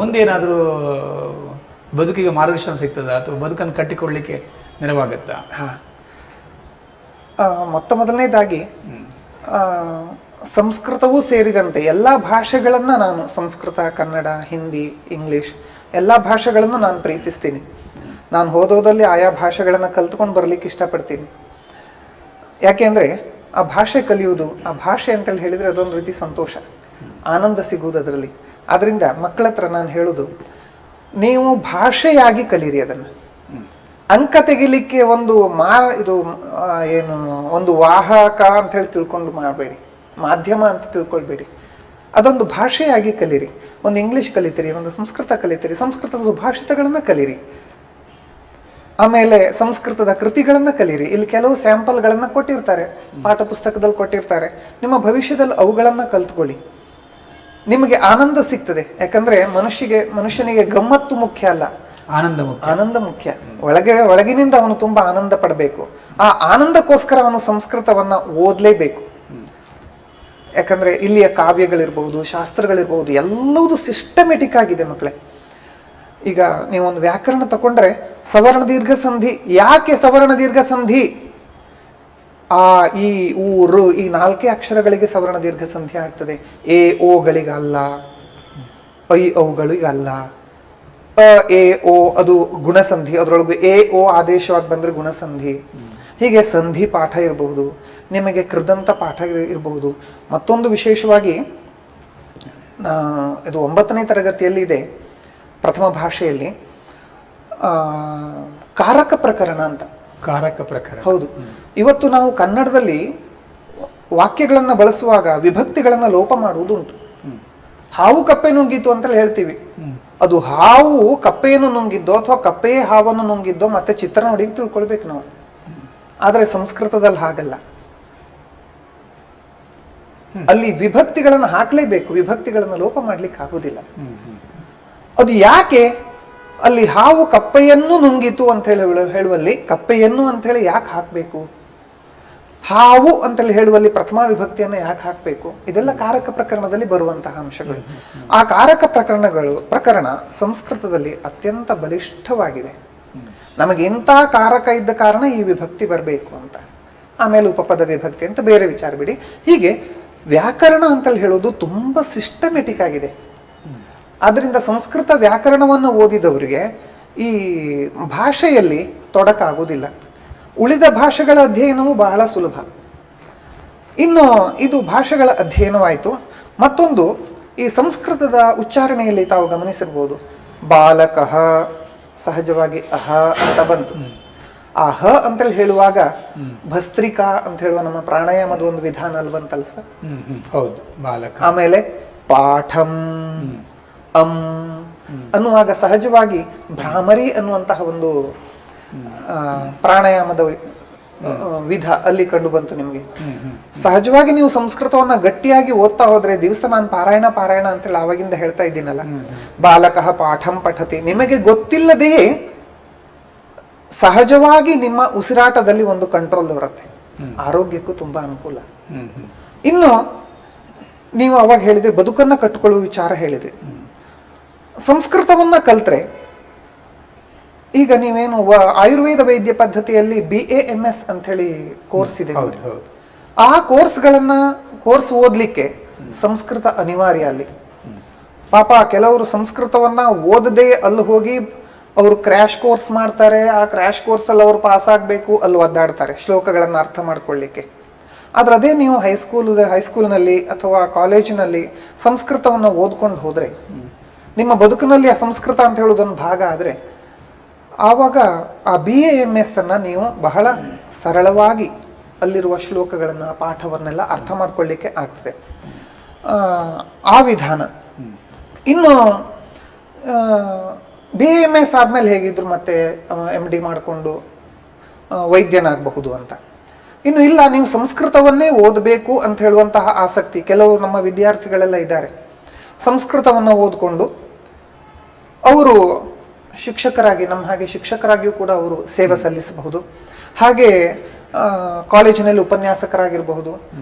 ಮುಂದೇನಾದ್ರೂ ಬದುಕಿಗೆ ಮಾರ್ಗದರ್ಶನ ಸಿಗ್ತದ ಅಥವಾ ಬದುಕನ್ನು ಕಟ್ಟಿಕೊಳ್ಳಲಿಕ್ಕೆ ನೆರವಾಗತ್ತಾ?
ಮೊತ್ತ ಮೊದಲನೇದಾಗಿ ಸಂಸ್ಕೃತವೂ ಸೇರಿದಂತೆ ಎಲ್ಲ ಭಾಷೆಗಳನ್ನ ನಾನು ಸಂಸ್ಕೃತ, ಕನ್ನಡ, ಹಿಂದಿ, ಇಂಗ್ಲಿಷ್ ಎಲ್ಲ ಭಾಷೆಗಳನ್ನು ನಾನು ಪ್ರೀತಿಸ್ತೀನಿ. ನಾನು ಹೋದಲ್ಲಿ ಆಯಾ ಭಾಷೆಗಳನ್ನ ಕಲ್ತ್ಕೊಂಡು ಬರ್ಲಿಕ್ಕೆ ಇಷ್ಟಪಡ್ತೀನಿ. ಯಾಕೆಂದ್ರೆ ಆ ಭಾಷೆ ಕಲಿಯುವುದು, ಆ ಭಾಷೆ ಅಂತೇಳಿ ಹೇಳಿದ್ರೆ ಅದೊಂದು ರೀತಿ ಸಂತೋಷ, ಆನಂದ ಸಿಗುವುದು ಅದರಲ್ಲಿ. ಆದ್ರಿಂದ ಮಕ್ಕಳ ಹತ್ರ ನಾನು ಹೇಳುದು, ನೀವು ಭಾಷೆಯಾಗಿ ಕಲೀರಿ ಅದನ್ನು. ಅಂಕ ತೆಗಿಲಿಕ್ಕೆ ಒಂದು ಒಂದು ವಾಹಕ ಅಂತ ಹೇಳಿ ತಿಳ್ಕೊಂಡು ಮಾಡಬೇಡಿ, ಮಾಧ್ಯಮ ಅಂತ ತಿಳ್ಕೊಳ್ಬೇಡಿ. ಅದೊಂದು ಭಾಷೆಯಾಗಿ ಕಲೀರಿ. ಒಂದು ಇಂಗ್ಲಿಷ್ ಕಲಿತೀರಿ, ಒಂದು ಸಂಸ್ಕೃತ ಕಲಿತೀರಿ, ಸಂಸ್ಕೃತದ ಸುಭಾಷಿತಗಳನ್ನ ಕಲೀರಿ, ಆಮೇಲೆ ಸಂಸ್ಕೃತದ ಕೃತಿಗಳನ್ನ ಕಲೀರಿ. ಇಲ್ಲಿ ಕೆಲವು ಸ್ಯಾಂಪಲ್ಗಳನ್ನ ಕೊಟ್ಟಿರ್ತಾರೆ, ಪಾಠ ಪುಸ್ತಕದಲ್ಲಿ ಕೊಟ್ಟಿರ್ತಾರೆ. ನಿಮ್ಮ ಭವಿಷ್ಯದಲ್ಲಿ ಅವುಗಳನ್ನ ಕಲ್ತ್ಕೊಳ್ಳಿ, ನಿಮಗೆ ಆನಂದ ಸಿಗ್ತದೆ. ಯಾಕಂದ್ರೆ ಮನುಷ್ಯನಿಗೆ ಗಮ್ಮತ್ತು ಮುಖ್ಯ ಅಲ್ಲ, ಆನಂದ ಮುಖ್ಯ. ಒಳಗಿನಿಂದ ಅವನು ತುಂಬಾ ಆನಂದ ಪಡಬೇಕು. ಆ ಆನಂದಕ್ಕೋಸ್ಕರ ಅವನು ಸಂಸ್ಕೃತವನ್ನ ಓದ್ಲೇಬೇಕು. ಯಾಕಂದ್ರೆ ಇಲ್ಲಿಯ ಕಾವ್ಯಗಳಿರ್ಬಹುದು, ಶಾಸ್ತ್ರಗಳಿರ್ಬಹುದು, ಎಲ್ಲವೂ ಸಿಸ್ಟಮೆಟಿಕ್ ಆಗಿದೆ ಮಕ್ಕಳೇ. ಈಗ ನೀವೊಂದು ವ್ಯಾಕರಣ ತಕೊಂಡ್ರೆ ಸವರ್ಣ ದೀರ್ಘ ಸಂಧಿ. ಯಾಕೆ ಸವರ್ಣ ದೀರ್ಘ ಸಂಧಿ? ಆ ಈ ಊರು ಈ 4 ಅಕ್ಷರಗಳಿಗೆ ಸವರ್ಣ ದೀರ್ಘ ಸಂಧಿ ಆಗ್ತದೆ. ಎ ಓಗಳಿಗಲ್ಲ, ಐ ಔಗಳಿಗಲ್ಲ. ಅ ಎ ಓ ಅದು ಗುಣಸಂಧಿ, ಅದರೊಳಗೆ ಎ ಓ ಆದೇಶವಾಗಿ ಬಂದ್ರೆ ಗುಣಸಂಧಿ. ಹೀಗೆ ಸಂಧಿ ಪಾಠ ಇರಬಹುದು, ನಿಮಗೆ ಕೃದಂತ ಪಾಠ ಇರಬಹುದು. ಮತ್ತೊಂದು ವಿಶೇಷವಾಗಿ ಇದು 9ನೇ ತರಗತಿಯಲ್ಲಿ ಇದೆ, ಪ್ರಥಮ ಭಾಷೆಯಲ್ಲಿ ಕಾರಕ ಪ್ರಕರಣ ಅಂತ.
ಕಾರಕ ಪ್ರಕರಣ,
ಹೌದು. ಇವತ್ತು ನಾವು ಕನ್ನಡದಲ್ಲಿ ವಾಕ್ಯಗಳನ್ನ ಬಳಸುವಾಗ ವಿಭಕ್ತಿಗಳನ್ನ ಲೋಪ ಮಾಡುವುದುಂಟು. ಹಾವು ಕಪ್ಪೆ ನುಂಗಿತು ಅಂತ ಹೇಳ್ತೀವಿ. ಅದು ಹಾವು ಕಪ್ಪೆಯನ್ನು ನುಂಗಿದ್ದೋ ಅಥವಾ ಕಪ್ಪೆಯೇ ಹಾವನ್ನು ನುಂಗಿದ್ದೋ ಮತ್ತೆ ಚಿತ್ರ ನೋಡಿ ತಿಳ್ಕೊಳ್ಬೇಕು ನಾವು. ಆದ್ರೆ ಸಂಸ್ಕೃತದಲ್ಲಿ ಹಾಗಲ್ಲ, ಅಲ್ಲಿ ವಿಭಕ್ತಿಗಳನ್ನು ಹಾಕ್ಲೇಬೇಕು, ವಿಭಕ್ತಿಗಳನ್ನು ಲೋಪ ಮಾಡ್ಲಿಕ್ಕೆ ಆಗುದಿಲ್ಲ. ಅದು ಯಾಕೆ ಅಲ್ಲಿ ಹಾವು ಕಪ್ಪೆಯನ್ನು ನುಂಗಿತು ಅಂತ ಹೇಳುವಲ್ಲಿ ಕಪ್ಪೆಯನ್ನು ಅಂತ ಹೇಳಿ ಯಾಕೆ ಹಾಕ್ಬೇಕು? ಹಾವು ಅಂತೇಳಿ ಹೇಳುವಲ್ಲಿ ಪ್ರಥಮ ವಿಭಕ್ತಿಯನ್ನು ಯಾಕೆ ಹಾಕಬೇಕು? ಇದೆಲ್ಲ ಕಾರಕ ಪ್ರಕರಣದಲ್ಲಿ ಬರುವಂತಹ ಅಂಶಗಳು. ಆ ಕಾರಕ ಪ್ರಕರಣ ಸಂಸ್ಕೃತದಲ್ಲಿ ಅತ್ಯಂತ ಬಲಿಷ್ಠವಾಗಿದೆ. ನಮಗೆ ಇಂಥ ಕಾರಕ ಇದ್ದ ಕಾರಣ ಈ ವಿಭಕ್ತಿ ಬರಬೇಕು ಅಂತ, ಆಮೇಲೆ ಉಪಪದ ವಿಭಕ್ತಿ ಅಂತ ಬೇರೆ ವಿಚಾರ ಬಿಡಿ. ಹೀಗೆ ವ್ಯಾಕರಣ ಅಂತೇಳಿ ಹೇಳೋದು ತುಂಬಾ ಸಿಸ್ಟಮೆಟಿಕ್ ಆಗಿದೆ. ಆದ್ರಿಂದ ಸಂಸ್ಕೃತ ವ್ಯಾಕರಣವನ್ನು ಓದಿದವರಿಗೆ ಈ ಭಾಷೆಯಲ್ಲಿ ತೊಡಕಾಗುವುದಿಲ್ಲ. ಉಳಿದ ಭಾಷೆಗಳ ಅಧ್ಯಯನವು ಬಹಳ ಸುಲಭ. ಇನ್ನು ಇದು ಭಾಷೆಗಳ ಅಧ್ಯಯನವಾಯಿತು. ಮತ್ತೊಂದು, ಈ ಸಂಸ್ಕೃತದ ಉಚ್ಚಾರಣೆಯಲ್ಲಿ ತಾವು ಗಮನಿಸಿರ್ಬೋದು, ಬಾಲಕಃ ಸಹಜವಾಗಿ ಅಹ ಅಂತ ಬಂತು. ಆ ಹ ಅಂತೇಳಿ ಹೇಳುವಾಗ ಭಸ್ತ್ರಿಕಾ ಅಂತ ಹೇಳುವ ನಮ್ಮ ಪ್ರಾಣಾಯಾಮದ ಒಂದು ವಿಧಾನ ಅಲ್ಲಿ ಬಂತಲ್ಲ ಸರ್?
ಹೌದು, ಬಾಲಕ.
ಆಮೇಲೆ ಪಾಠಂ ಅನ್ನುವಾಗ ಸಹಜವಾಗಿ ಭ್ರಾಮರಿ ಅನ್ನುವಂತಹ ಒಂದು ಪ್ರಾಣಾಯಾಮದ ವಿಧ ಅಲ್ಲಿ ಕಂಡು ಬಂತು ನಿಮ್ಗೆ. ಸಹಜವಾಗಿ ನೀವು ಸಂಸ್ಕೃತವನ್ನ ಗಟ್ಟಿಯಾಗಿ ಓದ್ತಾ ಹೋದ್ರೆ, ದಿವಸ ನಾನು ಪಾರಾಯಣ ಅಂತೇಳಿ ಆವಾಗಿಂದ ಹೇಳ್ತಾ ಇದ್ದೀನಲ್ಲ, ಬಾಲಕಃ ಪಾಠಂ ಪಠತಿ, ನಿಮಗೆ ಗೊತ್ತಿಲ್ಲದೆಯೇ ಸಹಜವಾಗಿ ನಿಮ್ಮ ಉಸಿರಾಟದಲ್ಲಿ ಒಂದು ಕಂಟ್ರೋಲ್ ಬರುತ್ತೆ, ಆರೋಗ್ಯಕ್ಕೂ ತುಂಬಾ ಅನುಕೂಲ. ಇನ್ನು ನೀವು ಅವಾಗ ಹೇಳಿದ್ರೆ ಬದುಕನ್ನ ಕಟ್ಟಿಕೊಳ್ಳುವ ವಿಚಾರ ಹೇಳಿದ್ರಿ. ಸಂಸ್ಕೃತವನ್ನ ಕಲ್ತ್ರೆ, ಈಗ ನೀವೇನು ಆಯುರ್ವೇದ ವೈದ್ಯ ಪದ್ಧತಿಯಲ್ಲಿ BAMS ಅಂತ ಹೇಳಿ ಕೋರ್ಸ್ ಇದೆ, ಆ ಕೋರ್ಸ್ ಓದ್ಲಿಕ್ಕೆ ಸಂಸ್ಕೃತ ಅನಿವಾರ್ಯ ಅಲ್ಲಿ. ಪಾಪ ಕೆಲವರು ಸಂಸ್ಕೃತವನ್ನ ಓದದೆ ಅಲ್ಲಿ ಹೋಗಿ ಅವರು ಕ್ರ್ಯಾಶ್ ಕೋರ್ಸ್ ಮಾಡ್ತಾರೆ. ಆ ಕ್ರ್ಯಾಶ್ ಕೋರ್ಸ್ ಅಲ್ಲಿ ಅವರು ಪಾಸ್ ಆಗ್ಬೇಕು, ಅಲ್ಲಿ ಒದ್ದಾಡ್ತಾರೆ ಶ್ಲೋಕಗಳನ್ನ ಅರ್ಥ ಮಾಡ್ಕೊಳ್ಳಿಕ್ಕೆ. ಆದ್ರೆ ಅದೇ ನೀವು ಹೈಸ್ಕೂಲ್ನಲ್ಲಿ ಅಥವಾ ಕಾಲೇಜಿನಲ್ಲಿ ಸಂಸ್ಕೃತವನ್ನ ಓದ್ಕೊಂಡು ಹೋದ್ರೆ, ನಿಮ್ಮ ಬದುಕಿನಲ್ಲಿ ಆ ಸಂಸ್ಕೃತ ಅಂತ ಹೇಳೋದೊಂದು ಭಾಗ ಆದ್ರೆ, ಆವಾಗ ಆ BAMS ಅನ್ನ ನೀವು ಬಹಳ ಸರಳವಾಗಿ ಅಲ್ಲಿರುವ ಶ್ಲೋಕಗಳನ್ನ, ಪಾಠವನ್ನೆಲ್ಲ ಅರ್ಥ ಮಾಡ್ಕೊಳ್ಳಿಕ್ಕೆ ಆಗ್ತದೆ. ಆ ವಿಧಾನ. ಇನ್ನು BAMS ಆದ್ಮೇಲೆ ಹೇಗಿದ್ರು ಮತ್ತೆ MD ಮಾಡಿಕೊಂಡು ವೈದ್ಯನಾಗಬಹುದು ಅಂತ. ಇನ್ನು ಇಲ್ಲ, ನೀವು ಸಂಸ್ಕೃತವನ್ನೇ ಓದಬೇಕು ಅಂತ ಹೇಳುವಂತಹ ಆಸಕ್ತಿ ಕೆಲವು ನಮ್ಮ ವಿದ್ಯಾರ್ಥಿಗಳೆಲ್ಲ ಇದ್ದಾರೆ. ಸಂಸ್ಕೃತವನ್ನು ಓದ್ಕೊಂಡು ಅವರು ಶಿಕ್ಷಕರಾಗಿ, ನಮ್ಮ ಹಾಗೆ ಶಿಕ್ಷಕರಾಗಿಯೂ ಕೂಡ ಅವರು ಸೇವೆ ಸಲ್ಲಿಸಬಹುದು. ಹಾಗೆ ಕಾಲೇಜಿನಲ್ಲಿ ಉಪನ್ಯಾಸಕರಾಗಿರಬಹುದು.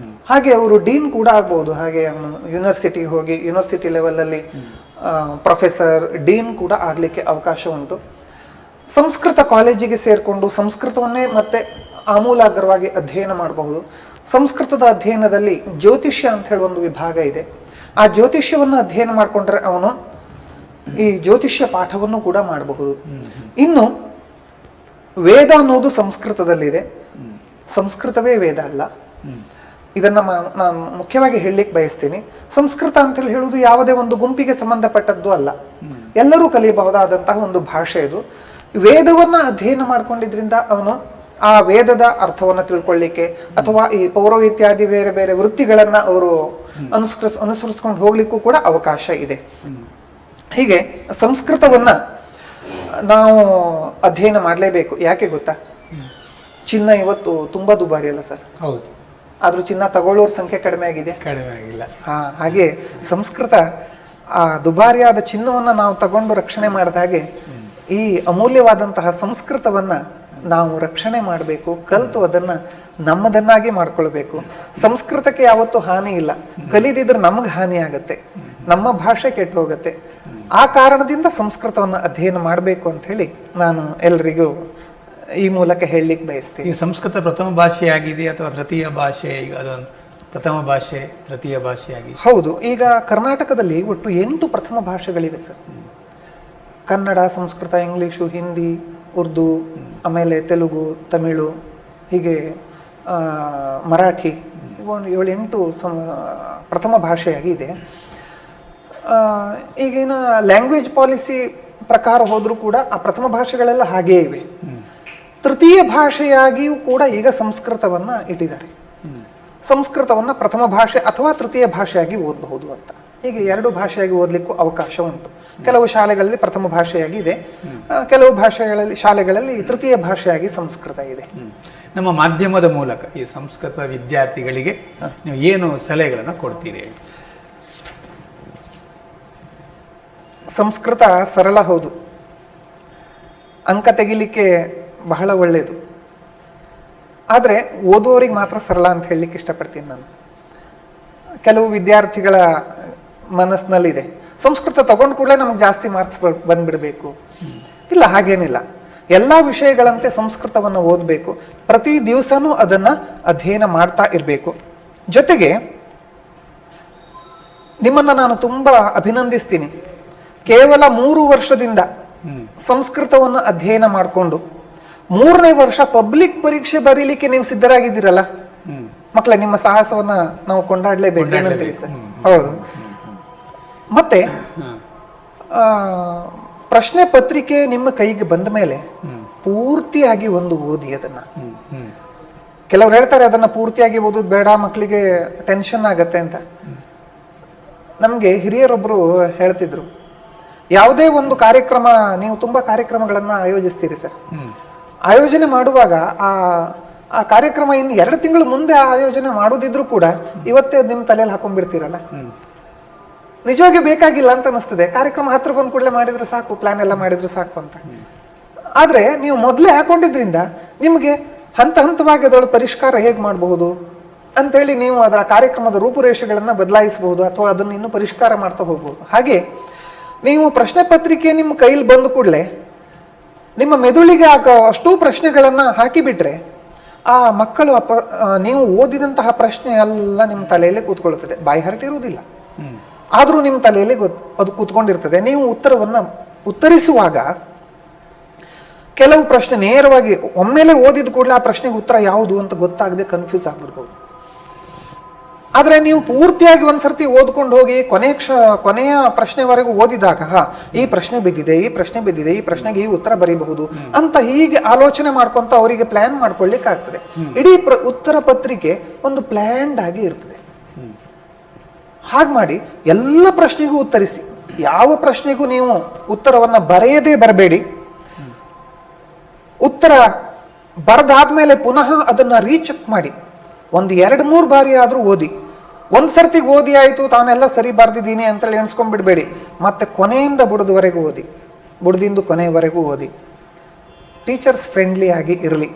ಹಾಗೆ ಅವರು ಡೀನ್ ಕೂಡ ಆಗಬಹುದು. ಹಾಗೆ ಯೂನಿವರ್ಸಿಟಿಗೆ ಹೋಗಿ ಯೂನಿವರ್ಸಿಟಿ ಲೆವೆಲಲ್ಲಿ ಪ್ರೊಫೆಸರ್, ಡೀನ್ ಕೂಡ ಆಗಲಿಕ್ಕೆ ಅವಕಾಶ ಉಂಟು. ಸಂಸ್ಕೃತ ಕಾಲೇಜಿಗೆ ಸೇರಿಕೊಂಡು ಸಂಸ್ಕೃತವನ್ನೇ ಮತ್ತೆ ಆಮೂಲಾಗ್ರವಾಗಿ ಅಧ್ಯಯನ ಮಾಡಬಹುದು. ಸಂಸ್ಕೃತದ ಅಧ್ಯಯನದಲ್ಲಿ ಜ್ಯೋತಿಷ್ಯ ಅಂತ ಹೇಳಿ ಒಂದು ವಿಭಾಗ ಇದೆ. ಆ ಜ್ಯೋತಿಷ್ಯವನ್ನು ಅಧ್ಯಯನ ಮಾಡಿಕೊಂಡ್ರೆ ಅವನು ಈ ಜ್ಯೋತಿಷ್ಯ ಪಾಠವನ್ನು ಕೂಡ ಮಾಡಬಹುದು. ಇನ್ನು ವೇದ ಅನ್ನೋದು ಸಂಸ್ಕೃತದಲ್ಲಿದೆ, ಸಂಸ್ಕೃತವೇ ವೇದ ಅಲ್ಲ. ಇದನ್ನ ನಾನು ಮುಖ್ಯವಾಗಿ ಹೇಳಲಿಕ್ಕೆ ಬಯಸ್ತೀನಿ. ಸಂಸ್ಕೃತ ಅಂತ ಹೇಳುವುದು ಯಾವುದೇ ಒಂದು ಗುಂಪಿಗೆ ಸಂಬಂಧಪಟ್ಟದ್ದು ಅಲ್ಲ, ಎಲ್ಲರೂ ಕಲಿಯಬಹುದಾದಂತಹ ಒಂದು ಭಾಷೆ ಇದು. ವೇದವನ್ನ ಅಧ್ಯಯನ ಮಾಡ್ಕೊಂಡಿದ್ರಿಂದ ಅವನು ಆ ವೇದದ ಅರ್ಥವನ್ನ ತಿಳ್ಕೊಳ್ಳಿಕ್ಕೆ ಅಥವಾ ಈ ಪೌರವ ಇತ್ಯಾದಿ ಬೇರೆ ಬೇರೆ ವೃತ್ತಿಗಳನ್ನ ಅವರು ಅನುಸರಿಸ್ಕೊಂಡು ಹೋಗ್ಲಿಕ್ಕೂ ಕೂಡ ಅವಕಾಶ ಇದೆ. ಹೀಗೆ ಸಂಸ್ಕೃತವನ್ನ ನಾವು ಅಧ್ಯಯನ ಮಾಡಲೇಬೇಕು. ಯಾಕೆ ಗೊತ್ತಾ? ಚಿನ್ನ ಇವತ್ತು ತುಂಬಾ ದುಬಾರಿ ಅಲ್ಲ ಸರ್?
ಹೌದು.
ಆದ್ರೂ ಚಿನ್ನ ತಗೊಳ್ಳೋರ ಸಂಖ್ಯೆ ಕಡಿಮೆ ಆಗಿದೆ,
ಕಡಿಮೆ ಆಗಿಲ್ಲ.
ಹಾಗೆ ಸಂಸ್ಕೃತ ಆ ದುಬಾರಿಯಾದ ಚಿನ್ನವನ್ನ ನಾವು ತಗೊಂಡು ರಕ್ಷಣೆ ಮಾಡಿದ ಹಾಗೆ ಈ ಅಮೂಲ್ಯವಾದಂತಹ ಸಂಸ್ಕೃತವನ್ನ ನಾವು ರಕ್ಷಣೆ ಮಾಡಬೇಕು, ಕಲಿತು ಅದನ್ನ ನಮ್ಮದನ್ನಾಗಿ ಮಾಡ್ಕೊಳ್ಬೇಕು. ಸಂಸ್ಕೃತಕ್ಕೆ ಯಾವತ್ತೂ ಹಾನಿ ಇಲ್ಲ, ಕಲಿದಿದ್ರೆ ನಮಗೆ ಹಾನಿ ಆಗತ್ತೆ, ನಮ್ಮ ಭಾಷೆ ಕೆಟ್ಟು ಹೋಗುತ್ತೆ. ಆ ಕಾರಣದಿಂದ ಸಂಸ್ಕೃತವನ್ನು ಅಧ್ಯಯನ ಮಾಡಬೇಕು ಅಂತ ಹೇಳಿ ನಾನು ಎಲ್ಲರಿಗೂ ಈ ಮೂಲಕ ಹೇಳಲಿಕ್ಕೆ ಬಯಸ್ತೀನಿ.
ಈ ಸಂಸ್ಕೃತ ಪ್ರಥಮ ಭಾಷೆಯಾಗಿದೆ ಅಥವಾ ತೃತೀಯ ಭಾಷೆ? ಈಗ ಅದೊಂದು ಪ್ರಥಮ ಭಾಷೆ, ತೃತೀಯ ಭಾಷೆಯಾಗಿ.
ಹೌದು, ಈಗ ಕರ್ನಾಟಕದಲ್ಲಿ ಒಟ್ಟು 8 ಪ್ರಥಮ ಭಾಷೆಗಳಿವೆ ಸರ್. ಕನ್ನಡ, ಸಂಸ್ಕೃತ, ಇಂಗ್ಲಿಷು, ಹಿಂದಿ, ಉರ್ದು, ಆಮೇಲೆ ತೆಲುಗು, ತಮಿಳು, ಹೀಗೆ ಮರಾಠಿ, 7-8 ಪ್ರಥಮ ಭಾಷೆಯಾಗಿ ಇದೆ. ಈಗಿನ ಲ್ಯಾಂಗ್ವೇಜ್ ಪಾಲಿಸಿ ಪ್ರಕಾರ ಹೋದ್ರೂ ಕೂಡ ಆ ಪ್ರಥಮ ಭಾಷೆಗಳೆಲ್ಲ ಹಾಗೇ ಇವೆ. ತೃತೀಯ ಭಾಷೆಯಾಗಿಯೂ ಕೂಡ ಈಗ ಸಂಸ್ಕೃತವನ್ನ ಇಟ್ಟಿದ್ದಾರೆ. ಸಂಸ್ಕೃತವನ್ನ ಪ್ರಥಮ ಭಾಷೆ ಅಥವಾ ತೃತೀಯ ಭಾಷೆಯಾಗಿ ಓದಬಹುದು ಅಂತ. ಹೀಗೆ 2 ಭಾಷೆಯಾಗಿ ಓದಲಿಕ್ಕೂ ಅವಕಾಶ ಉಂಟು. ಕೆಲವು ಶಾಲೆಗಳಲ್ಲಿ ಪ್ರಥಮ ಭಾಷೆಯಾಗಿ ಇದೆ, ಕೆಲವು ಶಾಲೆಗಳಲ್ಲಿ ತೃತೀಯ ಭಾಷೆಯಾಗಿ ಸಂಸ್ಕೃತ ಇದೆ.
ನಮ್ಮ ಮಾಧ್ಯಮದ ಮೂಲಕ ಈ ಸಂಸ್ಕೃತ ವಿದ್ಯಾರ್ಥಿಗಳಿಗೆ ನೀವು ಏನು ಸಲಹೆಗಳನ್ನು ಕೊಡ್ತೀರಿ?
ಸಂಸ್ಕೃತ ಸರಳ, ಹೌದು, ಅಂಕ ತೆಗಿಲಿಕ್ಕೆ ಬಹಳ ಒಳ್ಳೆಯದು. ಆದರೆ ಓದುವವರಿಗೆ ಮಾತ್ರ ಸರಳ ಅಂತ ಹೇಳಲಿಕ್ಕೆ ಇಷ್ಟಪಡ್ತೀನಿ ನಾನು. ಕೆಲವು ವಿದ್ಯಾರ್ಥಿಗಳ ಮನಸ್ಸಿನಲ್ಲಿದೆ, ಸಂಸ್ಕೃತ ತಗೊಂಡು ಕೂಡಲೇ ನಮ್ಗೆ ಜಾಸ್ತಿ ಮಾರ್ಕ್ಸ್ ಬಂದ್ಬಿಡ್ಬೇಕು. ಇಲ್ಲ, ಹಾಗೇನಿಲ್ಲ. ಎಲ್ಲ ವಿಷಯಗಳಂತೆ ಸಂಸ್ಕೃತವನ್ನು ಓದಬೇಕು. ಪ್ರತಿ ದಿವಸನೂ ಅದನ್ನ ಅಧ್ಯಯನ ಮಾಡ್ತಾ ಇರಬೇಕು. ಜೊತೆಗೆ ನಿಮ್ಮನ್ನ ನಾನು ತುಂಬಾ ಅಭಿನಂದಿಸ್ತೀನಿ. ಕೇವಲ 3 ವರ್ಷದಿಂದ ಸಂಸ್ಕೃತವನ್ನು ಅಧ್ಯಯನ ಮಾಡಿಕೊಂಡು 3ನೇ ವರ್ಷ ಪಬ್ಲಿಕ್ ಪರೀಕ್ಷೆ ಬರೀಲಿಕ್ಕೆ ನೀವು ಸಿದ್ಧರಾಗಿದ್ದೀರಲ್ಲ ಮಕ್ಕಳೇ, ನಿಮ್ಮ ಸಾಹಸವನ್ನ ನಾವು ಕೊಂಡಾಡ್ಲೇಬೇಕು. ಏನಂತೀರಿ ಸರ್? ಹೌದು. ಮತ್ತೆ ಪ್ರಶ್ನೆ ಪತ್ರಿಕೆ ನಿಮ್ಮ ಕೈಗೆ ಬಂದ ಮೇಲೆ ಪೂರ್ತಿಯಾಗಿ ಒಂದು ಓದಿ ಅದನ್ನ. ಕೆಲವ್ರು ಹೇಳ್ತಾರೆ ಅದನ್ನ ಪೂರ್ತಿಯಾಗಿ ಓದೋದು ಬೇಡ, ಮಕ್ಕಳಿಗೆ ಟೆನ್ಷನ್ ಆಗತ್ತೆ ಅಂತ. ನಮ್ಗೆ ಹಿರಿಯರೊಬ್ರು ಹೇಳ್ತಿದ್ರು, ಯಾವುದೇ ಒಂದು ಕಾರ್ಯಕ್ರಮ, ನೀವು ತುಂಬಾ ಕಾರ್ಯಕ್ರಮಗಳನ್ನ ಆಯೋಜಿಸ್ತೀರಿ ಸರ್, ಆಯೋಜನೆ ಮಾಡುವಾಗ ಆ ಕಾರ್ಯಕ್ರಮ ಇನ್ನು 2 ತಿಂಗಳು ಮುಂದೆ ಆಯೋಜನೆ ಮಾಡೋದಿದ್ರು ಕೂಡ ಇವತ್ತೇ ನಿಮ್ಮ ತಲೆಯಲ್ಲಿ ಹಾಕೊಂಡ್ಬಿಡ್ತೀರಲ್ಲ. ನಿಜವಾಗಿ ಬೇಕಾಗಿಲ್ಲ ಅಂತ ಅನಿಸ್ತದೆ. ಕಾರ್ಯಕ್ರಮ ಹತ್ರ ಬಂದ ಕೂಡಲೇ ಮಾಡಿದ್ರೆ ಸಾಕು, ಪ್ಲಾನ್ ಎಲ್ಲ ಮಾಡಿದ್ರೆ ಸಾಕು ಅಂತ. ಆದ್ರೆ ನೀವು ಮೊದಲೇ ಹಾಕೊಂಡಿದ್ರಿಂದ ನಿಮಗೆ ಹಂತ ಹಂತವಾಗಿ ಅದರ ಪರಿಷ್ಕಾರ ಹೇಗೆ ಮಾಡಬಹುದು ಅಂತೇಳಿ ನೀವು ಅದರ ಕಾರ್ಯಕ್ರಮದ ರೂಪುರೇಷೆಗಳನ್ನ ಬದಲಾಯಿಸಬಹುದು ಅಥವಾ ಅದನ್ನು ಇನ್ನೂ ಪರಿಷ್ಕಾರ ಮಾಡ್ತಾ ಹೋಗ್ಬೋದು. ಹಾಗೆ ನೀವು ಪ್ರಶ್ನೆ ಪತ್ರಿಕೆ ನಿಮ್ಮ ಕೈಲಿ ಬಂದ ಕೂಡಲೇ ನಿಮ್ಮ ಮೆದುಳಿಗೆ ಅಷ್ಟೂ ಪ್ರಶ್ನೆಗಳನ್ನ ಹಾಕಿಬಿಟ್ರೆ ಆ ಮಕ್ಕಳು ನೀವು ಓದಿದಂತಹ ಪ್ರಶ್ನೆ ಎಲ್ಲ ನಿಮ್ಮ ತಲೆಯಲ್ಲಿ ಕೂತ್ಕೊಳ್ಳುತ್ತದೆ. ಬಾಯಿ ಹರಟಿರುವುದಿಲ್ಲ, ಆದ್ರೂ ನಿಮ್ಮ ತಲೆಯಲ್ಲಿ ಅದು ಕೂತ್ಕೊಂಡಿರ್ತದೆ. ನೀವು ಉತ್ತರವನ್ನ ಉತ್ತರಿಸುವಾಗ ಕೆಲವು ಪ್ರಶ್ನೆ ನೇರವಾಗಿ ಒಮ್ಮೆಲೆ ಓದಿದ ಕೂಡಲೇ ಆ ಪ್ರಶ್ನೆಗೆ ಉತ್ತರ ಯಾವುದು ಅಂತ ಗೊತ್ತಾಗದೆ ಕನ್ಫ್ಯೂಸ್ ಆಗ್ಬಿಡ್ಬೋದು. ಆದ್ರೆ ನೀವು ಪೂರ್ತಿಯಾಗಿ ಒಂದ್ಸರ್ತಿ ಓದ್ಕೊಂಡು ಹೋಗಿ ಕೊನೆಯ ಪ್ರಶ್ನೆವರೆಗೂ ಓದಿದಾಗ ಈ ಪ್ರಶ್ನೆ ಬಿದ್ದಿದೆ, ಈ ಪ್ರಶ್ನೆ ಬಿದ್ದಿದೆ, ಈ ಪ್ರಶ್ನೆಗೆ ಈ ಉತ್ತರ ಬರೀಬಹುದು ಅಂತ ಹೀಗೆ ಆಲೋಚನೆ ಮಾಡ್ಕೊಂತ ಅವರಿಗೆ ಪ್ಲಾನ್ ಮಾಡ್ಕೊಳ್ಳಿಕ್ಕೆ ಆಗ್ತದೆ. ಇಡೀ ಉತ್ತರ ಪತ್ರಿಕೆ ಒಂದು ಪ್ಲಾನ್ಡ್ ಆಗಿ ಇರ್ತದೆ. ಹಾಗೆ ಮಾಡಿ ಎಲ್ಲ ಪ್ರಶ್ನೆಗೂ ಉತ್ತರಿಸಿ. ಯಾವ ಪ್ರಶ್ನೆಗೂ ನೀವು ಉತ್ತರವನ್ನ ಬರೆಯದೇ ಬರಬೇಡಿ. ಉತ್ತರ ಬರೆದಾದ್ಮೇಲೆ ಪುನಃ ಅದನ್ನ ರೀಚೆಕ್ ಮಾಡಿ 1-2-3 ಬಾರಿ ಆದ್ರೂ ಓದಿ. ಒಂದ್ಸರ್ತಿಗೆ ಓದಿ ಆಯ್ತು ತಾನೆಲ್ಲ ಸರಿ ಬರ್ದಿದ್ದೀನಿ ಅಂತೇಳಿ ಎಣಿಸ್ಕೊಂಡ್ಬಿಡ್ಬೇಡಿ. ಮತ್ತೆ ಕೊನೆಯಿಂದ ಬುಡದವರೆಗೂ ಓದಿ, ಬುಡದಿಂದ ಕೊನೆಯವರೆಗೂ ಓದಿ. ಟೀಚರ್ಸ್ ಫ್ರೆಂಡ್ಲಿ ಆಗಿ ಇರಲಿ.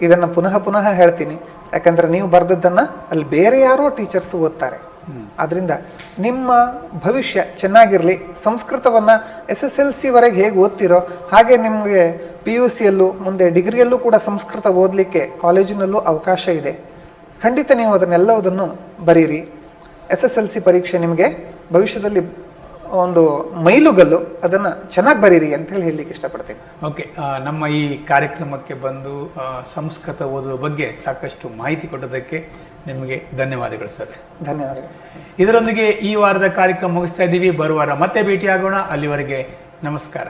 ಇದನ್ನ ಪುನಃ ಹೇಳ್ತೀನಿ, ಯಾಕಂದ್ರೆ ನೀವು ಬರ್ದದ್ದನ್ನ ಅಲ್ಲಿ ಬೇರೆ ಯಾರೋ ಟೀಚರ್ಸ್ ಓದ್ತಾರೆ. ಆದ್ರಿಂದ ನಿಮ್ಮ ಭವಿಷ್ಯ ಚೆನ್ನಾಗಿರ್ಲಿ. ಸಂಸ್ಕೃತವನ್ನ SSLC ವರೆಗೆ ಹೇಗೆ ಓದ್ತಿರೋ ಹಾಗೆ ನಿಮಗೆ PUCಯಲ್ಲೂ ಮುಂದೆ ಡಿಗ್ರಿಯಲ್ಲೂ ಕೂಡ ಸಂಸ್ಕೃತ ಓದಲಿಕ್ಕೆ ಕಾಲೇಜಿನಲ್ಲೂ ಅವಕಾಶ ಇದೆ. ಖಂಡಿತ ನೀವು ಅದನ್ನೆಲ್ಲವುದನ್ನು ಬರೀರಿ. SSLC ಪರೀಕ್ಷೆ ನಿಮಗೆ ಭವಿಷ್ಯದಲ್ಲಿ ಒಂದು ಮೈಲುಗಲ್ಲು, ಅದನ್ನ ಚೆನ್ನಾಗಿ ಬರೀರಿ ಅಂತ ಹೇಳಲಿಕ್ಕೆ ಇಷ್ಟಪಡ್ತೀನಿ.
ಓಕೆ, ನಮ್ಮ ಈ ಕಾರ್ಯಕ್ರಮಕ್ಕೆ ಬಂದು ಸಂಸ್ಕೃತ ಓದುವ ಬಗ್ಗೆ ಸಾಕಷ್ಟು ಮಾಹಿತಿ ಕೊಟ್ಟದಕ್ಕೆ ನಿಮಗೆ ಧನ್ಯವಾದಗಳು ಸರ್.
ಧನ್ಯವಾದಗಳು.
ಇದರೊಂದಿಗೆ ಈ ವಾರದ ಕಾರ್ಯಕ್ರಮ ಮುಗಿಸ್ತಾ ಇದ್ದೀವಿ. ಬರುವ ವಾರ ಮತ್ತೆ ಭೇಟಿಯಾಗೋಣ. ಅಲ್ಲಿವರೆಗೆ ನಮಸ್ಕಾರ.